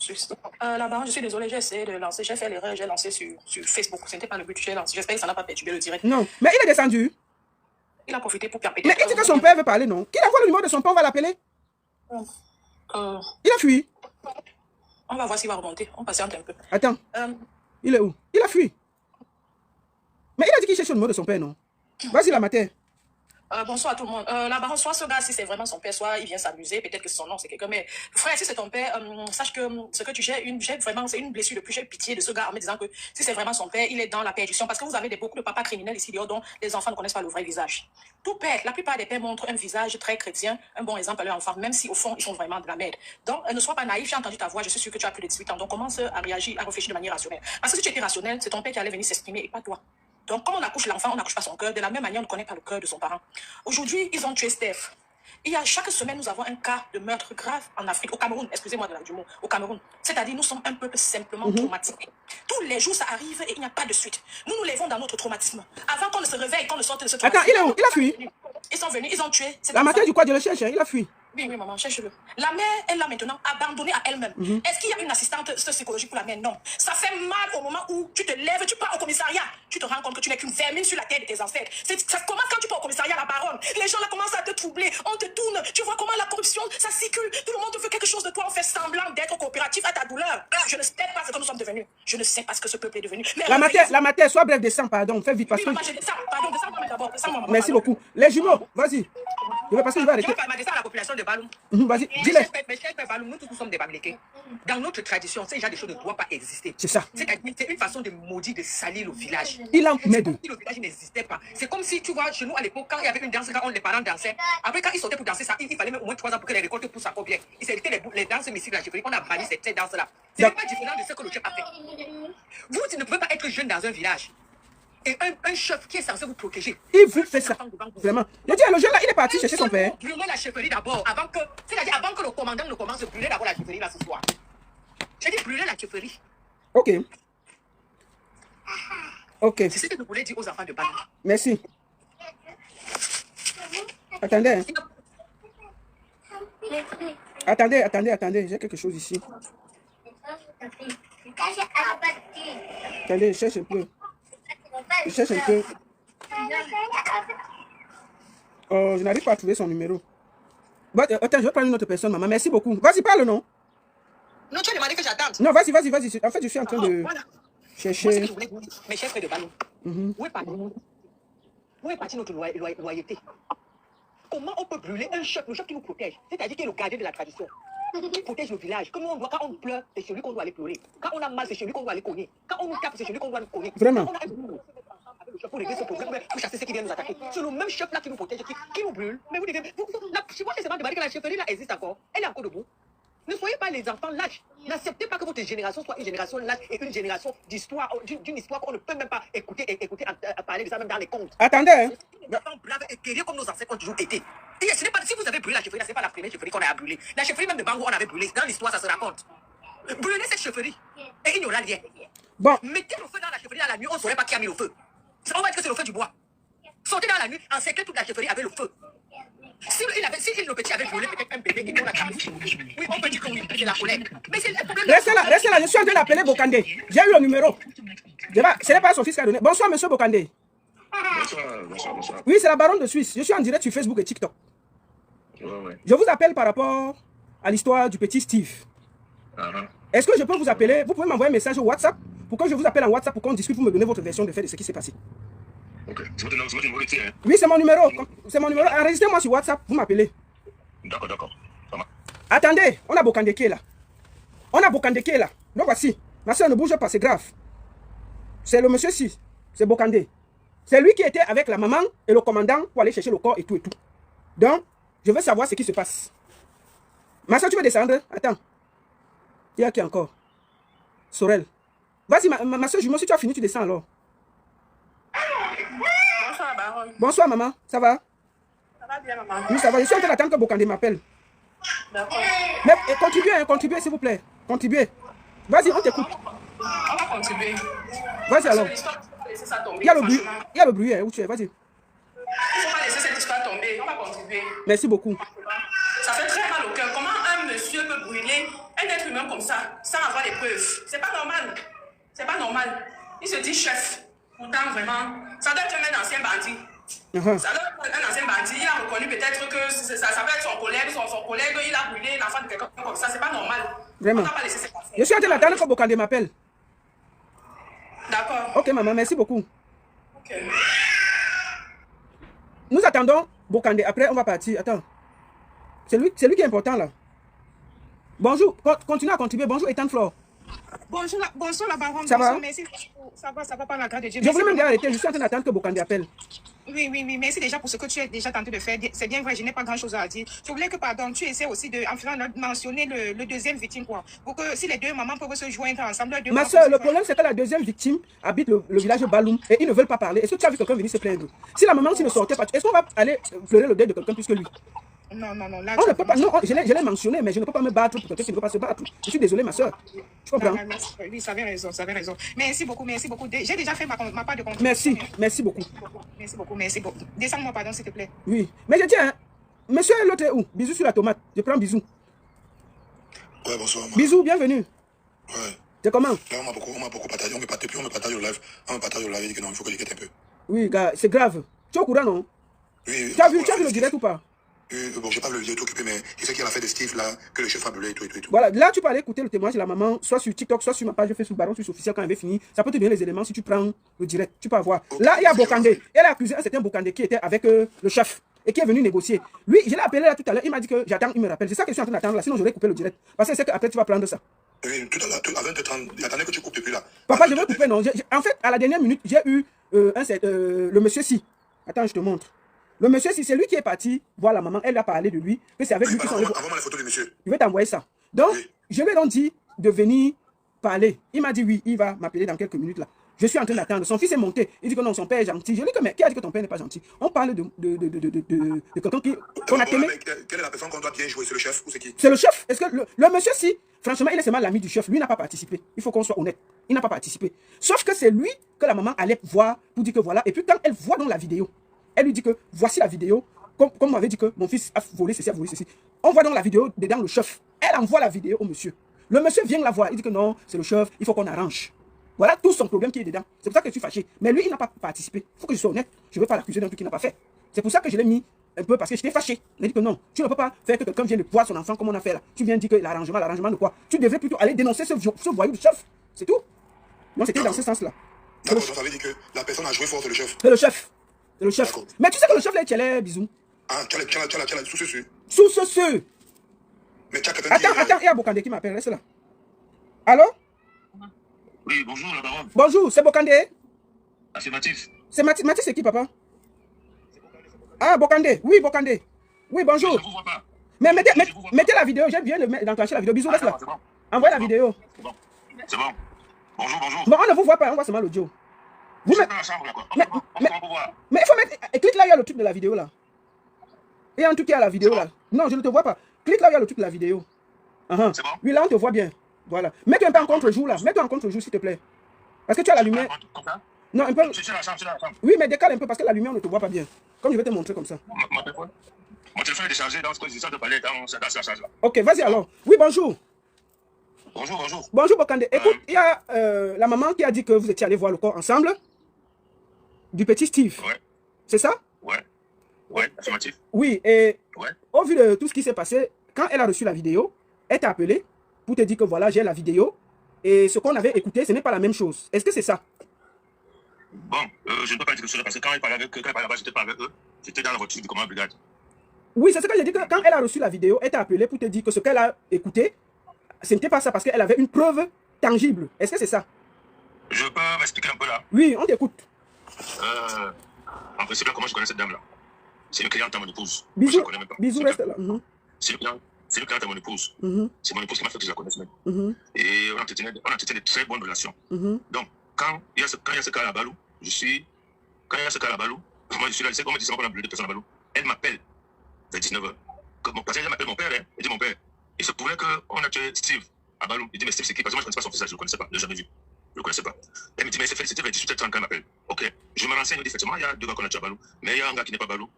La baronne, je suis désolée, j'ai essayé de lancer, j'ai fait l'erreur, j'ai lancé sur Facebook. Ce n'était pas le but, j'ai lancé. J'espère que ça n'a pas perturbé le direct. Non, mais il est descendu. Il a profité pour perpétuer. Mais il dit que son père veut parler, non? Qu'il envoie le numéro de son père, on va l'appeler. Il a fui. On va voir s'il va remonter. On patiente un peu. Attends. Il est où? Il a fui. Mais il a dit qu'il cherche le numéro de son père, non? Vas-y, la matière. Bonsoir tout le monde. La baronne, soit ce gars, si c'est vraiment son père, soit il vient s'amuser, peut-être que son nom c'est quelqu'un. Mais frère, si c'est ton père, sache que ce que tu j'ai vraiment, c'est une blessure de plus. J'ai pitié de ce gars en me disant que si c'est vraiment son père, il est dans la perdition. Parce que vous avez beaucoup de papas criminels ici dehors dont les enfants ne connaissent pas le vrai visage. Tout père, la plupart des pères montrent un visage très chrétien, un bon exemple à leur enfant, même si au fond ils sont vraiment de la merde. Donc ne sois pas naïf, j'ai entendu ta voix, je suis sûr que tu as plus de 18 ans. Donc commence à réagir, à réfléchir de manière rationnelle. Parce que si tu étais rationnel, c'est ton père qui allait venir s'exprimer et pas toi. Donc, comme on accouche l'enfant, on n'accouche pas son cœur. De la même manière, on ne connaît pas le cœur de son parent. Aujourd'hui, ils ont tué Steph. Chaque semaine, nous avons un cas de meurtre grave en Afrique, au Cameroun, excusez-moi du mot, au Cameroun. C'est-à-dire, nous sommes un peuple simplement traumatisé. Tous les jours, ça arrive et il n'y a pas de suite. Nous nous lèvons dans notre traumatisme. Avant qu'on ne se réveille, qu'on ne sorte de ce traumatisme. Attends, il est où? Il a fui. Ils sont venus, ils ont tué. La matière du quoi, je le cherche, il a fui. Oui, maman, cherche-le. La mère, elle l'a maintenant abandonnée à elle-même. Est-ce qu'il y a une assistante psychologique pour la mère? Non. Ça fait mal au moment où tu te lèves, tu pars au commissariat. Tu te rends compte que tu n'es qu'une vermine sur la tête de tes ancêtres. Ça commence quand tu pars au commissariat, la baronne. Les gens là commencent à te troubler. On te tourne. Tu vois comment la corruption, ça circule. Tout le monde veut quelque chose de toi. On fait semblant d'être coopératif à ta douleur. Je ne sais pas ce que nous sommes devenus. Je ne sais pas ce que ce peuple est devenu. Mais la matière, sois bref, descends, pardon. Fais vite parce que... Oui, maman, je descends. Pardon, descends-moi d'abord. Descends-moi. Merci beaucoup. Les jumeaux, vas-y. Je vais passer, je vais arrêter. Je vais m'adresser à la population de Baloum. Vas-y, dis-les. Mes chers frères Baloum, nous tous sommes des Bamlékés. Dans notre tradition, ces genre de choses ne doivent pas exister. C'est ça. C'est une façon de maudire, de salir le village. Il en met deux. Si le village n'existait pas. C'est comme si, tu vois, chez nous à l'époque, quand il y avait une danse, quand les parents dansaient, après quand ils sortaient pour danser ça, il fallait même au moins 3 ans pour que les récoltes poussent encore bien. C'était les danses mystiques de la chefferie. On a banni ces danses-là. C'est pas différent de ce que le chef a fait. Vous ne pouvez pas être jeune dans un village. Et un chef qui est censé vous protéger. Il vous fait ça. Vraiment. Je dis, le jeune là, il est parti chercher son père. Brûler la chefferie d'abord, avant que le commandant ne commence à brûler d'abord la chefferie là ce soir. J'ai dit brûler la chefferie. Ok. Ok. C'est ce que je voulais dire aux enfants de Baloum. Merci. Attendez. Attendez. J'ai quelque chose ici. Attendez, je cherche un peu. Oh, je n'arrive pas à trouver son numéro. Attends, je vais prendre une autre personne, maman. Merci beaucoup. Vas-y, parle, non? Non, tu as demandé que j'attende. Non, vas-y. En fait, je suis en train de chercher. Mes chers frères de Baloum. Où est Baloum? Où est partie notre loyauté? Comment on peut brûler un chef, le chef qui nous protège, c'est-à-dire qui est le gardien de la tradition, qui protège le village? Quand on pleure, c'est chez lui qu'on doit aller pleurer. Quand on a mal, c'est chez lui qu'on doit aller cogner. Quand on nous tape, c'est chez lui qu'on doit nous cogner. Vraiment. Quand on a un boulot avec le chef pour régler ce problème, pour chasser ceux qui viennent nous attaquer. C'est le même chef là qui nous protège, qui nous brûle. Mais vous devez, moi je sais pas demander que la chefferie là existe encore. Elle est encore debout. Ne soyez pas les enfants lâches. N'acceptez pas que votre génération soit une génération lâche et une génération d'histoire, d'une histoire qu'on ne peut même pas écouter parler de ça même dans les contes. Attendez, hein. Les enfants braves et guerriers comme nos ancêtres ont toujours été. Et ce n'est pas, si vous avez brûlé la chefferie, ce n'est pas la première chefferie qu'on a brûlée. La chefferie même de Bango, on avait brûlé. Dans l'histoire, ça se raconte. Brûlez cette chefferie et il n'y aura rien. Bon. Mettez le feu dans la chefferie dans la nuit, on ne saurait pas qui a mis le feu. On va dire que c'est le feu du bois. Sortez dans la nuit, encerclez toute la chefferie avec le feu. Si le petit avait brûlé peut-être un bébé qui qu'on a capé, oui, on peut dire que oui, c'est la colère. Mais c'est le problème. Restez là, je suis en train d'appeler Bokandé. J'ai eu le numéro. Ce n'est pas son fils qui a donné. Bonsoir, monsieur Bokandé. Bonsoir. Oui, c'est la baronne de Suisse. Je suis en direct sur Facebook et TikTok. Ouais. Je vous appelle par rapport à l'histoire du petit Steve. Est-ce que je peux vous appeler? Vous pouvez m'envoyer un message au WhatsApp pour que je vous appelle en WhatsApp pour qu'on discute, pour me donner votre version de fait de ce qui s'est passé. Ok, c'est votre numéro de hein? Oui, c'est mon numéro. C'est mon numéro. Enregistrez-moi sur WhatsApp, vous m'appelez. D'accord. Ça va. Attendez, on a Bokandé qui est là. Donc voici. Ma soeur ne bouge pas, c'est grave. C'est le monsieur-ci. C'est Bokandé. C'est lui qui était avec la maman et le commandant pour aller chercher le corps et tout. Donc, je veux savoir ce qui se passe. Ma soeur, tu veux descendre? Attends. Il y a qui encore? Sorel. Vas-y, ma soeur, jumeau, si tu as fini, tu descends alors. Bonsoir, baronne. Bonsoir, maman. Ça va? Ça va bien, maman? Oui, ça va. Je suis en train d'attendre que Bokandé m'appelle. D'accord. Mais contribuez, s'il vous plaît. Contribuez. Vas-y, on t'écoute. On va contribuer. Vas-y alors. Il y a le bruit, hein, où tu es, vas-y. Il ne faut pas laisser cette histoire tomber. On va contribuer. Merci beaucoup. Ça fait très mal au cœur. Comment un monsieur peut brûler un être humain comme ça, sans avoir des preuves? C'est pas normal. C'est pas normal. Il se dit chef. Pourtant, vraiment, ça doit être un ancien bandit. Ça doit être un ancien bandit. Il a reconnu peut-être que ça peut être son collègue, il a brûlé l'enfant de quelqu'un comme ça. C'est pas normal. Vraiment. On ne va pas laisser cette affaire. Je suis en train d'attendre que Bokandé m'appelle. D'accord. Ok, maman, merci beaucoup. Ok. Nous attendons Bokandé. Après, on va partir. Attends. C'est lui qui est important là. Bonjour. Continue à contribuer. Bonjour, Ethan Flore. Bonjour la baronne. Ça va? Merci. Ça va par la grâce de Dieu. Je voulais même arrêter. Je suis en train d'attendre que Bokandé appelle. Oui. Merci déjà pour ce que tu es déjà tenté de faire. C'est bien vrai, je n'ai pas grand chose à dire. Je voulais que, pardon, tu essaies aussi de, en faisant mentionner le deuxième victime, quoi. Pour que si les deux mamans peuvent se joindre ensemble. Ma soeur, le problème, c'est que la deuxième victime habite le village de Baloum et ils ne veulent pas parler. Est-ce que tu as vu quelqu'un venir se plaindre? Si la maman ne sortait pas, est-ce qu'on va aller pleurer le deuil de quelqu'un plus que lui? Non. Là, on ne peut pas. Non, je l'ai mentionné, mais je ne peux pas me battre pour quelqu'un qui ne veut pas se battre. Je suis désolé, ma soeur. Tu comprends? Oui, ça avait raison. Merci beaucoup. J'ai déjà fait ma part de contribution. Merci beaucoup. Merci beaucoup. Descends-moi, pardon, s'il te plaît. Oui, mais je tiens, monsieur, l'autre est où? Bisous sur la tomate. Je prends bisous. Ouais, bonsoir. Bisous, bienvenue. Ouais. C'est comment? Là, on m'a beaucoup partagé. On me partage le live. Il dit que non, il faut que je quitte un peu. Oui, gars, c'est grave. Tu es au courant, non? Oui. Tu as vu le direct ou pas? Bon, j'ai pas vu le vidéo tout occupé, mais je sais qu'il y a l'affaire de Steve là, que le chef a brûlé et tout. Voilà, là tu peux aller écouter le témoignage de la maman, soit sur TikTok, soit sur ma page Facebook Baron Suisse officiel quand elle avait fini. Ça peut te donner les éléments si tu prends le direct. Tu peux avoir. Là, il y a Bokandé. Elle a accusé un certain Bokandé qui était avec le chef et qui est venu négocier. Lui, je l'ai appelé là tout à l'heure, il m'a dit que j'attends, il me rappelle. C'est ça que je suis en train d'attendre là, sinon j'aurais coupé le direct. Parce que c'est qu'après tu vas prendre ça. Oui, tout à l'heure, à 20h30, j'attendais que tu coupes depuis là. Papa, je vais couper, non. En fait, à la dernière minute, j'ai eu le monsieur si. Attends, je te montre. Le monsieur, si c'est lui qui est parti voir la maman, elle a parlé de lui, que c'est avec lui qu'ils sont... Envoie-moi les photos du monsieur. Je vais t'envoyer ça. Donc, je lui ai donc dit de venir parler. Il m'a dit oui, il va m'appeler dans quelques minutes là. Je suis en train d'attendre. Son fils est monté. Il dit que non, son père est gentil. Je lui ai dit que mais qui a dit que ton père n'est pas gentil? On parle de quelqu'un qu'on a aimé. Quelle est la personne qu'on doit bien jouer? C'est le chef ou c'est qui? C'est le chef. Est-ce que le monsieur, si, franchement, il est seulement l'ami du chef. Lui n'a pas participé. Il faut qu'on soit honnête. Il n'a pas participé. Sauf que c'est lui que la maman allait voir pour dire que voilà. Et puis quand elle voit dans la vidéo, elle lui dit que voici la vidéo, comme on m'avait dit que mon fils a volé ceci, a volé ceci. On voit dans la vidéo dedans le chef. Elle envoie la vidéo au monsieur. Le monsieur vient la voir. Il dit que non, c'est le chef, il faut qu'on arrange. Voilà tout son problème qui est dedans. C'est pour ça que je suis fâché. Mais lui, il n'a pas participé. Il faut que je sois honnête. Je ne veux pas l'accuser d'un truc qu'il n'a pas fait. C'est pour ça que je l'ai mis un peu parce que j'étais fâché. Il a dit que non, tu ne peux pas faire que quelqu'un vienne de voir son enfant comme on a fait là. Tu viens dire que l'arrangement de quoi? Tu devrais plutôt aller dénoncer ce voyou de chef. C'est tout. Non, c'était dans ce sens-là. D'accord, ça veut dire que la personne a joué fort, c'est le chef. C'est le chef. C'est le chef. Mais tu sais que le chef, là, il est bisous. Ah, tu as les sous-ceux. Sous-ceux. Mais tu as Attends, il y a Bokandé qui m'appelle, reste là. Allô? Oui, bonjour, la baronne. Bonjour, c'est Bokandé? Ah, c'est Mathis. C'est Mathis, c'est qui, papa? Ah, Bokandé, oui, Bokandé. Oui, bonjour. Je ne vous vois pas. Mais mettez la vidéo, je viens d'enclencher la vidéo. Bisous, reste là. C'est bon. Envoyez la vidéo. C'est bon. Bonjour, bonjour. Bon, on ne vous voit pas, on voit seulement l'audio. Vous êtes dans la chambre, là, quoi. Mais il faut mettre... Clique là, il y a le truc de la vidéo, là. Il y a un truc qui est à la vidéo, là. Non, je ne te vois pas. Clique là, il y a le truc de la vidéo. C'est bon. Oui, là, on te voit bien. Voilà. Mets-toi un peu en contre-jour, là. Mets-toi en contre-jour, s'il te plaît. Parce que tu as la lumière... Non, un peu... Je suis dans la chambre, Oui, mais décale un peu, parce que la lumière, on ne te voit pas bien. Comme je vais te montrer comme ça. Mon téléphone est déchargé dans ce que je de parler dans sa charge, là. Ok, vas-y alors. Oui, bonjour. Bonjour, bonjour. Bonjour, Bokandé. Écoute, il y a la maman qui a dit que vous étiez allé voir le corps ensemble du petit Steve. Ouais. C'est ça? Ouais, affirmatif. Oui, et ouais. Au vu de tout ce qui s'est passé, quand elle a reçu la vidéo, elle t'a appelé pour te dire que voilà, j'ai la vidéo et ce qu'on avait écouté, ce n'est pas la même chose. Est-ce que c'est ça? Bon, je ne peux pas dire que ce parce que quand elle parlait avec eux, j'étais pas avec eux, j'étais dans la voiture du commandant brigade. Oui, c'est ce que j'ai dit, que quand elle a reçu la vidéo, elle t'a appelé pour te dire que ce qu'elle a écouté, ce n'était pas ça parce qu'elle avait une preuve tangible. Est-ce que c'est ça? Je peux m'expliquer un peu là? Oui, on t'écoute. En principe, comment je connais cette dame-là? C'est une cliente à mon épouse. Bisous, même pas. Bisous, reste là. C'est une cliente à mon épouse. C'est mon épouse qui m'a fait que je la connaisse même. Et on entretenait de très bonnes relations. Donc, quand il y a ce cas à la Balou, moi je suis là, je sais comment on a bleu de personnes à Balou. Elle m'appelle vers 19h. Parce qu'elle m'appelle mon père, hein. Elle dit mon père. Il se pourrait qu'on a tué Steve à Balou. Il dit mais Steve c'est qui? Parce que moi je ne connais pas son fils, je ne le connaissais pas, je ne l'ai jamais vu. Je ne le connaissais pas. Elle me dit mais c'était vers 18h30 quand elle m'appelle. Ok, je me renseigne, effectivement il y a 2 gars qu'on a tué à Balou, mais il y a un gars qui n'est pas Balou.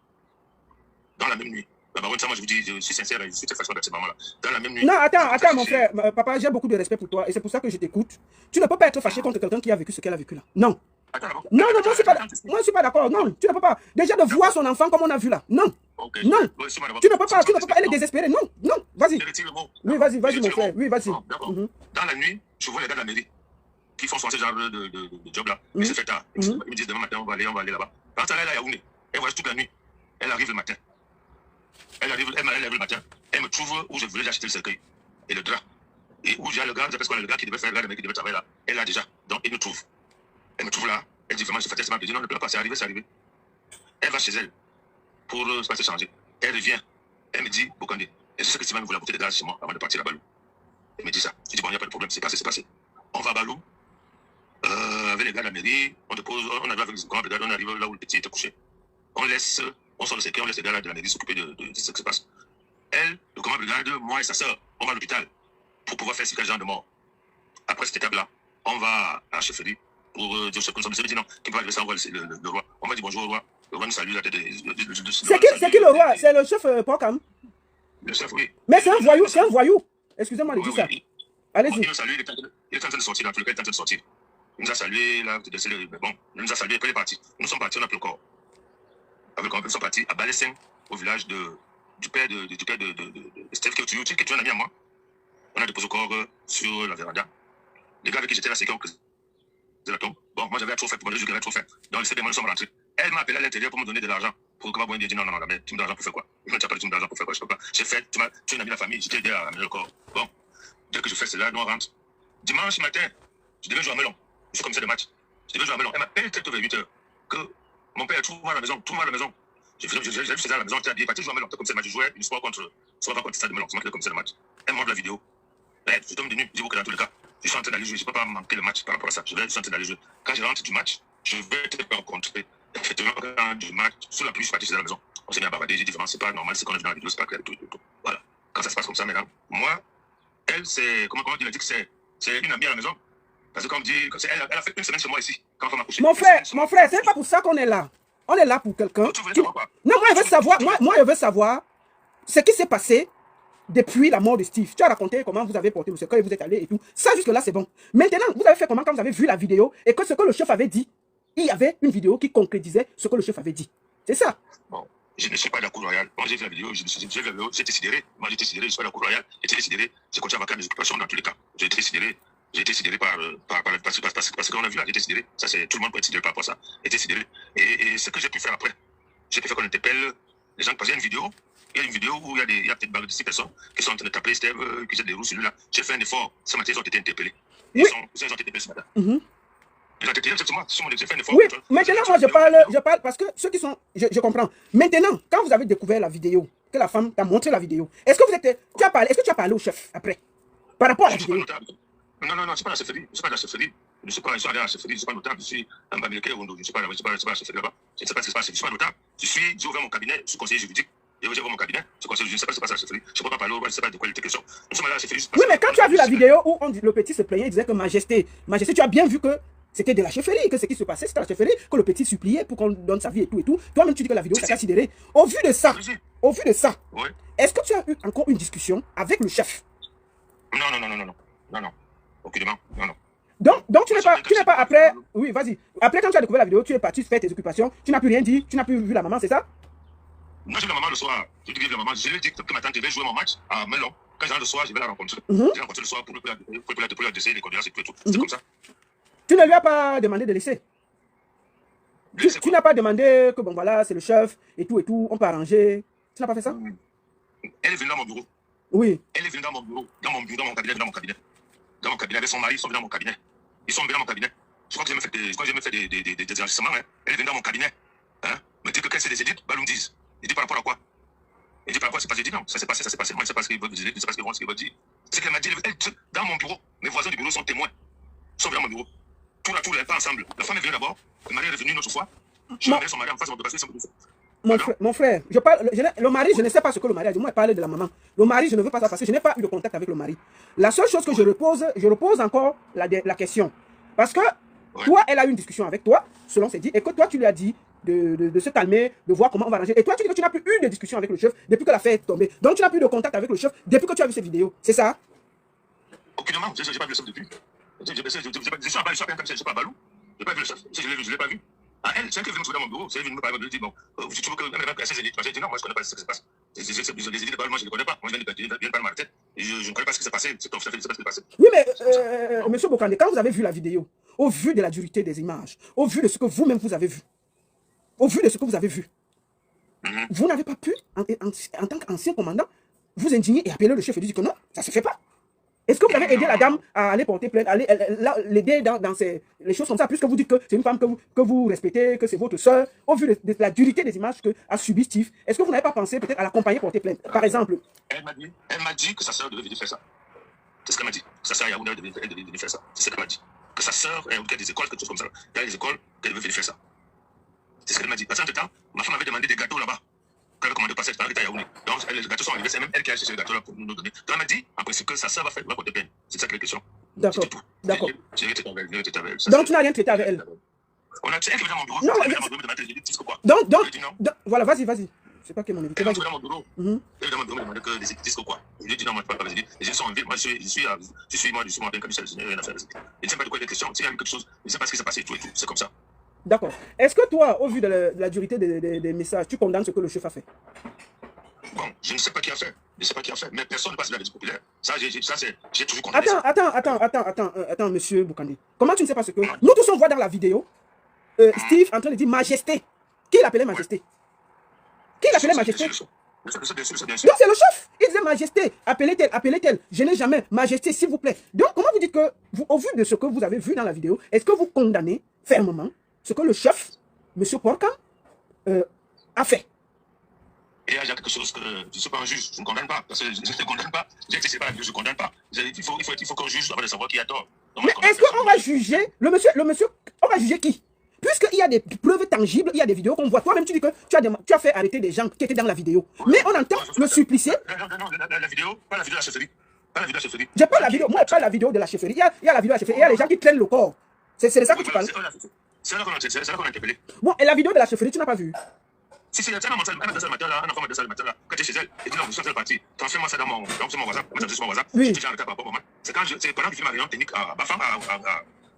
Dans la même nuit. La baronne, ça moi je vous dis, je suis sincère, je suis très façon avec cette maman-là. Dans la même nuit. Non, attends mon frère, papa, j'ai beaucoup de respect pour toi et c'est pour ça que je t'écoute. Tu ne peux pas être fâché contre quelqu'un qui a vécu ce qu'elle a vécu là. Non. Non, moi je suis pas d'accord. Non, tu ne peux pas. Déjà de voir son enfant comme on a vu là. Non. Non. Tu ne peux pas, Elle est désespérée. Non, vas-y. Oui, vas-y, mon frère. Oui, vas-y. Dans la nuit, je vois les gars de la mairie qui font ce genre de job là. Ils se fait tard. Ils me disent demain matin, on va aller là-bas. Quand elle est là, Yaoundé, elle voyage toute la nuit. Elle arrive le matin. Elle lève le matin. Elle me trouve où je voulais acheter le cercueil et le drap. Et où j'ai le gars, le gars qui devait faire le mec qui devait travailler là. Elle l'a déjà. Donc, il me trouve. Elle me trouve là. Elle dit vraiment, je fais tellement. Je dis non, ne pleure pas, c'est arrivé. Elle va chez elle pour se changer. Elle revient. Elle me dit, Bokandé, est-ce que tu vas me vouloir la bouteille de gaz chez moi avant de partir à Balou? Elle me dit ça. Je dis bon, il n'y a pas de problème, c'est passé. On va à Balou. Avec les gars de la mairie, on arrive avec le grand brigade, on arrive là où le petit était couché. On sort le secret, on laisse les gars de la mairie s'occuper de ce qui se passe. Elle, le commandant brigade, moi et sa soeur, on va à l'hôpital pour pouvoir faire ce genre de mort. Après cette étape-là, on va à la chefferie pour dire ce que nous sommes. Je me dis non, qui peut arriver ça, on voit le roi. On va dire bonjour au roi. Le roi nous salue la tête de... C'est qui le roi? C'est le chef Porcam? Le chef, oui. Mais c'est un voyou. Excusez-moi de dire ça. Allez-y. Il nous salue, il est en train de sortir, dans tous les cas, il est en train de sortir. Il nous a salué, là, bon, il nous a salué, après il est parti. Nous sommes partis, on a pris le corps. Avec le corps, nous sommes partis à Balessing, au village du père de Steve, qui est un ami à moi. On a déposé le corps sur la véranda. Les gars avec qui j'étais là, c'est qu'on de la tombe. Bon, moi j'avais trop fait pour me dire que j'avais trop fait. Donc, les nous sommes rentrés. Elle m'a appelé à l'intérieur pour me donner de l'argent. Pour que ma bonne dit non, mais tu me donnes de l'argent pour faire quoi? Je ne t'ai pas dit tu me donnes de l'argent pour faire quoi? Je peux pas. J'ai fait, tu es un ami de la famille, j'étais aidé à amener le corps. Bon, dès que je fais cela, nous on rentre. Dimanche matin, je devais jouer à Melon. Je suis comme ça de match. Je devais jouer à Melon. Elle m'appelle très tôt vers 8h. Que mon père trouve-moi à la maison, trouve-moi à la maison. J'ai vu ça à la maison, tu as dit, parti jouer à Melon. Comme ça, le match, je jouais une sport contre Stade de Melon. C'est comme ça le match. Elle montre la vidéo. Je tombe de nuit, je dis que dans tous les cas, je suis en train d'aller jouer. Je ne peux pas manquer le match par rapport à ça. Je suis en train d'aller jouer. Quand je rentre du match, je vais te rencontrer. Effectivement, quand du match, sous la pluie, je suis parti à la maison. On s'est mis à bavarder. J'ai dit, vraiment, c'est pas normal, c'est qu'on a vu dans la vidéo, c'est pas clair, tout. Voilà. Quand ça se passe comme ça, maintenant, moi, elle, c'est, comment on dit que c'est une amie à la maison. Parce que comme dit, elle a fait une semaine chez moi ici, quand on m'a couché. Mon frère, c'est pas pour ça qu'on est là. On est là pour quelqu'un. Non, moi, je veux savoir ce qui s'est passé depuis la mort de Steve. Tu as raconté comment vous avez porté le secret et vous êtes allé et tout. Ça, jusque-là, c'est bon. Maintenant, vous avez fait comment quand vous avez vu la vidéo et que ce que le chef avait dit, il y avait une vidéo qui concrétisait ce que le chef avait dit. C'est ça. Bon, je ne suis pas de la cour royale. Moi, j'ai vu la vidéo, j'étais sidéré. Moi, j'étais sidéré, je suis pas de la cour royale. J'étais sidéré. J'ai continué à vaquer mes occupations dans tous les cas. J'ai été sidéré. J'ai été sidéré parce qu'on a vu là, j'ai été sidéré. Ça, c'est tout le monde peut être sidéré par rapport à ça. J'ai été sidéré. Et ce que j'ai pu faire après, j'ai pu faire qu'on interpelle les gens, parce qu'il y a une vidéo. Il y a une vidéo où il y a peut-être 6 personnes qui sont en train de taper Steve, qui se déroulent celui-là. J'ai fait un effort. Ce matin, ils ont été interpellés. Ils ont été interpellés ce matin. Ils ont été exactement. J'ai fait un effort. Oui, maintenant, moi, je parle parce que ceux qui sont. Je comprends. Maintenant, quand vous avez découvert la vidéo, que la femme t'a montré la vidéo, est-ce que tu as parlé au chef après? Par rapport à la vidéo? Non, c'est pas la chefferie. C'est pas la chefferie. Je ne suis pas allé à la chefferie, je ne suis pas notable. Je suis un américain, je ne suis pas à la chefferie là-bas. Je ne sais pas ce qui se passe, je ne suis pas notable. J'ai ouvert mon cabinet, je suis conseiller juridique. J'ai ouvert mon cabinet, je ne sais pas ce qui se passe à la chefferie. Je ne peux pas parler, je ne sais pas de quoi il était question. Nous sommes allés à la chefferie. Oui, mais quand tu as vu la vidéo où le petit se plaignait, il disait que Majesté, tu as bien vu que c'était de la chefferie, que ce qui se passait, c'était la chefferie, que le petit suppliait pour qu'on donne sa vie et tout et tout. Toi-même, tu dis que la vidéo, ça t'a sidéré. Au vu de ça, est-ce que tu as eu encore une discussion avec le chef? Non. Aucunement, non. Donc tu n'es pas après. Oui, vas-y. Après, quand tu as découvert la vidéo, tu es parti faire tes occupations. Tu n'as plus rien dit. Tu n'as plus vu la maman, c'est ça? Non, j'ai vu la maman le soir. Je lui ai dit la maman. Je lui ai dit que ma tante devait jouer mon match à Melon. Quand je rentre le soir, je vais la rencontrer. Je vais la rencontrer le soir pour la décider les condoléances et tout. C'est comme ça. Tu ne lui as pas demandé de laisser? Tu n'as pas demandé que bon voilà, c'est le chef et tout, on peut arranger. Tu n'as pas fait ça? Elle est venue dans mon bureau. Oui. Elle est venue dans mon bureau, dans mon cabinet. Dans mon cabinet avec son mari, ils sont venus dans mon cabinet. Je crois que j'ai même fait des enregistrements. Hein. Elle est venue dans mon cabinet. Hein. Me dit que qu'est-ce que c'est des édits, Baloum disent. Il dit par rapport à quoi? Il dit par rapport à ce qui s'est passé. Il dit non, ça s'est passé. Moi, je ne sais pas ce qu'ils veulent dire, je ne sais pas ce qu'ils veulent dire. C'est qu'elle m'a dit, dans mon bureau, mes voisins du bureau sont témoins. Ils sont venus dans mon bureau. Tout les pas ensemble. La femme est venue d'abord, le mari est revenu une autre fois. Je vais son mari en face, on va passer. Mon frère, le mari, je ne sais pas ce que le mari a dit. Moi, il parle de la maman. Le mari, je ne veux pas ça parce que je n'ai pas eu de contact avec le mari. La seule chose que je repose encore la question. Parce que toi, elle a eu une discussion avec toi, selon ses dits, et que toi, tu lui as dit de se calmer, de voir comment on va arranger. Et toi, tu dis que tu n'as plus eu de discussion avec le chef depuis que l'affaire est tombée. Donc, tu n'as plus de contact avec le chef depuis que tu as vu cette vidéo. C'est ça? Aucunement. Je n'ai pas vu le chef depuis. Je suis pas à Balou. Je n'ai pas vu le chef. Je ne l'ai pas vu. Elle, c'est elle qui est venue me trouver dans mon bureau, c'est elle qui est venue me parler, elle me dit, bon, tu veux que même à ses élites, j'ai dit non, moi je ne connais pas ce qui se passe. Les élites de Balou, moi je ne les connais pas. Moi je viens de parler ma tête, et je ne connais pas ce qui s'est passé, c'est ton chef, je ne sais pas ce qui s'est passé. Oui, mais monsieur Bokande, quand vous avez vu la vidéo, au vu de la dureté des images, au vu de ce que vous-même vous avez vu, vous n'avez pas pu, en tant qu'ancien commandant, vous indigner et appeler le chef et lui dire que non, ça ne se fait pas. Est-ce que vous avez aidé la dame à aller porter plainte, l'aider dans les choses comme ça, puisque vous dites que c'est une femme que vous respectez, que c'est votre soeur, au vu de la dureté des images qu'a subi Steve, est-ce que vous n'avez pas pensé peut-être à l'accompagner porter plainte, par exemple? Elle m'a dit que sa soeur devait venir faire ça. C'est ce qu'elle m'a dit. Sa soeur Yaouna devait venir faire ça. C'est ce qu'elle m'a dit. Que sa soeur, il y a des écoles, quelque chose comme ça. Il y a des écoles qu'elle devait venir faire ça. C'est ce qu'elle m'a dit. Parce qu'en temps, ma femme avait demandé des gâteaux là-bas. Quand elle a commandé passer, elle à Yaoundé. Donc les gâteaux sont arrivés, c'est même elle qui a acheté les gâteaux là pour nous donner. Donc elle m'a dit, en principe, que sa soeur va porter plainte. C'est ça qui est la question. D'accord. J'ai rien traité avec elle. Donc tu n'as rien traité avec elle? C'est elle qui est venue dans mon bureau. Non, elle est venue dans mon bureau, elle m'a dit, dis quoi? Donc, voilà, vas-y. C'est pas que mon invité. Elle est venue dans mon bureau. Elle est dans mon bureau, elle m'a dit que des élites disent quoi? Je lui ai dit non, moi je ne parle pas des élites. Les élites sont en ville. Moi je suis moi bien comme ça, je n'ai rien à faire des élites. Je ne sais pas de quoi il est question. S'il y a eu quelque chose, je ne sais pas ce qui s'est passé, tout et tout. C'est comme ça. D'accord. Est-ce que toi, au vu de la dureté des messages, tu condamnes ce que le chef a fait? Bon, je ne sais pas qui a fait. Mais personne ne passe de la vie populaire. Ça, j'ai toujours condamné. Attends, monsieur Bokande. Comment tu ne sais pas ce que... Nous tous, on voit dans la vidéo Steve en train de dire Majesté. Qui l'appelait Majesté? Qui l'appelait Majesté? Donc c'est le chef. Il disait Majesté, appelez-elle. Je n'ai jamais Majesté, s'il vous plaît. Donc comment vous dites que, au vu de ce que vous avez vu dans la vidéo, est-ce que vous condamnez fermement ce que le chef, monsieur Porcan, a fait? Et il y a quelque chose que je ne suis pas un juge, je ne condamne pas. Parce que je ne condamne pas. J'ai dit, c'est pas la vidéo, je ne condamne pas. Il faut qu'on juge avant de savoir qui a tort. Mais est-ce qu'on va juger le monsieur, on va juger qui? Puisqu'il y a des preuves tangibles, il y a des vidéos qu'on voit. Toi-même, tu dis que tu as fait arrêter des gens qui étaient dans la vidéo. Mais on entend le supplicier. Non, la vidéo, pas la vidéo de la chefferie. Pas la vidéo de la chefferie. Je parle la vidéo, moi, pas la vidéo de la chefferie. Il y a la vidéo de la chefferie, il y a les gens qui traînent le corps. C'est de ça que tu parles. C'est là qu'on a interpellé. Bon, et la vidéo de la chefferie, tu n'as pas vu? Si c'est elle m'a dit ça le matin là, elle m'a dit ça le matin là, quand tu es chez elle, et dit non, vous êtes parti, transfère-moi ça dans mon WhatsApp, moi j'ai mon WhatsApp, oui. je te tiens en retard par rapport à moi. C'est pendant qu'il fait ma réunion technique à Bafam,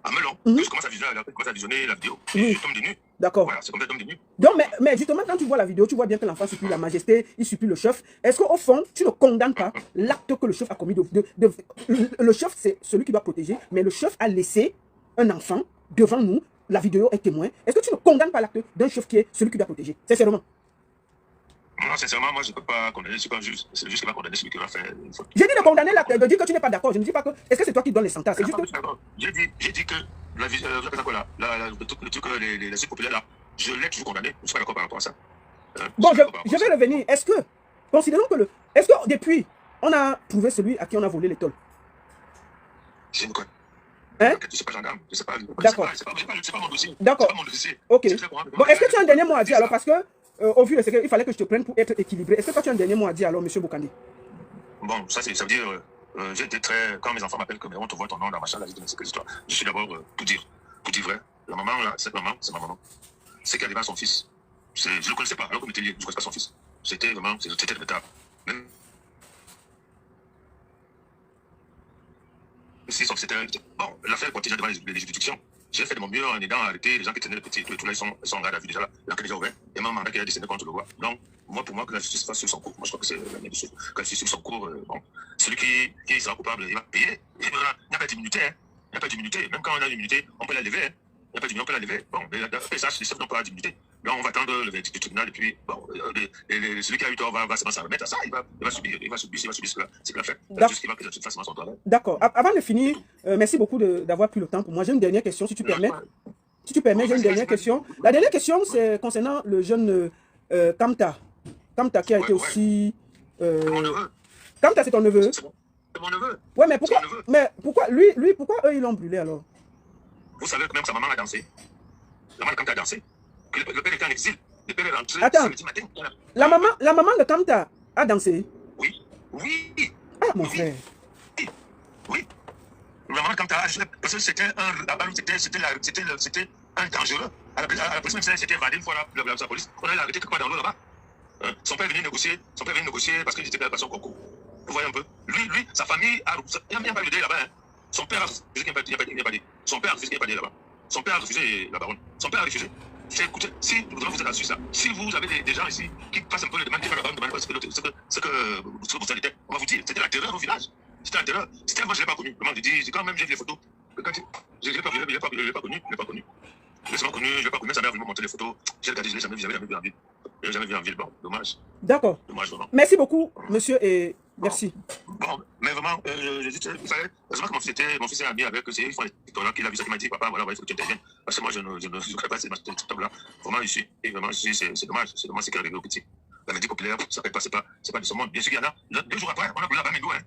à Melon, que je commence à visionner la vidéo. Et je tombe des nues. D'accord. Voilà, c'est comme ça, tombe des nues. Donc, mais justement, quand tu vois la vidéo, tu vois bien que l'enfant supplie la majesté, il supplie le chef. Est-ce qu'au fond, tu ne condamnes pas l'acte que le chef a commis le chef, c'est celui qui doit protéger, mais le chef a laissé un enfant devant nous, la vidéo est témoin. Est-ce que tu ne condamnes pas l'acte d'un chef qui est celui qui doit protéger? Sincèrement. Non, sincèrement, moi, je ne peux pas condamner celui qui juste. C'est juste qu'il va condamner celui qui va faire une faute. J'ai dit de condamner l'acte, de dire que tu n'es pas d'accord. Je ne dis pas que. Est-ce que c'est toi qui donnes les sentences? C'est juste que... J'ai dit que le truc, les sites populaires là, je l'ai toujours condamné. Je ne suis pas d'accord par rapport à ça. Bon, je vais revenir. Est-ce que, considérons que est-ce que depuis, on a trouvé celui à qui on a volé l'étole? Je ne connais pas. Hein? Je ne sais pas gendarme. Je ne sais pas. D'accord. C'est pas mon dossier. D'accord. C'est pas mon dossier. Ok. Bon, est-ce que tu as un dernier mot à dire alors? Parce que, au vu de ce qu'il fallait que je te prenne pour être équilibré. Est-ce que toi tu as un dernier mot à dire alors, monsieur Bokandi? Bon, ça veut dire, j'ai été très. Quand mes enfants m'appellent que on te voit ton nom dans ma chambre, c'est que l'histoire. Je suis d'abord, pour dire vrai, la maman là, cette maman, c'est ma maman. C'est qu'elle avait son fils. Je ne le connaissais pas, alors que je ne connaissais pas son fils. C'était vraiment, c'était regrettable. Même si c'était. Bon, l'affaire continue devant les juridictions. J'ai fait de mon mieux en aidant à arrêter les gens qui tenaient le petit. Tout là, ils sont en garde à vue déjà là. L'enquête est déjà ouverte. Et même mandat qui a décidé contre le roi. Donc, pour moi, que la justice fasse sur son cours. Moi, je crois que c'est la même chose. Que la justice sur son cours, bon. Celui qui sera coupable, il va payer. Il n'y a pas d'immunité, hein. Il n'y a pas d'immunité. Même quand on a une immunité, on peut la lever, hein. Il n'y a pas d'immunité, on peut la lever. Bon, mais ça, les chefs n'ont pas d'immunité. Là, on va attendre le verdict du tribunal et puis, bon, celui qui a eu tort va s'en remettre à ça. Il va subir ce qu'il a fait. C'est juste qu'il va que la justice fasse son travail. D'accord. Avant de finir, merci beaucoup d'avoir pris le temps pour moi. J'ai une dernière question, si tu permets. Si tu permets, j'ai une dernière question. La dernière question, c'est concernant le jeune Kamta. Kamta qui a été aussi... mon neveu. Kamta, c'est ton neveu? C'est mon neveu. Ouais, mais pourquoi lui, pourquoi eux, ils l'ont brûlé alors? Vous savez que même sa maman a dansé. La maman de Kamta a dansé. Que le père était en exil. Le père est rentré samedi matin. La maman de Kamta a dansé? Oui. Oui. Ah, mon frère. Oui. La maman de Kamta a joué parce que c'était un dangereux. À la police, même c'était évadé une fois la police. On a arrêté quelque part dans l'eau là-bas. Son père venait négocier parce qu'il était pas son concours. Vous voyez un peu. Lui, sa famille, il n'y a pas eu de là-bas. Hein. Son père a refusé qu'il n'y ait pas de. Son père a refusé qu'il n'y ait pas de là-bas. Son père a refusé la baronne. Son père a refusé. Écoutez, si vous êtes là-dessus, ça. Si vous avez des gens ici qui passent un peu le demande, qui font la baronne, demandent ce que vous allez, on va vous dire. C'était la terreur au village. C'était la terreur. C'était moi, je ne l'ai pas connu. Comment je dis, quand même, j'ai vu les photos. Je ne l'ai pas connu. Je ne l'ai pas connu. Je ne l'ai pas connu. Sa mère a voulu me montrer les photos. J'ai regardé, je ne l'ai jamais vu en ville. Je l'ai jamais vu en ville. Bon, dommage. D'accord. Dommage, vraiment. Merci beaucoup, monsieur, et merci. Bon, mais vraiment, je dis, vous savez, heureusement que mon fils est ami avec eux, ils font les TikTok qu'il a vu ça, qui m'a dit, papa, voilà, il faut que tu interviennes. Parce que moi, je ne connais pas ces TikTok-là. Vraiment, ici. Et vraiment, c'est dommage. C'est dommage, c'est qu'il y a arrivé au petit. La médecine populaire, ça ne fait pas, c'est pas de ce monde. Bien sûr qu'il y en a. 2 jours après, on a brûlé la Bamendou, hein.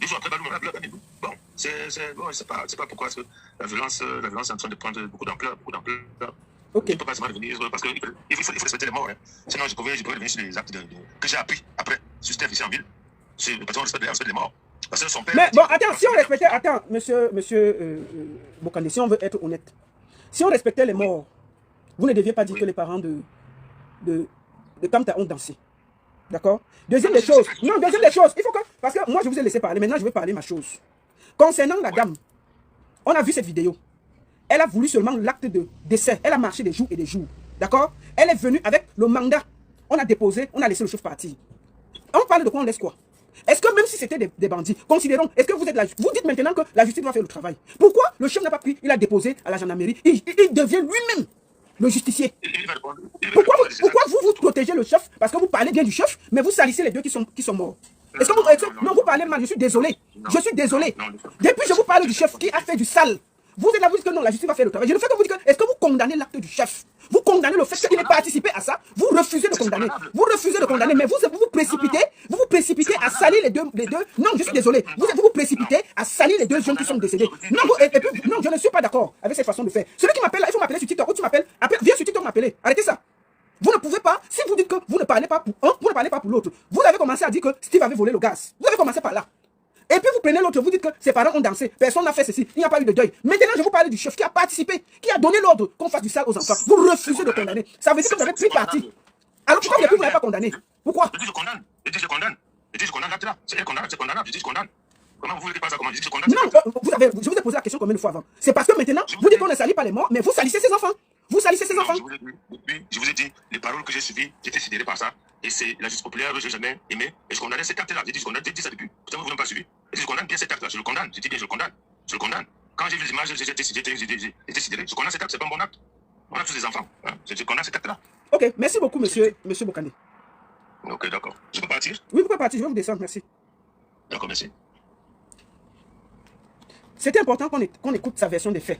2 jours après, on a brûlé la Bamendou. Bon, c'est pas pourquoi la violence est en train de prendre beaucoup d'ampleur. Okay. Je ne peux pas seulement revenir parce qu'il faut respecter les morts. Hein. Sinon, je pourrais revenir sur les actes que j'ai appris après, sur Steph ici en ville. Parce qu'on respecte les morts. Parce que son père. Mais bon, attends, si on respectait. Attends, monsieur Bokandi, si on veut être honnête. Si on respectait les morts, vous ne deviez pas dire que les parents de Kamta ont dansé. D'accord? Deuxième des choses. Non, deuxième des choses. Il faut que. Parce que moi, je vous ai laissé parler. Maintenant, je vais parler ma chose. Concernant la dame, on a vu cette vidéo. Elle a voulu seulement l'acte de décès. Elle a marché des jours et des jours. D'accord? Elle est venue avec le mandat. On a déposé, on a laissé le chef partir. On parle de quoi, on laisse quoi? Est-ce que même si c'était des bandits, considérons, est-ce que vous êtes vous dites maintenant que la justice doit faire le travail? Pourquoi le chef n'a pas pris, il a déposé à la gendarmerie, il devient lui-même le justicier? Pourquoi vous protégez le chef? Parce que vous parlez bien du chef, mais vous salissez les deux qui sont morts. Est-ce que non, vous parlez mal, je suis désolé. Je suis désolé. Depuis je vous parle du chef qui a fait du sale. Vous êtes là, vous dites que non, la justice va faire le travail. Je ne fais que vous dire que, est-ce que vous condamnez l'acte du chef? Vous condamnez le fait qu'il ait participé à ça? Vous refusez de condamner. Vous refusez de condamner, mais vous vous précipitez à salir les deux. Non, je suis désolé. Vous vous précipitez à salir les 2 jeunes qui sont décédés. Non, non, je ne suis pas d'accord avec cette façon de faire. Celui qui m'appelle là, il faut m'appeler sur TikTok. Ou tu m'appelles, viens sur TikTok m'appeler. Arrêtez ça. Vous ne pouvez pas, si vous dites que vous ne parlez pas pour un, vous ne parlez pas pour l'autre. Vous avez commencé à dire que Steve avait volé le gaz. Vous avez commencé par là. Et puis vous prenez l'autre, vous dites que ses parents ont dansé, personne n'a fait ceci, il n'y a pas eu de deuil. Maintenant, je vous parle du chef qui a participé, qui a donné l'ordre qu'on fasse du sale aux enfants. Vous refusez de condamner. Ça veut dire que vous avez pris parti. Alors pourquoi depuis vous n'avez pas condamné? Pourquoi? Je dis je condamne. Je dis je condamne l'acte là. C'est condamnable, je dis je condamne. Comment vous ne dites pas ça? Comment je dis que je condamne? Non, je vous ai posé la question combien de fois avant. C'est parce que maintenant, vous dites qu'on ne salit pas les morts, mais vous salissez ses enfants. Vous salissez ses enfants. Je vous ai dit, les paroles que j'ai suivies, j'étais sidéré par ça. Et c'est la justice populaire que je n'ai jamais aimé. Et je condamnais cet acte-là. J'ai dit, j'ai dit ça depuis. Peut-être que vous n'avez pas suivi. Et je condamne bien cet acte-là. Je le condamne. Je dis bien, je le condamne. Je le condamne. Quand j'ai vu les images, j'étais sidéré. Je condamne cet acte. C'est pas un bon acte. On a tous des enfants. Hein. Je condamne cet acte-là. Ok, merci beaucoup, monsieur Bokandé. Ok, d'accord. Je peux partir? Oui, vous pouvez partir. Je vais vous descendre. Merci. D'accord, merci. C'était important qu'on écoute sa version des faits.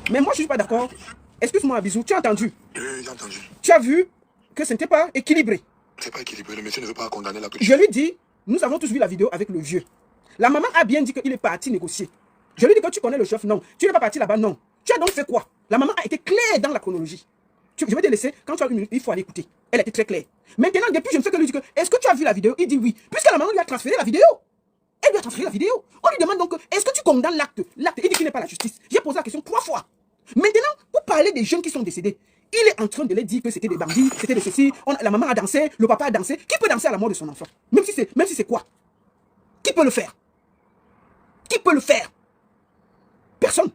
Mais moi, je ne suis pas d'accord. Excuse-moi, Bisou, tu as entendu? Oui, j'ai entendu. Tu as vu que ce n'était pas équilibré. C'est pas équilibré. Le monsieur ne veut pas condamner la Je lui dis, nous avons tous vu la vidéo avec le vieux. La maman a bien dit qu'il est parti négocier. Je lui dis que tu connais le chef, non. Tu n'es pas parti là-bas, non. Tu as donc fait quoi? La maman a été claire dans la chronologie. Je vais te laisser, quand tu as une minute, il faut aller écouter. Elle était très claire. Maintenant, depuis, je ne fais que lui dire que, est-ce que tu as vu la vidéo? Il dit oui. Puisque la maman lui a transféré la vidéo. Elle lui a transféré la vidéo. On lui demande donc, est-ce que tu condamnes l'acte? L'acte, il dit qu'il n'est pas la justice. J'ai posé la question 3 fois. Maintenant, pour parler des jeunes qui sont décédés, il est en train de les dire que c'était des bandits, c'était de ceci, la maman a dansé, le papa a dansé. Qui peut danser à la mort de son enfant? Même si c'est quoi? Qui peut le faire? Qui peut le faire? Personne.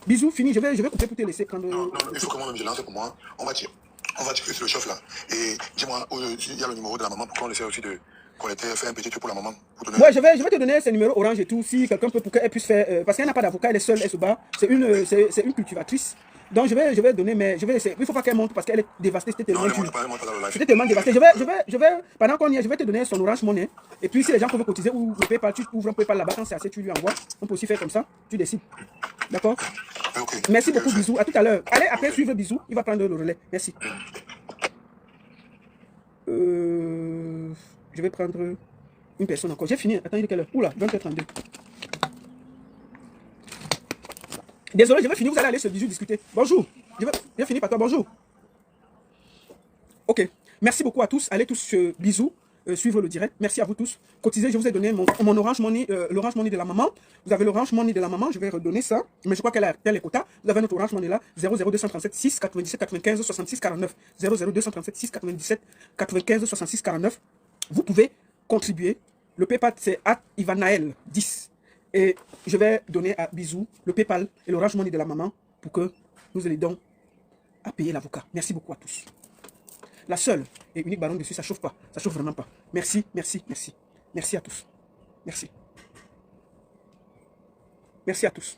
Bisous, fini, je vais couper pour te laisser prendre... Non, il faut que moi-même je lance pour moi. On va tirer sur le chef là. Et dis-moi, il y a le numéro de la maman pour qu'on essaie aussi de faire un petit truc pour la maman. Ouais, je vais te donner ses numéros orange et tout, si quelqu'un peut, pour qu'elle puisse faire... parce qu'elle n'a pas d'avocat, elle est seule, elle se bat. C'est une cultivatrice. Donc je vais donner, mais il ne faut pas qu'elle monte parce qu'elle est dévastée. C'était tellement dévasté. Je vais, pendant qu'on y est, je vais te donner son orange monnaie. Et puis si les gens peuvent cotiser ou le PayPal, tu ouvres un PayPal là-bas, quand c'est assez, tu lui envoies. On peut aussi faire comme ça, tu décides. D'accord? Okay. Merci beaucoup, Bisous. À tout à l'heure. Allez, après, suivre Bisous. Il va prendre le relais. Merci. Je vais prendre une personne encore. J'ai fini. Attends, il est quelle heure? Oula, 20h32. Désolé, je vais finir. Vous allez aller se Bisou discuter. Bonjour. Je finis par toi. Bonjour. Ok. Merci beaucoup à tous. Allez tous sur Bisou. Suivre le direct. Merci à vous tous. Cotisez, je vous ai donné mon Orange Money, l'Orange Money de la maman. Vous avez l'Orange Money de la maman, je vais redonner ça. Mais je crois qu'elle a tel les quotas. Vous avez notre Orange Money là, 00237 6 97 95 66 49. 00237 6 97 95 66 49. Vous pouvez contribuer. Le PayPal c'est @Ivanaël 10. Et je vais donner à Bisou le PayPal et l'Orange Money de la maman pour que nous aidons à payer l'avocat. Merci beaucoup à tous. La seule et unique baronne dessus, ça chauffe pas. Ça chauffe vraiment pas. Merci, merci, merci. Merci à tous. Merci. Merci à tous.